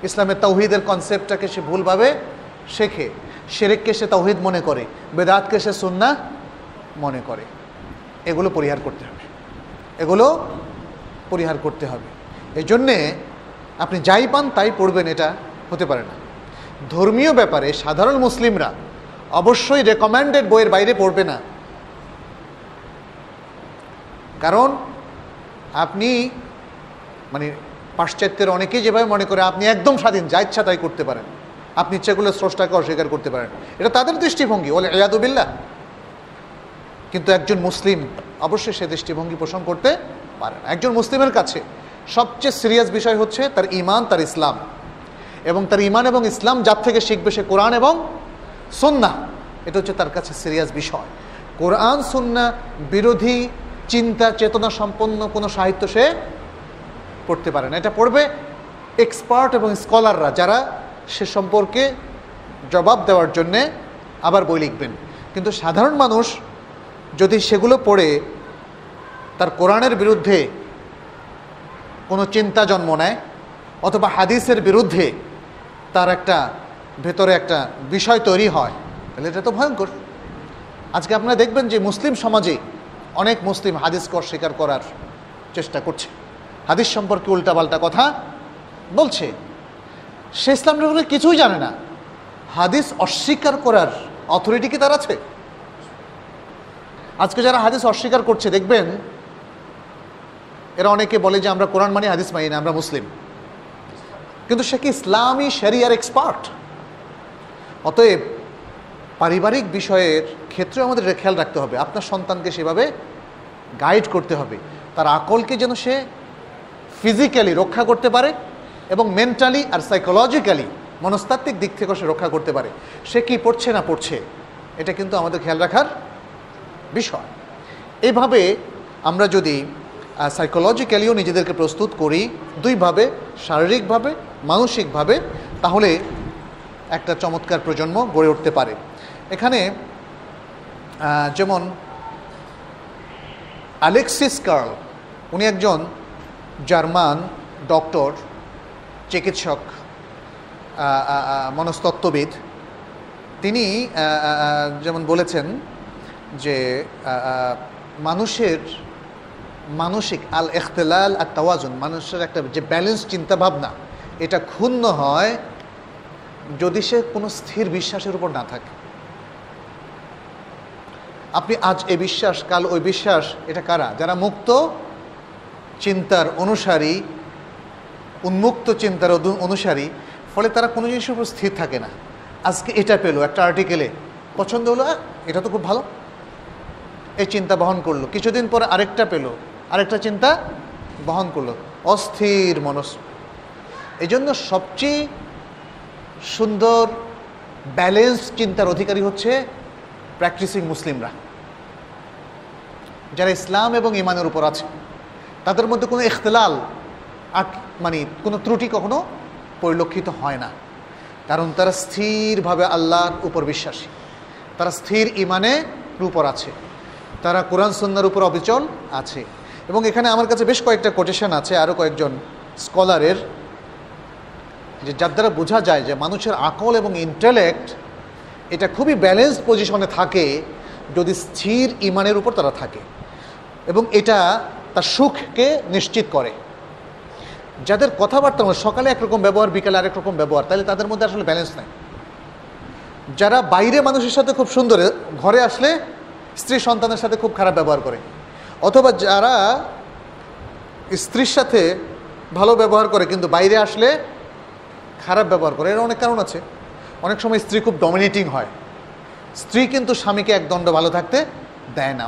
ইসলামের তাওহীদের কনসেপ্টটাকে সে ভুলভাবে শেখে, শিরককে সে তাওহীদ মনে করে, বেদাতকে সে সুন্নাহ মনে করে, এগুলো পরিহার করতে হবে। এগুলো পরিহার করতে হবে। এই জন্যে আপনি যাই পান তাই পড়বেন, এটা হতে পারে না। ধর্মীয় ব্যাপারে সাধারণ মুসলিমরা অবশ্যই রেকমেন্ডেড বইয়ের বাইরে পড়বে না। কারণ আপনি মানে পাশ্চাত্যের অনেকেই যেভাবে মনে করে আপনি একদম স্বাধীন, যা ইচ্ছা তাই করতে পারেন, আপনি ইচ্ছাগুলো স্রষ্টাকে অস্বীকার করতে পারেন, এটা তাদের দৃষ্টিভঙ্গি, ওয়াল ইয়াদু বিল্লাহ। কিন্তু একজন মুসলিম অবশ্যই সে দৃষ্টিভঙ্গি পোষণ করতে পারে না। একজন মুসলিমের কাছে সবচেয়ে সিরিয়াস বিষয় হচ্ছে তার ঈমান, তার ইসলাম, এবং তার ঈমান এবং ইসলাম যার থেকে শিখবে সে কোরআন এবং সুন্নাহ, এটা হচ্ছে তার কাছে সিরিয়াস বিষয়। কোরআন সুন্নাহ বিরোধী চিন্তা চেতনা সম্পন্ন কোনো সাহিত্য সে পড়তে পারে না। এটা পড়বে এক্সপার্ট এবং স্কলাররা, যারা সে সম্পর্কে জবাব দেওয়ার জন্যে আবার বই লিখবেন। কিন্তু সাধারণ মানুষ যদি সেগুলো পড়ে তার কোরআনের বিরুদ্ধে কোনো চিন্তা জন্ম নেয় অথবা হাদিসের বিরুদ্ধে তার একটা ভেতরে একটা বিষয় তৈরি হয়, তাহলে এটা তো ভয়ঙ্কর। আজকে আপনারা দেখবেন যে মুসলিম সমাজে অনেক মুসলিম হাদিসকে অস্বীকার করার চেষ্টা করছে, হাদিস সম্পর্কে উল্টাপাল্টা কথা বলছে। সে ইসলাম সম্পর্কে কিছুই জানে না, হাদিস অস্বীকার করার অথরিটি কি তার আছে? আজকে যারা হাদিস অস্বীকার করছে দেখবেন এরা অনেকে বলে যে আমরা কোরআন মানি, হাদিস মানি না, আমরা মুসলিম। কিন্তু সে কি ইসলামী শরিয়ার এক্সপার্ট? অতএব পারিবারিক বিষয়ের ক্ষেত্রে আমাদের খেয়াল রাখতে হবে, আপনার সন্তানকে সেভাবে গাইড করতে হবে, তার আকলকে যেন সে ফিজিক্যালি রক্ষা করতে পারে এবং মেন্টালি আর সাইকোলজিক্যালি মনস্তাত্ত্বিক দিক থেকেও সে রক্ষা করতে পারে। সে কি পড়ছে না পড়ছে এটা কিন্তু আমাদের খেয়াল রাখার বিষয়। এইভাবে আমরা যদি সাইকোলজিক্যালিও নিজেদেরকে প্রস্তুত করি, দুইভাবে, শারীরিকভাবে মানসিকভাবে, তাহলে একটা চমৎকার প্রজন্ম গড়ে উঠতে পারে। এখানে যেমন অ্যালেক্সিস কার্ল, উনি একজন জার্মান ডক্টর, চিকিৎসক, মনস্তত্ত্ববিদ। তিনি যেমন বলেছেন যে মানুষের মানসিক আল ইখতিলাল আর তাওয়াজুন, মানুষের একটা যে ব্যালেন্স চিন্তাভাবনা, এটা ক্ষুণ্ণ হয় যদি সে কোনো স্থির বিশ্বাসের উপর না থাকে। আপনি আজ এ বিশ্বাস, কাল ওই বিশ্বাস, এটা কারা? যারা মুক্ত চিন্তার অনুসারী, উন্মুক্ত চিন্তার অনুসারী, ফলে তারা কোনো জিনিসের উপর স্থির থাকে না। আজকে এটা পেলো একটা আর্টিকেলে, পছন্দ হলো, এটা তো খুব ভালো, এই চিন্তা বহন করলো, কিছুদিন পরে আরেকটা পেলো, আরেকটা চিন্তা বহন করলো, অস্থির মনস। এই জন্য সবচেয়ে সুন্দর ব্যালেন্স চিন্তার অধিকারী হচ্ছে প্র্যাকটিসিং মুসলিমরা, যারা ইসলাম এবং ইমানের উপর আছে। তাদের মধ্যে কোনো ইখতিলাল মানে কোনো ত্রুটি কখনো পরিলক্ষিত হয় না, কারণ তারা স্থিরভাবে আল্লাহর উপর বিশ্বাসী, তারা স্থির ইমানের উপর আছে, তারা কোরআন সুন্নাহর উপর অবিচল আছে। এবং এখানে আমার কাছে বেশ কয়েকটা কোটেশন আছে আরও কয়েকজন স্কলারের, যে যার দ্বারা বোঝা যায় যে মানুষের আকল এবং ইন্টেলেক্ট এটা খুবই ব্যালেন্সড পজিশনে থাকে যদি স্থির ইমানের উপর তারা থাকে, এবং এটা তার সুখকে নিশ্চিত করে। যাদের কথাবার্তা সকালে একরকম ব্যবহার, বিকালে আরেক রকম ব্যবহার, তাহলে তাদের মধ্যে আসলে ব্যালেন্স নাই। যারা বাইরে মানুষের সাথে খুব সুন্দর, ঘরে আসলে স্ত্রী সন্তানের সাথে খুব খারাপ ব্যবহার করে, অথবা যারা স্ত্রীর সাথে ভালো ব্যবহার করে কিন্তু বাইরে আসলে খারাপ ব্যবহার করে, এর অনেক কারণ আছে। অনেক সময় স্ত্রী খুব ডমিনেটিং হয়, স্ত্রী কিন্তু স্বামীকে একদণ্ড ভালো থাকতে দেয় না।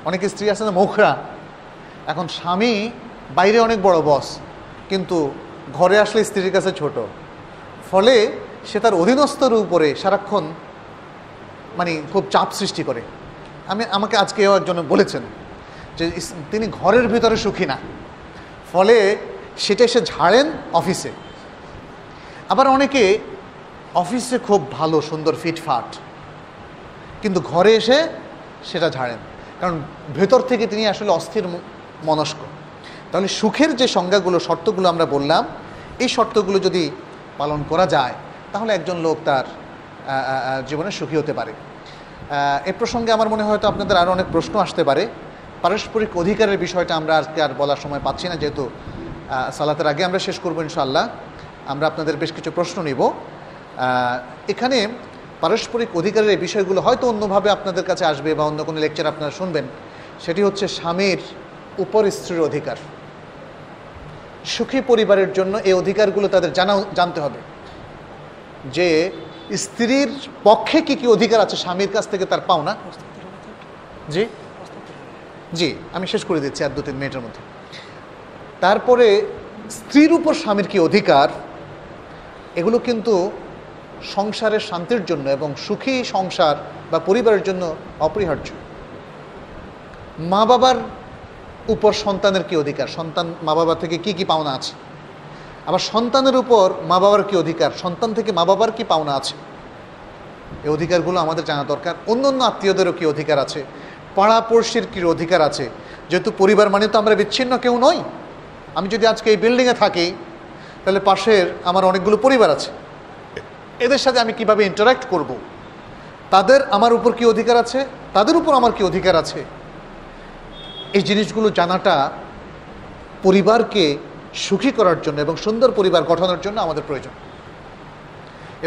অনেক স্ত্রী আছে না মুখরা, এখন স্বামী বাইরে অনেক বড় বস, কিন্তু ঘরে আসলে স্ত্রীর কাছে ছোট, ফলে সে তার অধীনস্থর উপরে সারাক্ষণ মানে খুব চাপ সৃষ্টি করে। আমাকে আজকে একজন বলেছেন যে তিনি ঘরের ভিতরে সুখী না, ফলে সেটা এসে ঝাড়েন অফিসে। আবার অনেকে অফিসে খুব ভালো সুন্দর ফিটফাট, কিন্তু ঘরে এসে সেটা ঝাড়েন, কারণ ভেতর থেকে তিনি আসলে অস্থির মনস্ক। তাহলে সুখের যে সংজ্ঞাগুলো, শর্তগুলো আমরা বললাম, এই শর্তগুলো যদি পালন করা যায় তাহলে একজন লোক তার জীবনে সুখী হতে পারে। এ প্রসঙ্গে আমার মনে হয়তো আপনাদের আরও অনেক প্রশ্ন আসতে পারে। পারস্পরিক অধিকারের বিষয়টা আমরা আজকে আর বলার সময় পাচ্ছি না, যেহেতু সালাতের আগে আমরা শেষ করবো ইনশাআল্লাহ। আমরা আপনাদের বেশ কিছু প্রশ্ন নিব। এখানে পারস্পরিক অধিকারের এই বিষয়গুলো হয়তো অন্যভাবে আপনাদের কাছে আসবে বা অন্য কোনো লেকচার আপনারা শুনবেন। সেটি হচ্ছে স্বামীর উপর স্ত্রীর অধিকার। সুখী পরিবারের জন্য এই অধিকারগুলো তাদের জানতে হবে, যে স্ত্রীর পক্ষে কি কি অধিকার আছে স্বামীর কাছ থেকে তার পাওনা। জি জি, আমি শেষ করে দিচ্ছি আর 2-3 মিনিটের মধ্যে। তারপরে স্ত্রীর উপর স্বামীর কি অধিকার, এগুলো কিন্তু সংসারের শান্তির জন্য এবং সুখী সংসার বা পরিবারের জন্য অপরিহার্য। মা বাবার উপর সন্তানের কি অধিকার, সন্তান মা বাবা থেকে কি কি পাওনা আছে। আবার সন্তানের উপর মা বাবার কি অধিকার, সন্তান থেকে মা বাবার কি পাওনা আছে। এই অধিকারগুলো আমাদের জানা দরকার। অন্য অন্য আত্মীয়দেরও কি অধিকার আছে, পাড়াপড়শির কি অধিকার আছে। যেহেতু পরিবার মানে তো আমরা বিচ্ছিন্ন কেউ নই। আমি যদি আজকে এই বিল্ডিংয়ে থাকি, তাহলে পাশের আমার অনেকগুলো পরিবার আছে, এদের সাথে আমি কিভাবে ইন্টারাক্ট করব, তাদের আমার উপর কি অধিকার আছে, তাদের উপর আমার কি অধিকার আছে। এই জিনিসগুলো জানাটা পরিবারকে সুখী করার জন্য এবং সুন্দর পরিবার গঠনের জন্য আমাদের প্রয়োজন।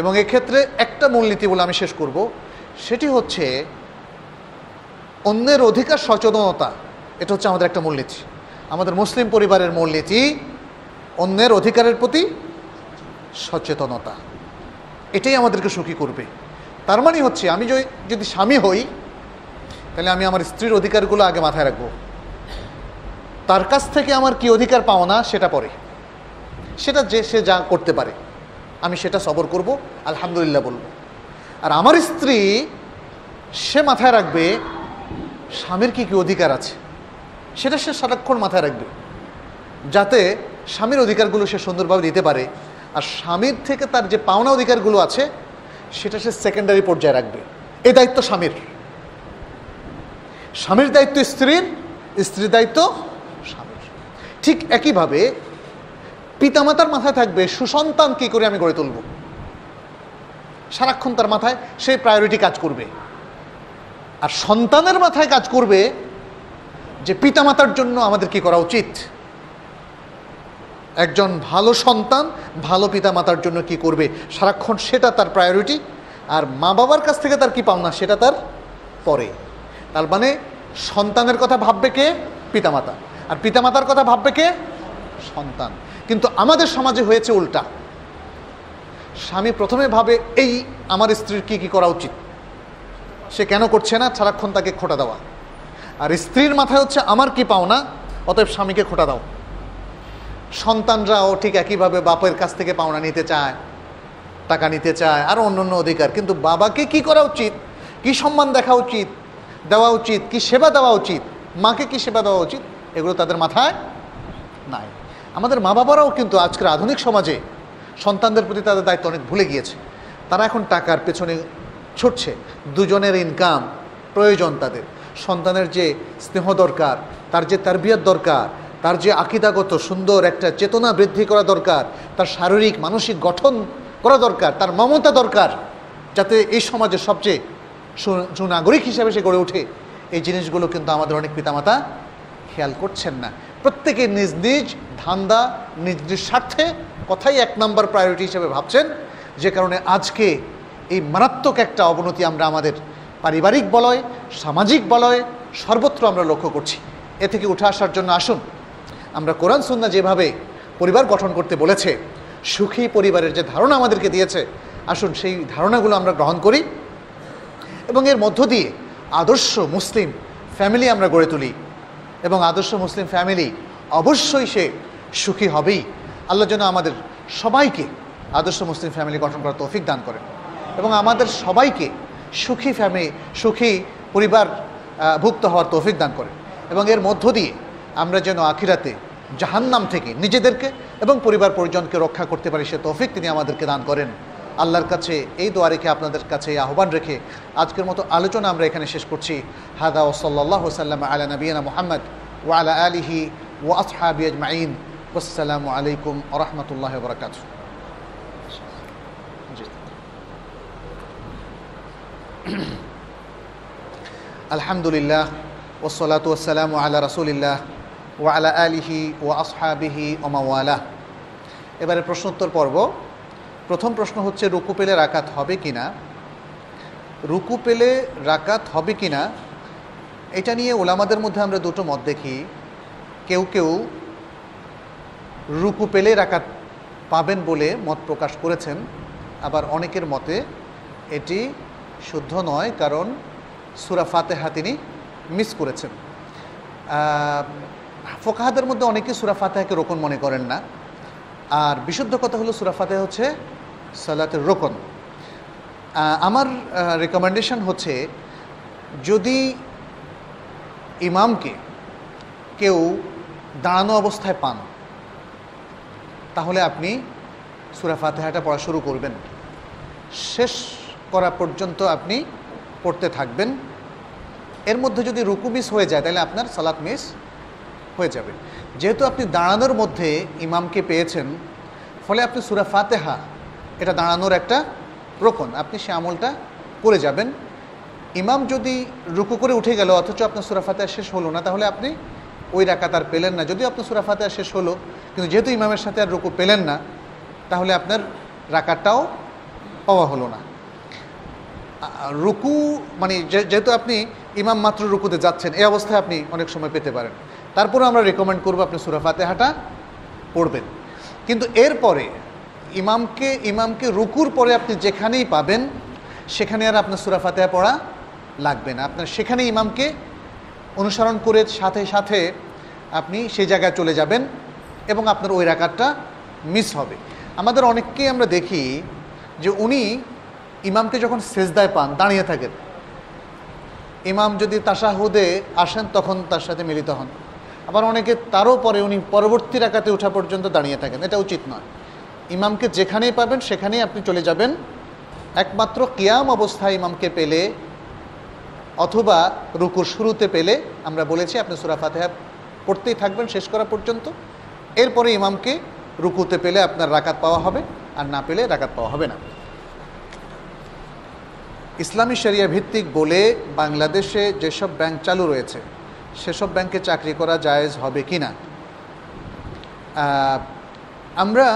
এবং এক্ষেত্রে একটা মূলনীতি বলে আমি শেষ করব, সেটি হচ্ছে অন্যের অধিকার সচেতনতা। এটা হচ্ছে আমাদের একটা মূলনীতি, আমাদের মুসলিম পরিবারের মূলনীতি, অন্যের অধিকারের প্রতি সচেতনতা। এটাই আমাদেরকে সুখী করবে। তার মানে হচ্ছে আমি যদি স্বামী হই, তাহলে আমি আমার স্ত্রীর অধিকারগুলো আগে মাথায় রাখবো। তার কাছ থেকে আমার কি অধিকার পাও না সেটা পরে, সেটা যে সে যা করতে পারে আমি সেটা সবর করব, আলহামদুলিল্লাহ বলবো। আর আমার স্ত্রী সে মাথায় রাখবে স্বামীর কি কি অধিকার আছে, সেটা সে সারাক্ষণ মাথায় রাখবে, যাতে স্বামীর অধিকারগুলো সে সুন্দরভাবে দিতে পারে। আর স্বামীর থেকে তার যে পাওনা অধিকারগুলো আছে সেটা সে সেকেন্ডারি পর্যায়ে রাখবে। এই দায়িত্ব স্বামীর। স্বামীর দায়িত্ব স্ত্রীর, স্ত্রীর দায়িত্ব স্বামীর। ঠিক একইভাবে পিতামাতার মাথায় থাকবে সুসন্তান কি করে আমি গড়ে তুলব, সারাক্ষণ তার মাথায় সেই প্রায়োরিটি কাজ করবে। আর সন্তানের মাথায় কাজ করবে যে পিতামাতার জন্য আমাদের কি করা উচিত। একজন ভালো সন্তান ভালো পিতামাতার জন্য কি করবে, সারাক্ষণ সেটা তার প্রায়োরিটি। আর মা বাবার কাছ থেকে তার কি পাওনা সেটা তার পরে। তার মানে সন্তানের কথা ভাববে কে, পিতামাতা, আর পিতামাতার কথা ভাববে কে, সন্তান। কিন্তু আমাদের সমাজে হয়েছে উল্টা। স্বামী প্রথমে ভাবে এই আমার স্ত্রীর কি কি করা উচিত, সে কেন করছে না, সারাক্ষণ তাকে খোঁটা দেওয়া। আর স্ত্রীর মাথায় হচ্ছে আমার কি পাওনা, অতএব স্বামীকে খোঁটা দাও। সন্তানরাও ঠিক একইভাবে বাপের কাছ থেকে পাওনা নিতে চায়, টাকা নিতে চায়, আর অন্য অধিকার। কিন্তু বাবাকে কি করা উচিত, কি সম্মান দেওয়া উচিত, কি সেবা দেওয়া উচিত, মাকে কি সেবা দেওয়া উচিত, এগুলো তাদের মাথায় নাই। আমাদের মা বাবারাও কিন্তু আজকের আধুনিক সমাজে সন্তানদের প্রতি তাদের দায়িত্ব অনেক ভুলে গিয়েছে। তারা এখন টাকার পেছনে ছুটছে। দুজনের ইনকাম প্রয়োজন তাদের। সন্তানের যে স্নেহ দরকার, তার যে তারবিয়ত দরকার, তার যে আকীদাগত সুন্দর একটা চেতনা বৃদ্ধি করা দরকার, তার শারীরিক মানসিক গঠন করা দরকার, তার মমতা দরকার, যাতে এই সমাজের সবচেয়ে সুনাগরিক হিসাবে সে গড়ে ওঠে। এই জিনিসগুলো কিন্তু আমাদের অনেক পিতামাতা খেয়াল করছেন না। প্রত্যেকে নিজ নিজ ধান্দা, নিজ নিজ স্বার্থে কথাই 1 নম্বর প্রায়োরিটি হিসেবে ভাবছেন, যে কারণে আজকে এই মারাত্মক একটা অবনতি আমরা আমাদের পারিবারিক বলয়, সামাজিক বলয় সর্বত্র আমরা লক্ষ্য করছি। এ থেকে উঠে আসার জন্য আসুন আমরা কোরআন সুন্নাহ যেভাবে পরিবার গঠন করতে বলেছে, সুখী পরিবারের যে ধারণা আমাদেরকে দিয়েছে, আসুন সেই ধারণাগুলো আমরা গ্রহণ করি এবং এর মধ্য দিয়ে আদর্শ মুসলিম ফ্যামিলি আমরা গড়ে তুলি। এবং আদর্শ মুসলিম ফ্যামিলি, অবশ্যই সে সুখী হবেই। আল্লাহ যেন আমাদের সবাইকে আদর্শ মুসলিম ফ্যামিলি গঠন করার তৌফিক দান করেন এবং আমাদের সবাইকে সুখী পরিবার ভুক্ত হওয়ার তৌফিক দান করেন এবং এর মধ্য দিয়ে আমরা যেন আখিরাতে জাহান্নাম থেকে নিজেদেরকে এবং পরিবার পরিজনকে রক্ষা করতে পারি, সে তৌফিক তিনি আমাদেরকে দান করেন। আল্লাহর কাছে এই দোয়া রেখে, আপনাদের কাছে এই আহ্বান রেখে আজকের মতো আলোচনা আমরা এখানে শেষ করছি। হাদা ওয়া সাল্লাল্লাহু সাল্লাম আলা নবিয়িনা মুহাম্মদ ওয়া আলা আলিহি ওয়া আসহাবিহি আজমাইন। আসসালামু আলাইকুম ওয়া রাহমাতুল্লাহি ওয়া বারাকাতুহু। আলহামদুলিল্লাহ ওয়াসসালাতু ওয়াসসালামু আলা রাসূলিল্লাহ ওয়া আলা আলিহি ওয়া আসহাবিহি ওয়া মাওয়ালা। এবারে প্রশ্নোত্তর পর্ব। প্রথম প্রশ্ন হচ্ছে, রুকু পেলে রাকাত হবে কিনা? রুকু পেলে রাকাত হবে কিনা এটা নিয়ে ওলামাদের মধ্যে আমরা দুটো মত দেখি। কেউ কেউ রুকু পেলে রাকাত পাবেন বলে মত প্রকাশ করেছেন, আবার অনেকের মতে এটি শুদ্ধ নয়, কারণ সূরা ফাতিহা তিনি মিস করেছেন। ফুকাহাদের মধ্যে অনেকে সূরা ফাতিহাকে রোকন মনে করেন না, আর বিশুদ্ধ কথা হলো সূরা ফাতিহা হচ্ছে সালাতের রোকন। আমার রেকমেন্ডেশন হচ্ছে, যদি ইমামকে কেউ দাঁড়ানো অবস্থায় পান তাহলে আপনি সূরা ফাতিহাটা পড়া শুরু করবেন, শেষ করা পর্যন্ত আপনি পড়তে থাকবেন। এর মধ্যে যদি রুকু মিস হয়ে যায় তাহলে আপনার সালাত মিস হয়ে যাবে। যেহেতু আপনি দাঁড়ানোর মধ্যে ইমামকে পেয়েছেন, ফলে আপনি সূরা ফাতিহা এটা দাঁড়ানোর একটা রোকন, আপনি সে আমলটা করে যাবেন। ইমাম যদি রুকু করে উঠে গেল অথচ আপনার সূরা ফাতিহা শেষ হলো না, তাহলে আপনি ওই রাকাত আর পেলেন না। যদিও আপনার সূরা ফাতিহা শেষ হলো, কিন্তু যেহেতু ইমামের সাথে আর রুকু পেলেন না, তাহলে আপনার রাকাতটাও পাওয়া হলো না। রুকু মানে যেহেতু আপনি ইমাম মাত্র রুকুতে যাচ্ছেন, এই অবস্থায় আপনি অনেক সময় পেতে পারেন। তারপরে আমরা রেকমেন্ড করবো আপনি সূরা ফাতিহাটা পড়বেন, কিন্তু এরপরে ইমামকে রুকুর পরে আপনি যেখানেই পাবেন সেখানে আর আপনার সূরা ফাতিহা পড়া লাগবে না। আপনার সেখানে ইমামকে অনুসরণ করে সাথে সাথে আপনি সেই জায়গায় চলে যাবেন এবং আপনার ওই রাকাতটা মিস হবে। আমাদের অনেককেই আমরা দেখি যে উনি ইমামকে যখন সেজদায় পান দাঁড়িয়ে থাকেন, ইমাম যদি তাশাহুদে আসেন তখন তার সাথে মিলিত হন। আবার অনেকে তারও পরে উনি পরবর্তী রাকাতে ওঠা পর্যন্ত দাঁড়িয়ে থাকেন, এটা উচিত নয়। ইমামকে যেখানেই পাবেন সেখানেই আপনি চলে যাবেন। একমাত্র কিয়াম অবস্থায় ইমামকে পেলে অথবা রুকুর শুরুতে পেলে আমরা বলেছি আপনি সূরা ফাতিহা পড়তেই থাকবেন শেষ করা পর্যন্ত। এরপরে ইমামকে রুকুতে পেলে আপনার রাকাত পাওয়া হবে, আর না পেলে রাকাত পাওয়া হবে না। ইসলামী শরিয়া ভিত্তিক বলে বাংলাদেশে যেসব ব্যাংক চালু রয়েছে সেসব ব্যাংকে চাকরি করা জায়েজ হবে কি না? আমরা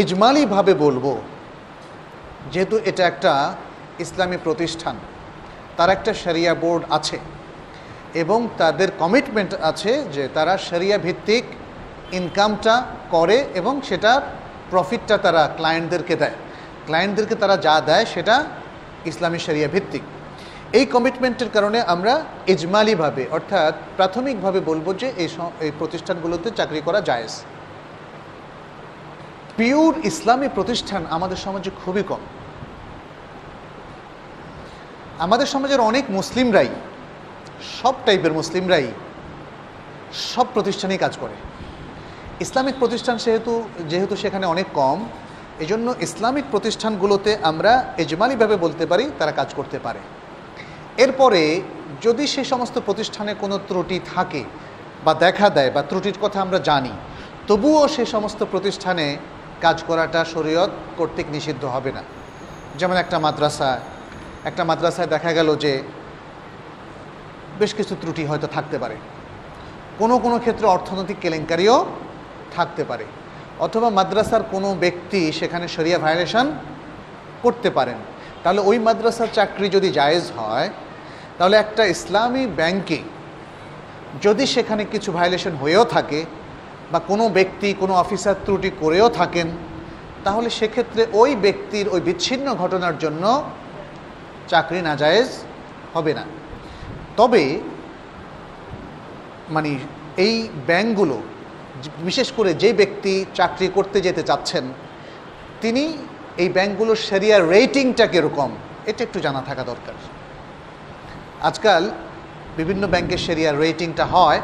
ইজমালিভাবে বলবো, যেহেতু এটা একটা ইসলামী প্রতিষ্ঠান, তার একটা শরিয়া বোর্ড আছে এবং তাদের কমিটমেন্ট আছে যে তারা শরিয়া ভিত্তিক ইনকামটা করে এবং সেটার প্রফিটটা তারা ক্লায়েন্টদেরকে দেয়। ক্লায়েন্টদেরকে তারা যা দেয় সেটা ইসলামী শরিয়া ভিত্তিক। এই কমিটমেন্টের কারণে আমরা ইজমালিভাবে অর্থাৎ প্রাথমিকভাবে বলবো যে এই প্রতিষ্ঠানগুলোতে চাকরি করা জায়েজ। পিওর ইসলামী প্রতিষ্ঠান আমাদের সমাজে খুবই কম। আমাদের সমাজের অনেক মুসলিমরাই, সব টাইপের মুসলিমরাই সব প্রতিষ্ঠানেই কাজ করে। ইসলামিক প্রতিষ্ঠান যেহেতু সেখানে অনেক কম, এজন্য ইসলামিক প্রতিষ্ঠানগুলোতে আমরা ইজমালিভাবে বলতে পারি তারা কাজ করতে পারে। এরপরে যদি সেই সমস্ত প্রতিষ্ঠানে কোনো ত্রুটি থাকে বা দেখা দেয় বা ত্রুটির কথা আমরা জানি, তবুও সে সমস্ত প্রতিষ্ঠানে কাজ করাটা শরীয়ত কর্তৃক নিষিদ্ধ হবে না। যেমন একটা মাদ্রাসায় দেখা গেল যে বেশ কিছু ত্রুটি হয়তো থাকতে পারে, কোনো ক্ষেত্রে অর্থনৈতিক কেলেঙ্কারিও থাকতে পারে, অথবা মাদ্রাসার কোনো ব্যক্তি সেখানে শরিয়া ভায়োলেশন করতে পারেন। তাহলে ওই মাদ্রাসার চাকরি যদি জায়েজ হয়, তাহলে একটা ইসলামী ব্যাংকে যদি সেখানে কিছু ভায়োলেশন হয়েও থাকে বা কোনো ব্যক্তি কোনো অফিসার ত্রুটি করেও থাকেন, তাহলে সেক্ষেত্রে ওই ব্যক্তির ওই বিচ্ছিন্ন ঘটনার জন্য চাকরি নাজায়েজ হবে না। তবে মানে এই ব্যাংকগুলো, বিশেষ করে যে ব্যক্তি চাকরি করতে যেতে চাচ্ছেন তিনি এই ব্যাংকগুলোর শরিয়া রেটিংটা কীরকম এটা একটু জানা থাকা দরকার। আজকাল বিভিন্ন ব্যাংকের শরিয়া রেটিংটা হয়,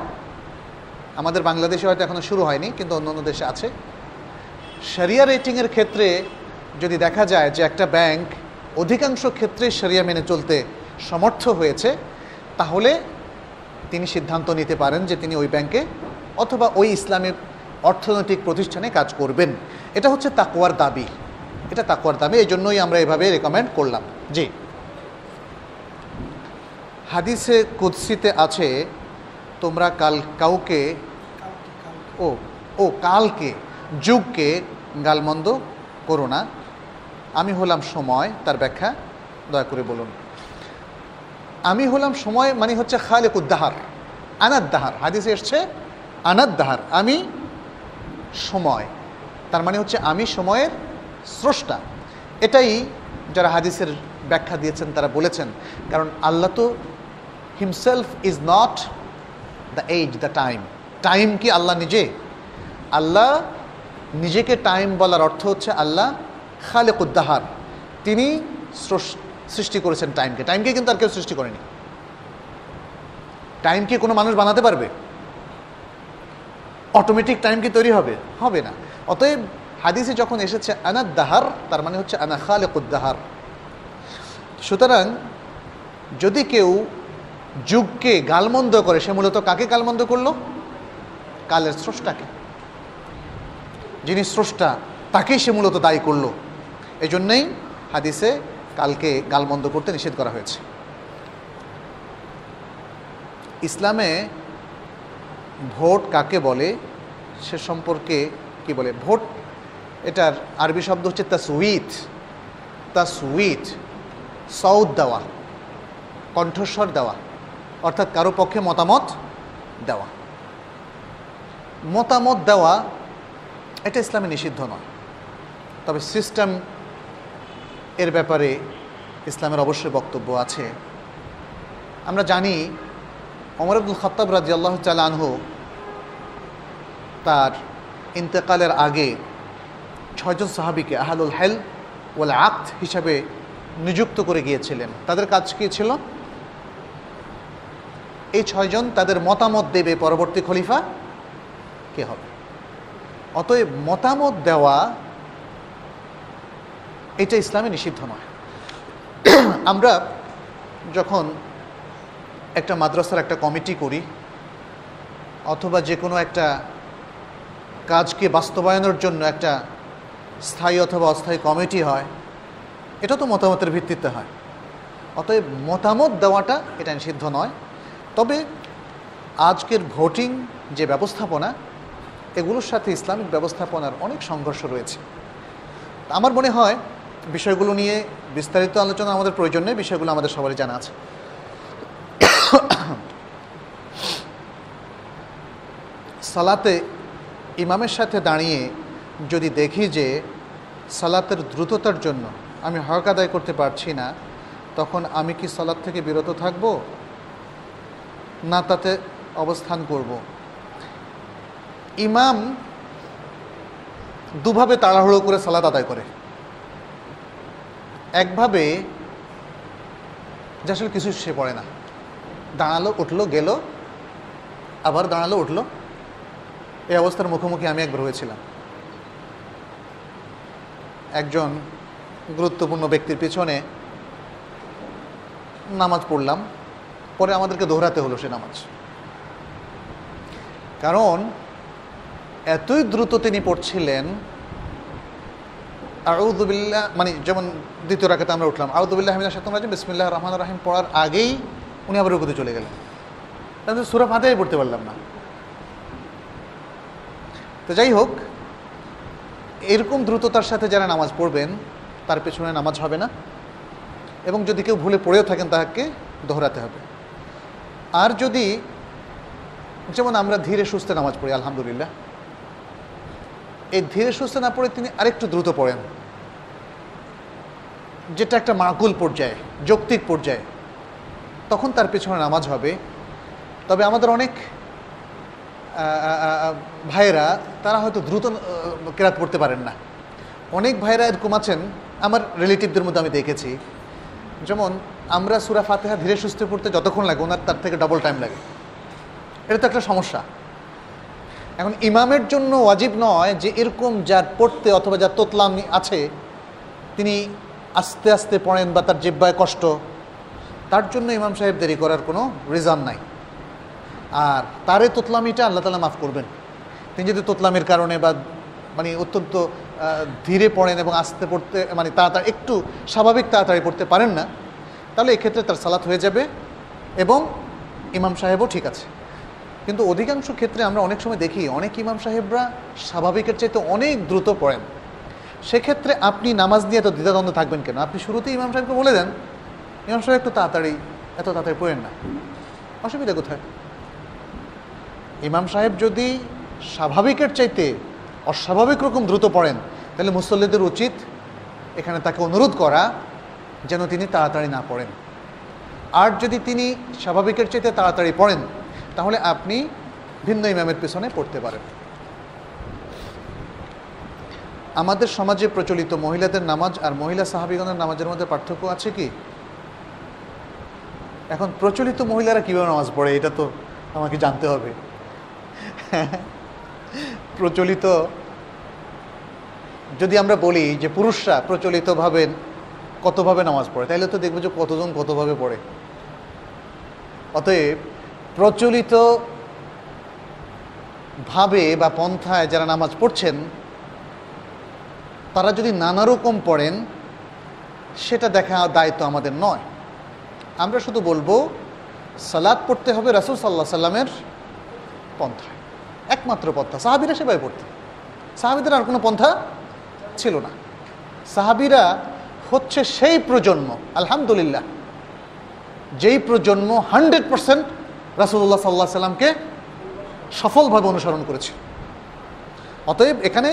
আমাদের বাংলাদেশে হয়তো এখনও শুরু হয়নি, কিন্তু অন্য অন্য দেশে আছে। শরিয়া রেটিংয়ের ক্ষেত্রে যদি দেখা যায় যে একটা ব্যাংক অধিকাংশ ক্ষেত্রে শরিয়া মেনে চলতে সমর্থ হয়েছে, তাহলে তিনি সিদ্ধান্ত নিতে পারেন যে তিনি ওই ব্যাংকে অথবা ওই ইসলামিক অর্থনৈতিক প্রতিষ্ঠানে কাজ করবেন। এটা হচ্ছে তাকওয়ার দাবি, এটা তাকওয়ার দাবি, এই জন্যই আমরা এভাবে রেকমেন্ড করলাম। জি, হাদিসে কুদসিতে আছে, তোমরা কালকে যুগকে গালমন্দ করো না, আমি হলাম সময়। তার ব্যাখ্যা দয়া করে বলুন। আমি হলাম সময় মানে হচ্ছে খালিকুদ্দাহার, আনাদ্দাহার। হাদিসে এসছে আনাদ্দাহার, আমি সময়, তার মানে হচ্ছে আমি সময়ের স্রষ্টা। এটাই যারা হাদিসের ব্যাখ্যা দিয়েছেন তারা বলেছেন, কারণ আল্লাহ তো himself is not the age, the time. Time কি আল্লাহ নিজে? আল্লাহ নিজেকে টাইম বলার অর্থ হচ্ছে আল্লাহ খালিকুদ্দাহার, তিনি সৃষ্টি করেছেন টাইমকে। টাইমকে কিন্তু আর কেউ সৃষ্টি করেনি। টাইম কি কোনো মানুষ বানাতে পারবে? অটোমেটিক টাইম কি তৈরি হবে? হবে না। অতএব হাদিসে যখন এসেছে আনাদ্দাহার, তার মানে হচ্ছে আনা খালিকুদ্দাহার। সুতরাং যদি কেউ যুগকে গালমন্দ করে, সে মূলত কাকে গালমন্দ করলো? কালের স্রষ্টাকে। যিনি স্রষ্টা তাকেই সে মূলত দায়ী করলো। এই জন্যই হাদিসে কালকে গালমন্দ করতে নিষেধ করা হয়েছে। ইসলামে ভোট কাকে বলে সে সম্পর্কে কি বলে? ভোট, এটার আরবি শব্দ হচ্ছে তাসউইত। তাসউইত, সৌদ দেওয়া, কণ্ঠস্বর দেওয়া, অর্থাৎ কারো পক্ষে মতামত দেওয়া। মতামত দেওয়া এটা ইসলামে নিষিদ্ধ নয়, তবে সিস্টেম এর ব্যাপারে ইসলামের অবশ্যই বক্তব্য আছে। আমরা জানি ওমর ইবনুল খাত্তাব রাদিয়াল্লাহু তাআলা আনহু তার ইন্তেকালের আগে 6 জন সাহাবীকে আহলুল হেল ওয়াল আকদ হিসাবে নিযুক্ত করে গিয়েছিলেন। তাদের কাজ কী ছিল? এই 6 জন তাদের মতামত দেবে পরবর্তী খলিফা কে হবে। অতএব মতামত দেওয়া এটা ইসলামে নিষিদ্ধ নয়। আমরা যখন একটা মাদ্রাসার একটা কমিটি করি অথবা যে কোনো একটা কাজকে বাস্তবায়নের জন্য একটা স্থায়ী অথবা অস্থায়ী কমিটি হয়, এটা তো মতামতের ভিত্তিতে হয়। অতএব মতামত দেওয়াটা এটা নিষিদ্ধ নয়। তবে আজকের ভোটিং যে ব্যবস্থাপনা, এগুলোর সাথে ইসলামিক ব্যবস্থাপনার অনেক সংঘর্ষ রয়েছে। আমার মনে হয় বিষয়গুলো নিয়ে বিস্তারিত আলোচনা আমাদের প্রয়োজন নেই, বিষয়গুলো আমাদের সবারই জানা আছে। সালাতে ইমামের সাথে দাঁড়িয়ে যদি দেখি যে সালাতের দ্রুততার জন্য আমি হক আদায় করতে পারছি না, তখন আমি কি সালাত থেকে বিরত থাকব না তাতে অবস্থান করব? ইমাম দুভাবে তাড়াহুড়ো করে সালাত আদায় করে। একভাবে যে আসলে কিছু সে পড়ে না, দাঁড়ালো উঠলো গেল, আবার দাঁড়ালো উঠলো। এই অবস্থার মুখোমুখি আমি একবার হয়েছিলাম। একজন গুরুত্বপূর্ণ ব্যক্তির পিছনে নামাজ পড়লাম, পরে আমাদেরকে দোহরাতে হলো সে নামাজ, কারণ এতই দ্রুত তিনি পড়ছিলেন। আউযু বিল্লাহ, মানে যেমন দ্বিতীয় রাকাতে আমরা উঠলাম, আউযু বিল্লাহি মিনাশ শাইতানির রাজিম বিসমিল্লাহির রহমানির রহিম পড়ার আগেই উনি আবার রুকুতে চলে গেলেন। তাহলে সূরা ফাতিহাই পড়তে পারলাম না। তো যাই হোক, এরকম দ্রুততার সাথে যারা নামাজ পড়বেন তার পেছনে নামাজ হবে না, এবং যদি কেউ ভুলে পড়েও থাকেন তাকে দোহরাতে হবে। আর যদি যেমন আমরা ধীরে সুস্থে নামাজ পড়ি আলহামদুলিল্লাহ, এই ধীরে সুস্থে না পড়ে তিনি আরেকটু দ্রুত পড়েন, যেটা একটা মাকুল পর্যায়ে, যৌক্তিক পর্যায়ে, তখন তার পেছনে নামাজ হবে। তবে আমাদের অনেক ভাইয়েরা তারা হয়তো দ্রুত কেরাত পড়তে পারেন না। অনেক ভাইয়েরা এরকম আছেন, আমার রিলেটিভদের মধ্যে আমি দেখেছি, যেমন আমরা সূরা ফাতিহা ধীরে সুস্থে পড়তে যতক্ষণ লাগে ওনার তার থেকে ডবল টাইম লাগে। এটা তো একটা সমস্যা। এখন ইমামের জন্য ওয়াজিব নয় যে এরকম যার পড়তে অথবা যার তোতলামি আছে তিনি আস্তে আস্তে পড়েন বা তার জিহ্বায় কষ্ট, তার জন্য ইমাম সাহেব দেরি করার কোনো রিজন নাই। আর তার এই তোতলামিটা আল্লাহ তাআলা মাফ করবেন। তিনি যদি তোতলামির কারণে বা মানে অত্যন্ত ধীরে পড়েন এবং আস্তে পড়তে মানে তাড়াতাড়ি একটু স্বাভাবিক তাড়াতাড়ি পড়তে পারেন না, তাহলে এক্ষেত্রে তার সালাত হয়ে যাবে এবং ইমাম সাহেবও ঠিক আছে। কিন্তু অধিকাংশ ক্ষেত্রে আমরা অনেক সময় দেখি অনেক ইমাম সাহেবরা স্বাভাবিকের চাইতে অনেক দ্রুত পড়েন। সেক্ষেত্রে আপনি নামাজ নিয়ে এত দ্বিধাদ্বন্দ্ব থাকবেন কেন? আপনি শুরুতেই ইমাম সাহেবকে বলে দেন, ইমাম সাহেব একটু এত তাড়াতাড়ি পড়েন না, অসুবিধা কোথায়? ইমাম সাহেব যদি স্বাভাবিকের চাইতে অস্বাভাবিক রকম দ্রুত পড়েন, তাহলে মুসল্লিদের উচিত এখানে তাকে অনুরোধ করা যেন তিনি তাড়াতাড়ি না পড়েন। আর যদি তিনি স্বাভাবিকের চাইতে তাড়াতাড়ি পড়েন, তাহলে আপনি ভিন্ন ইমামের পেছনে পড়তে পারেন। আমাদের সমাজে প্রচলিত মহিলাদের নামাজ আর মহিলা সাহাবীগণের নামাজের মধ্যে পার্থক্য আছে কি? এখন প্রচলিত মহিলারা কীভাবে নামাজ পড়ে এটা তো আমাকে জানতে হবে। প্রচলিত যদি আমরা বলি যে পুরুষরা প্রচলিতভাবে কতভাবে নামাজ পড়ে, তাহলে তো দেখবো যে কতজন কতভাবে পড়ে। অতএব প্রচলিত ভাবে বা পন্থায় যারা নামাজ পড়ছেন তারা যদি নানা রকম পড়েন সেটা দেখা দায়িত্ব আমাদের নয়। আমরা শুধু বলবো সালাত পড়তে হবে রাসূল সাল্লাল্লাহু আলাইহি সাল্লামের পন্থায়, একমাত্র পন্থা। সাহাবীরা সেভাবে পড়তেন, সাহাবীদের আর কোনো পন্থা ছিল না। সাহাবীরা হচ্ছে সেই প্রজন্ম, আলহামদুলিল্লাহ, যেই প্রজন্ম 100% রাসূলুল্লাহ সাল্লাল্লাহু আলাইহি সাল্লামকে সফলভাবে অনুসরণ করেছে। অতএব এখানে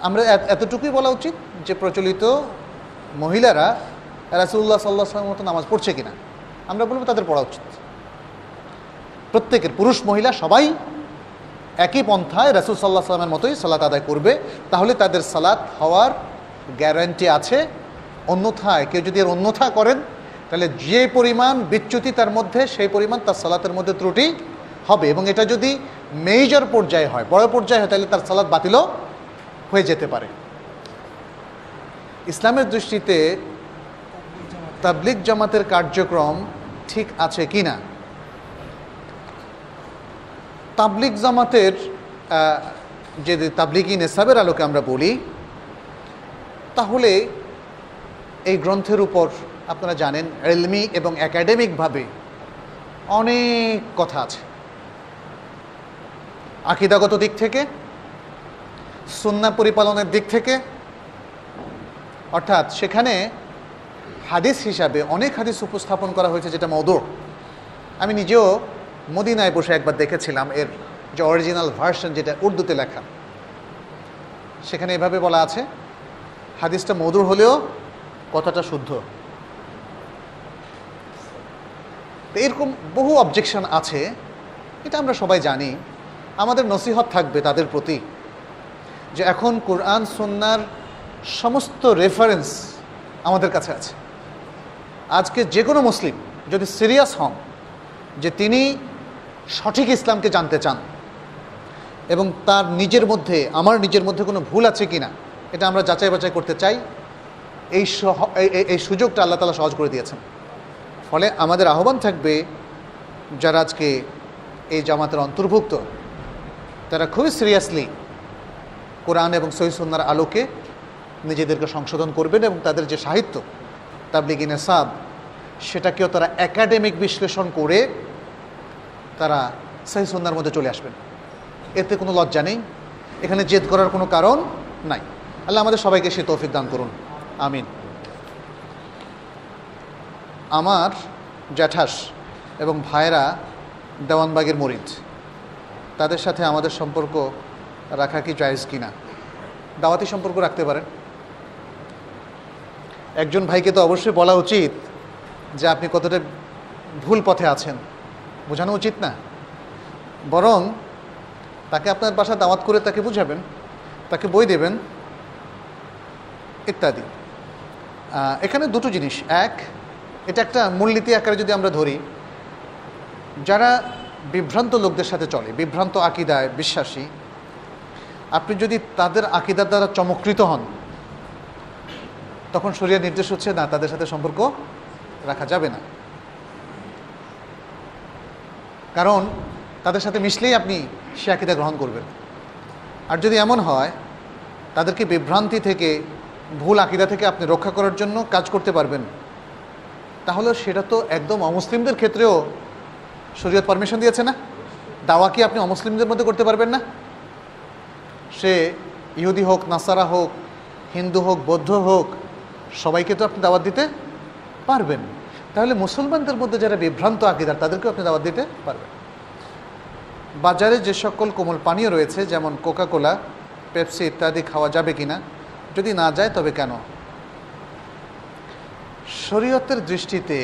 আমরা এতটুকুই বলা উচিত যে প্রচলিত মহিলারা রাসূলুল্লাহ সাল্লাল্লাহু আলাইহি সাল্লামের মতো নামাজ পড়ছে কিনা, আমরা বলবো তাদের পড়া উচিত। প্রত্যেকের, পুরুষ মহিলা সবাই একই পন্থায় রাসূল সাল্লাল্লাহু আলাইহি সাল্লামের মতোই সালাত আদায় করবে, তাহলে তাদের সালাত হওয়ার গ্যারান্টি আছে। অন্যথায় কেউ যদি এর অন্যথা করেন, তাহলে যে পরিমাণ বিচ্যুতি তার মধ্যে, সেই পরিমাণ তার সালাতের মধ্যে ত্রুটি হবে। এবং এটা যদি মেজর পর্যায়ে হয়, বড় পর্যায়ে হয়, তাহলে তার সালাত বাতিলও হয়ে যেতে পারে। ইসলামের দৃষ্টিতে তাবলিগ জামাতের কার্যক্রম ঠিক আছে কি না? তাবলিগ জামাতের যদি তাবলিগি নেসাবের আলোকে আমরা বলি, তাহলে এই গ্রন্থের উপর আপনারা জানেন ইলমি এবং একাডেমিকভাবে অনেক কথা আছে। আকীদাগত দিক থেকে, সুন্নাহ পরিপালনের দিক থেকে, অর্থাৎ সেখানে হাদিস হিসাবে অনেক হাদিস উপস্থাপন করা হয়েছে যেটা মওদু'। আমি নিজেও মদিনায় বসে একবার দেখেছিলাম এর যে অরিজিনাল ভার্সন, যেটা উর্দুতে লেখা, সেখানে এভাবে বলা আছে, হাদিসটা মওদু' হলেও কথাটা শুদ্ধ। তো এরকম বহু অবজেকশন আছে, এটা আমরা সবাই জানি। আমাদের নসিহত থাকবে তাদের প্রতি যে এখন কোরআন সুন্নাহর সমস্ত রেফারেন্স আমাদের কাছে আছে। আজকে যে কোনো মুসলিম যদি সিরিয়াস হন যে তিনি সঠিক ইসলামকে জানতে চান এবং তার নিজের মধ্যে, আমার নিজের মধ্যে কোনো ভুল আছে কি না এটা আমরা যাচাই বাছাই করতে চাই, এই সুযোগটা আল্লাহ তাআলা সহজ করে দিয়েছেন। ফলে আমাদের আহ্বান থাকবে যারা আজকে এই জামাতের অন্তর্ভুক্ত, তারা খুবই সিরিয়াসলি কোরআন এবং সহিহ সুন্নাহর আলোকে নিজেদেরকে সংশোধন করবেন এবং তাদের যে সাহিত্য তাবলিগি নেসাব, সেটাকেও তারা একাডেমিক বিশ্লেষণ করে তারা সহিহ সুন্নাহর মধ্যে চলে আসবেন। এতে কোনো লজ্জা নেই, এখানে জেদ করার কোনো কারণ নাই। আল্লাহ আমাদের সবাইকে সে তৌফিক দান করুন, আমিন। আমার জ্যাঠাস এবং ভাইরা দেওয়ানবাগের মুরিদ, তাদের সাথে আমাদের সম্পর্ক রাখা কি জায়েজ কিনা? দাওয়াতি সম্পর্ক রাখতে পারেন। একজন ভাইকে তো অবশ্যই বলা উচিত যে আপনি কতটা ভুল পথে আছেন, বোঝানো উচিত না? বরং তাকে আপনার বাসা দাওয়াত করে তাকে বুঝাবেন, তাকে বই দেবেন ইত্যাদি। এখানে দুটো জিনিস। এক, এটা একটা মূলনীতি আকারে যদি আমরা ধরি, যারা বিভ্রান্ত লোকদের সাথে চলে, বিভ্রান্ত আকিদায় বিশ্বাসী, আপনি যদি তাদের আকিদার দ্বারা চমৎকৃত হন, তখন শরীয়ত নির্দেশ হচ্ছে না, তাদের সাথে সম্পর্ক রাখা যাবে না। কারণ তাদের সাথে মিশলেই আপনি সে আকিদা গ্রহণ করবেন। আর যদি এমন হয় তাদেরকে বিভ্রান্তি থেকে, ভুল আকিদা থেকে আপনি রক্ষা করার জন্য কাজ করতে পারবেন, তাহলে সেটা তো একদম অমুসলিমদের ক্ষেত্রেও শরীয়ত পারমিশন দিয়েছে না। দাওয়া কি আপনি অমুসলিমদের মধ্যে করতে পারবেন না? সে ইহুদি হোক, নাসারা হোক, হিন্দু হোক, বৌদ্ধ হোক, সবাইকে তো আপনি দাওয়াত দিতে পারবেন। তাহলে মুসলমানদের মধ্যে যারা বিভ্রান্ত আকিদার, তাদেরকেও আপনি দাওয়াত দিতে পারবেন। বাজারে যে সকল কোমল পানীয় রয়েছে, যেমন কোকাকোলা, পেপসি ইত্যাদি খাওয়া যাবে কিনা? যদি না যায় তবে কেন? শরীয়তের দৃষ্টিতে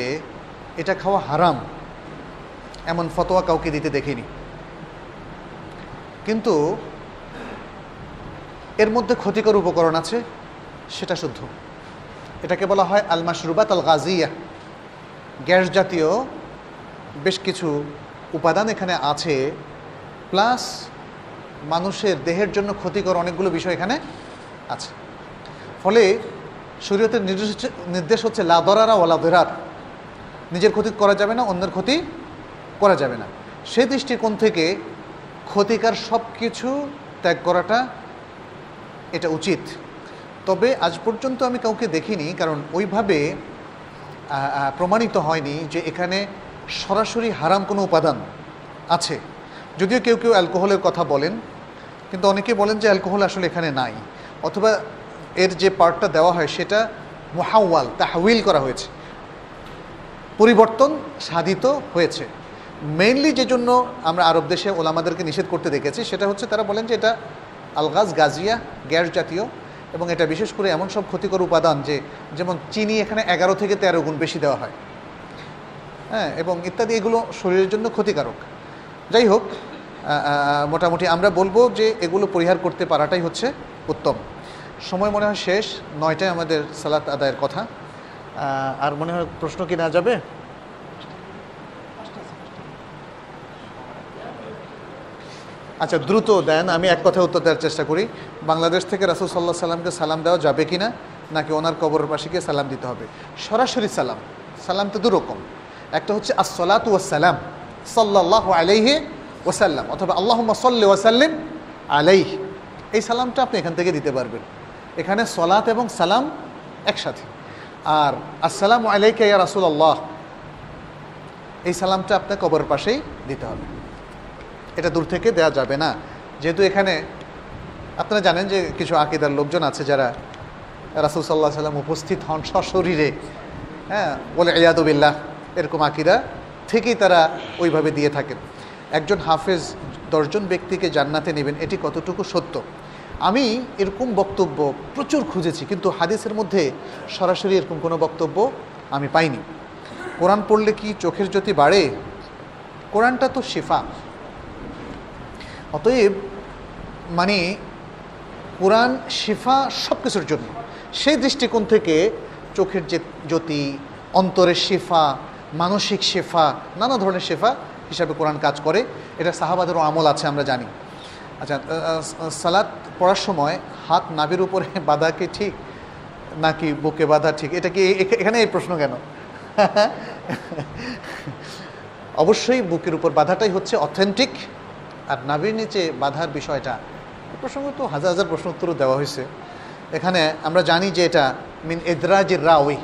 এটা খাওয়া হারাম এমন ফতোয়া কাউকে দিতে দেখিনি, কিন্তু এর মধ্যে ক্ষতিকর উপকরণ আছে, সেটা শুদ্ধ। এটাকে বলা হয় আল মাশরুবাত আল গাজিয়া। গ্যাস জাতীয় বেশ কিছু উপাদান এখানে আছে, প্লাস মানুষের দেহের জন্য ক্ষতিকর অনেকগুলো বিষয় এখানে আছে। ফলে শরীয়তের নির্দেশ হচ্ছে লা দরারা ওয়ালা দিরার। নিজের ক্ষতি করা যাবে না, অন্যের ক্ষতি করা যাবে না। সেই দৃষ্টিকোণ থেকে ক্ষতিকার সব কিছু ত্যাগ করাটা এটা উচিত। তবে আজ পর্যন্ত আমি কাউকে দেখিনি, কারণ ওইভাবে প্রমাণিত হয়নি যে এখানে সরাসরি হারাম কোনো উপাদান আছে। যদিও কেউ কেউ অ্যালকোহলের কথা বলেন, কিন্তু অনেকে বলেন যে অ্যালকোহল আসলে এখানে নাই, অথবা এর যে পার্টটা দেওয়া হয় সেটা মুহাওয়াল, তাহউইল করা হয়েছে, পরিবর্তন সাধিত হয়েছে। মেইনলি যে জন্য আমরা আরব দেশে ওলামাদেরকে নিষেধ করতে দেখেছি সেটা হচ্ছে তারা বলেন যে এটা আলগাজ গাজিয়া, গ্যাস জাতীয়, এবং এটা বিশেষ করে এমন সব ক্ষতিকর উপাদান যে, যেমন চিনি এখানে 11 থেকে 13 গুণ বেশি দেওয়া হয়, হ্যাঁ, এবং ইত্যাদি, এগুলো শরীরের জন্য ক্ষতিকারক। যাই হোক, মোটামুটি আমরা বলবো যে এগুলো পরিহার করতে পারাটাই হচ্ছে উত্তম। সময় মনে হয় শেষ, 9টায় আমাদের সালাত আদায়ের কথা। আর মনে হয় প্রশ্ন কি না যাবে? আচ্ছা, দ্রুত দেন, আমি এক কথায় উত্তর দেওয়ার চেষ্টা করি। বাংলাদেশ থেকে রাসূল সাল্লাল্লাহু আলাইহি সাল্লামকে সালাম দেওয়া যাবে কি না, নাকি ওনার কবরের পাশে গিয়ে সালাম দিতে হবে? সরাসরি সালাম। সালাম তো দুরকম, একটা হচ্ছে আসসালাতু ওয়াসসালাম সাল্লাল্লাহু আলাইহি ওয়াসাল্লাম, অথবা আল্লাহুম্মা সাল্লি ওয়া সাল্লিম আলাইহি। এই সালামটা আপনি এখান থেকে দিতে পারবেন। এখানে সলাত এবং সালাম একসাথে। আর আসসালামু আলাইকা ইয়া রাসূলুল্লাহ, এই সালামটা আপনার কবরের পাশেই দিতে হবে, এটা দূর থেকে দেওয়া যাবে না। যেহেতু এখানে আপনারা জানেন যে কিছু আকিদার লোকজন আছে যারা রাসূল সাল্লাল্লাহু আলাইহি ওয়াসাল্লাম উপস্থিত হন সশরীরে, হ্যাঁ, বলে ইয়াদু বিল্লাহ, এরকম আকিদা থেকেই তারা ওইভাবে দিয়ে থাকেন। একজন হাফেজ 10 জন ব্যক্তিকে জান্নাতে নেবেন, এটি কতটুকু সত্য? আমি এরকম বক্তব্য প্রচুর খুঁজেছি, কিন্তু হাদিসের মধ্যে সরাসরি এরকম কোনো বক্তব্য আমি পাইনি। কোরআন পড়লে কি চোখের জ্যোতি বাড়ে? কোরআনটা তো শিফা, অতএব মানে কোরআন শিফা সব কিছুর জন্য। সেই দৃষ্টিকোণ থেকে চোখের যে জ্যোতি, অন্তরের শিফা, মানসিক শিফা, নানা ধরনের শিফা হিসাবে কোরআন কাজ করে। এটা সাহাবাদেরও আমল আছে, আমরা জানি। আচ্ছা, সালাত পড়ার সময় হাত নাভির উপরে বাঁধা কি ঠিক, নাকি বুকে বাঁধা ঠিক? এটা কি এখানে এই প্রশ্ন কেন? অবশ্যই বুকের উপর বাঁধাটাই হচ্ছে অথেন্টিক, আর নাভির নিচে বাঁধার বিষয়টা প্রসঙ্গ তো হাজার হাজার প্রশ্ন উত্তরও দেওয়া হয়েছে। এখানে আমরা জানি যে এটা মিন ইদরাজির রাউই,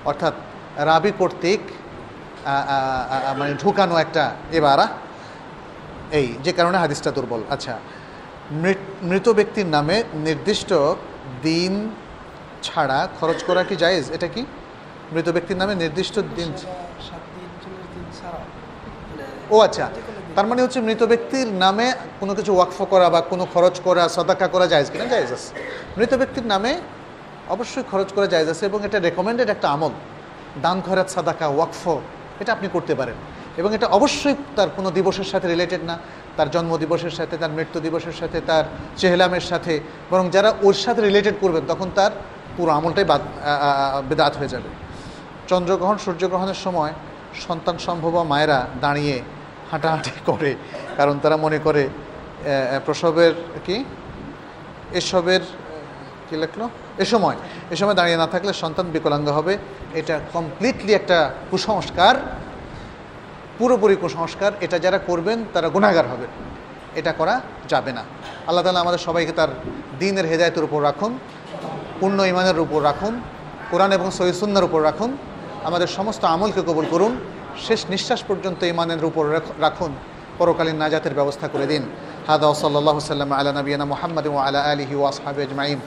অর্থাৎ রাবি কর্তৃক মানে ঢুকানো একটা এবারা, এই যে কারণে হাদিসটা দুর্বল। আচ্ছা, মৃত ব্যক্তির নামে নির্দিষ্ট দিন ছাড়া খরচ করা কি জায়েজ? এটা কি মৃত ব্যক্তির নামে নির্দিষ্ট দিন? ও আচ্ছা, তার মানে হচ্ছে মৃত ব্যক্তির নামে কোনো কিছু ওয়াকফ করা বা কোনো খরচ করা, সাদাকা করা জায়েজ কিনা? জায়েজ আছে। মৃত ব্যক্তির নামে অবশ্যই খরচ করা জায়েজ আছে, এবং এটা রেকমেন্ডেড একটা আমল। দান খয়রাত, সাদাকা, ওয়াকফ, এটা আপনি করতে পারেন। এবং এটা অবশ্যই তার কোনো দিবসের সাথে রিলেটেড না, তার জন্মদিবসের সাথে, তার মৃত্যু দিবসের সাথে, তার চেহলামের সাথে, বরং যারা ওর সাথে রিলেটেড করবেন তখন তার পুরো আমলটাই বেদাত হয়ে যাবে। চন্দ্রগ্রহণ সূর্যগ্রহণের সময় সন্তান সম্ভবা মায়েরা দাঁড়িয়ে হাঁটাহাঁটি করে, কারণ তারা মনে করে প্রসবের এ সময় দাঁড়িয়ে না থাকলে সন্তান বিকলাঙ্গ হবে। এটা কমপ্লিটলি একটা কুসংস্কার, পুরোপুরি কুসংস্কার। এটা যারা করবেন তারা গুনাহগার হবেন, এটা করা যাবে না। আল্লাহ তাআলা আমাদের সবাইকে তার দ্বীনের হেদায়েতের উপর রাখুন, পূর্ণ ঈমানের উপর রাখুন, কোরআন এবং সহিহ সুন্নাহর উপর রাখুন, আমাদের সমস্ত আমলকে কবুল করুন, শেষ নিঃশ্বাস পর্যন্ত ঈমানের উপর রাখুন, পরকালীন নাজাতের ব্যবস্থা করে দিন। হাদা ওয়া সাল্লাল্লাহু সাল্লাম আলা নবিয়িনা মুহাম্মাদ ওয়া আলা আলিহি ওয়া আসহাবিহি আজমাইন।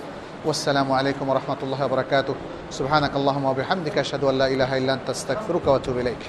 ওয়াসসালামু আলাইকুম ওয়া রাহমাতুল্লাহি ওয়া বারাকাতুহু। সুবহানাকাল্লাহুম্মা ওয়া বিহামদিকা আশহাদু আল্লা ইলাহা ইল্লা আনতা আস্তাগফিরুকা ওয়া আতুবু ইলাইক।